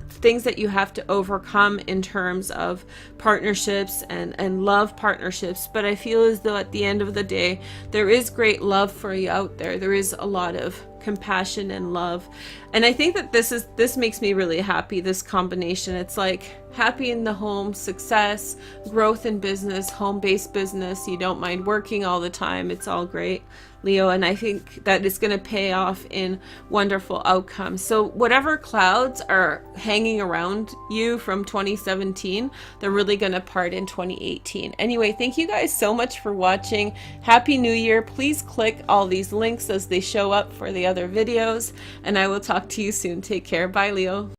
Speaker 1: things that you have to overcome in terms of partnerships and love partnerships, but I feel as though at the end of the day, there is great love for you out there. There is a lot of compassion and love, and I think that this makes me really happy, this combination. It's like happy in the home, success, growth in business, home-based business. You don't mind working all the time. It's all great, Leo, and I think that it's going to pay off in wonderful outcomes. So whatever clouds are hanging around you from 2017, they're really going to part in 2018. Anyway, thank you guys so much for watching. Happy New Year. Please click all these links as they show up for the other videos, and I will talk to you soon. Take care. Bye, Leo.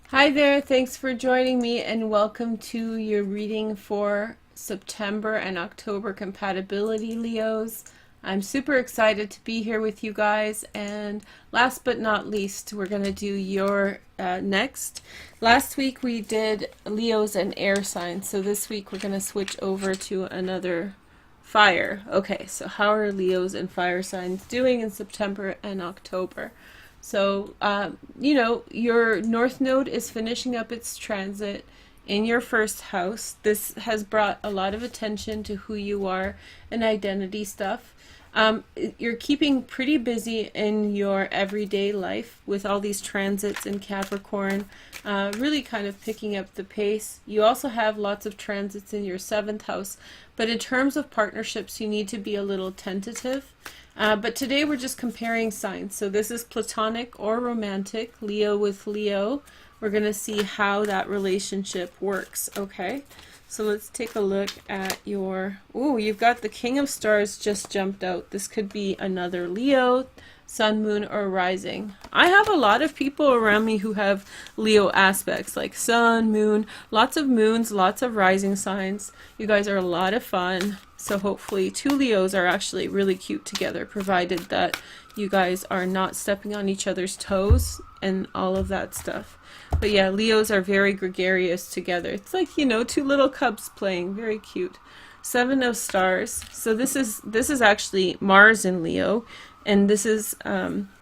Speaker 1: Hi there. Thanks for joining me, and welcome to your reading for September and October compatibility, Leos. I'm super excited to be here with you guys, and last but not least, we're going to do your next. Last week we did Leos and air signs, so this week we're going to switch over to another fire. Okay, so how are Leos and fire signs doing in September and October? So, you know, your North Node is finishing up its transit in your first house. This has brought a lot of attention to who you are and identity stuff. You're keeping pretty busy in your everyday life with all these transits in Capricorn, really kind of picking up the pace. You also have lots of transits in your 7th house, but in terms of partnerships, you need to be a little tentative. But today we're just comparing signs. So this is platonic or romantic, Leo with Leo. We're going to see how that relationship works, okay? So let's take a look at your, ooh, you've got the King of Stars just jumped out. This could be another Leo, Sun, Moon, or Rising. I have a lot of people around me who have Leo aspects, like Sun, Moon, lots of moons, lots of rising signs. You guys are a lot of fun. So hopefully 2 Leos are actually really cute together, provided that you guys are not stepping on each other's toes and all of that stuff. But yeah, Leos are very gregarious together. It's like, you know, 2 little cubs playing. Very cute. 7 of Stars. So this is actually Mars in Leo, and this is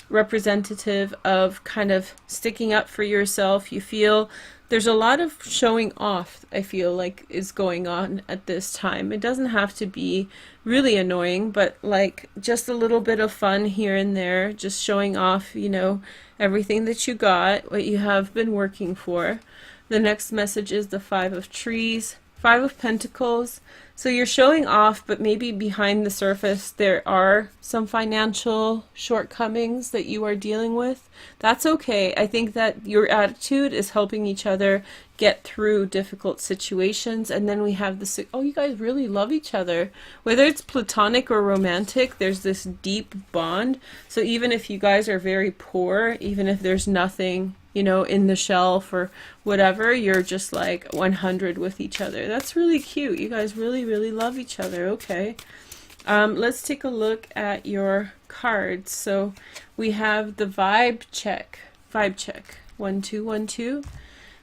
Speaker 1: representative of kind of sticking up for yourself. You feel there's a lot of showing off, I feel like, is going on at this time. It doesn't have to be really annoying, but like just a little bit of fun here and there, just showing off, you know, everything that you got, what you have been working for. The next message is the 5 of Trees, 5 of Pentacles. So you're showing off, but maybe behind the surface there are some financial shortcomings that you are dealing with. That's okay. I think that your attitude is helping each other get through difficult situations. And then we have this, oh, you guys really love each other. Whether it's platonic or romantic, there's this deep bond. So even if you guys are very poor, even if there's nothing, you know, in the shelf or whatever, you're just like 100 with each other. That's really cute. You guys really, really love each other. Okay. Let's take a look at your cards. So we have the vibe check. 1 2 1 2.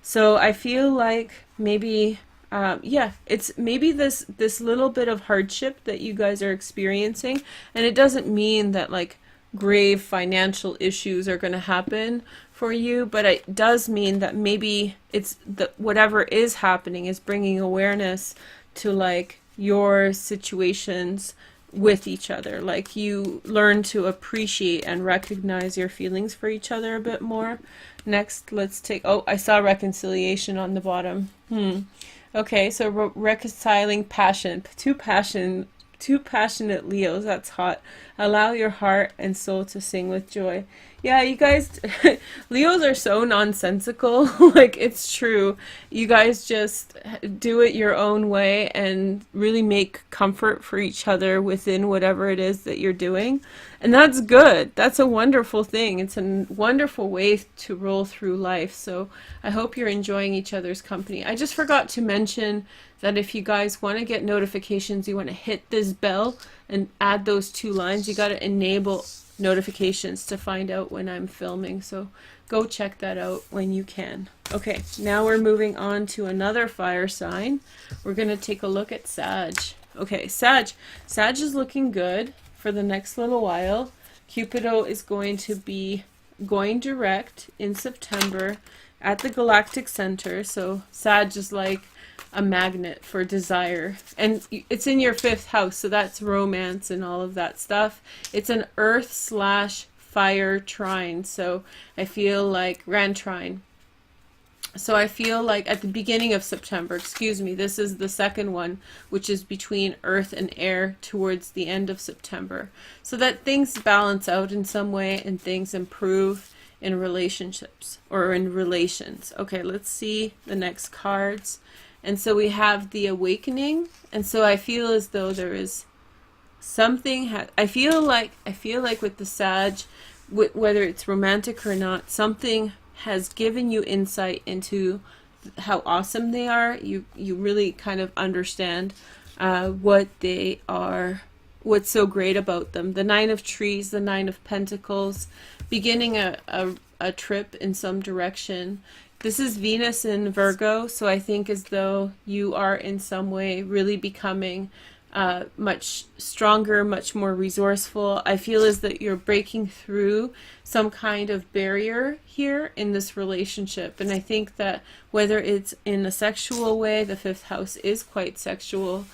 Speaker 1: So I feel like maybe yeah, it's maybe this little bit of hardship that you guys are experiencing, and it doesn't mean that like grave financial issues are going to happen for you, but it does mean that maybe it's that whatever is happening is bringing awareness to like your situations with each other. Like you learn to appreciate and recognize your feelings for each other a bit more. Next, let's take, oh, I saw reconciliation on the bottom. Okay, so reconciling passion. Two passionate Leos. That's hot. Allow your heart and soul to sing with joy. Yeah, you guys, Leos are so nonsensical. Like, it's true. You guys just do it your own way and really make comfort for each other within whatever it is that you're doing. And that's good. That's a wonderful thing. It's a wonderful way to roll through life. So I hope you're enjoying each other's company. I just forgot to mention that if you guys want to get notifications, you want to hit this bell and add those 2 lines. You got to enable notifications to find out when I'm filming. So go check that out when you can. Okay, now we're moving on to another fire sign. We're going to take a look at Sag. Okay, Sag. Sag is looking good for the next little while. Cupido is going to be going direct in September at the galactic center. So Sag is like a magnet for desire. And it's in your 5th house, so that's romance and all of that stuff. It's an earth/fire trine. So I feel like Grand trine. So I feel like at the beginning of September, excuse me, this is the second one, which is between earth and air towards the end of September. So that things balance out in some way and things improve in relationships or in relations. Okay, let's see the next cards. And so we have the awakening. And so I feel as though there is something, I feel like with the Sag, whether it's romantic or not, something has given you insight into how awesome they are. You really kind of understand what they are, what's so great about them. The 9 of Trees, the 9 of Pentacles, beginning a trip in some direction. This is Venus in Virgo, so I think as though you are in some way really becoming much stronger, much more resourceful. I feel as that you're breaking through some kind of barrier here in this relationship. And I think that whether it's in a sexual way, the 5th house is quite sexual,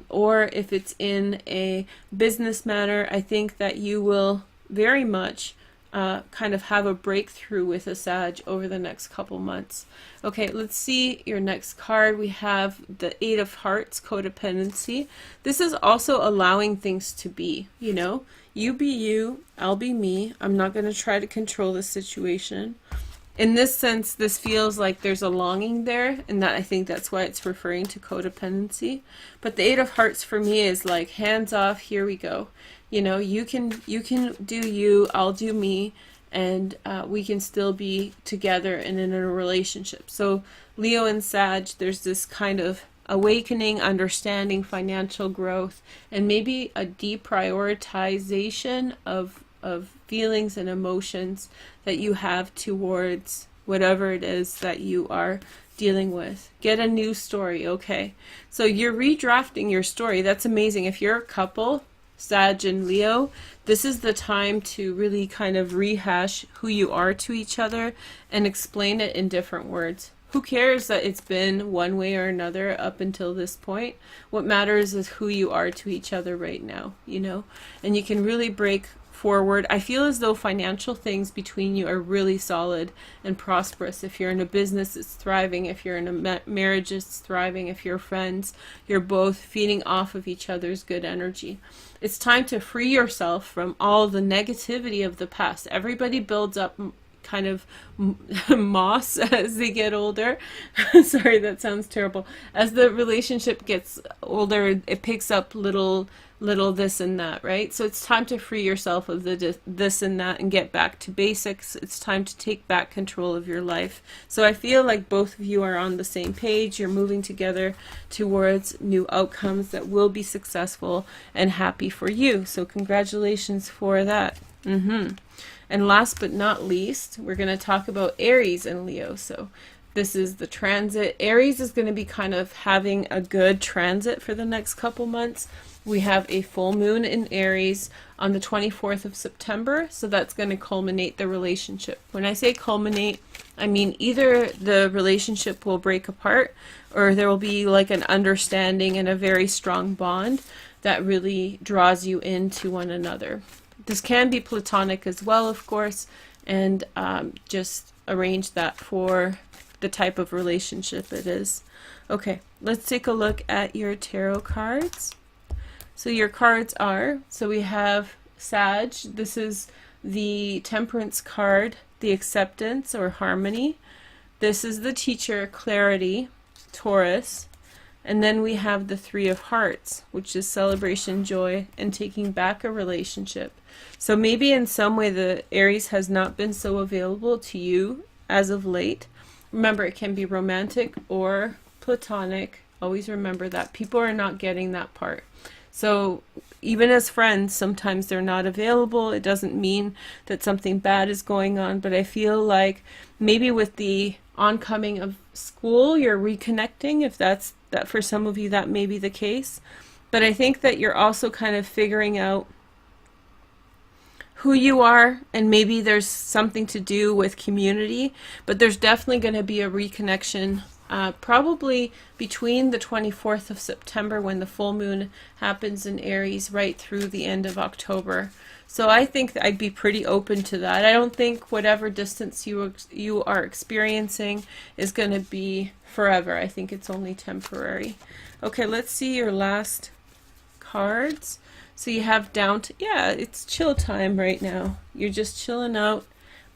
Speaker 1: or if it's in a business matter, I think that you will very much kind of have a breakthrough with a Sag over the next couple months. Okay, let's see your next card. We have the 8 of Hearts, codependency. This is also allowing things to be, you know, you be you, I'll be me. I'm not going to try to control the situation. In this sense, this feels like there's a longing there, and that I think that's why it's referring to codependency. But the 8 of Hearts for me is like hands off, here we go. You know, you can do you, I'll do me, and we can still be together and in a relationship. So Leo and Sag, there's this kind of awakening, understanding, financial growth, and maybe a deprioritization of feelings and emotions that you have towards whatever it is that you are dealing with. Get a new story. Okay, so you're redrafting your story. That's amazing. If you're a couple, Sag and Leo, this is the time to really kind of rehash who you are to each other and explain it in different words. Who cares that it's been one way or another up until this point? What matters is who you are to each other right now, you know? And you can really break forward. I feel as though financial things between you are really solid and prosperous. If you're in a business, it's thriving. If you're in a marriage, it's thriving. If you're friends, you're both feeding off of each other's good energy. It's time to free yourself from all the negativity of the past. Everybody builds up kind of moss as they get older. Sorry, that sounds terrible. As the relationship gets older, it picks up little this and that, right? So it's time to free yourself of the this and that and get back to basics. It's time to take back control of your life. So I feel like both of you are on the same page. You're moving together towards new outcomes that will be successful and happy for you. So congratulations for that. And last but not least, we're going to talk about Aries and Leo. So this is the transit. Aries is going to be kind of having a good transit for the next couple months. We have a full moon in Aries on the 24th of September, so that's going to culminate the relationship. When I say culminate, I mean either the relationship will break apart or there will be like an understanding and a very strong bond that really draws you into one another. This can be platonic as well, of course, and just arrange that for the type of relationship it is. Okay, let's take a look at your tarot cards. So your cards are, so we have Sag, this is the Temperance card, the Acceptance or Harmony. This is the Teacher, Clarity, Taurus. And then we have the Three of Hearts, which is celebration, joy, and taking back a relationship. So maybe in some way the Aries has not been so available to you as of late. Remember, it can be romantic or platonic. Always remember that. People are not getting that part. So even as friends, sometimes they're not available. It doesn't mean that something bad is going on, but I feel like maybe with the oncoming of school, you're reconnecting. If that's that, for some of you, that may be the case. But I think that you're also kind of figuring out who you are, and maybe there's something to do with community, but there's definitely going to be a reconnection probably between the 24th of September, when the full moon happens in Aries, right through the end of October. So I think I'd be pretty open to that. I don't think whatever distance you are experiencing is going to be forever. I think it's only temporary. Okay, let's see your last cards. So you have yeah, it's chill time right now. You're just chilling out,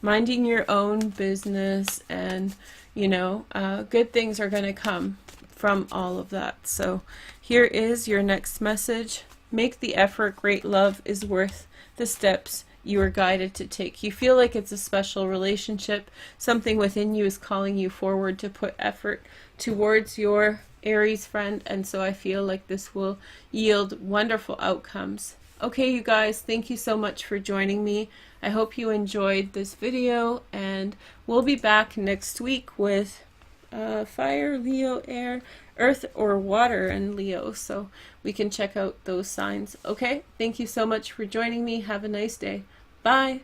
Speaker 1: minding your own business, and you know, good things are going to come from all of that. So here is your next message. Make the effort. Great love is worth the steps you are guided to take. You feel like it's a special relationship. Something within you is calling you forward to put effort towards your Aries friend, and so I feel like this will yield wonderful outcomes. Okay, you guys, thank you so much for joining me. I hope you enjoyed this video, and we'll be back next week with fire, Leo, air, earth, or water, and Leo, so we can check out those signs. Okay, thank you so much for joining me. Have a nice day. Bye.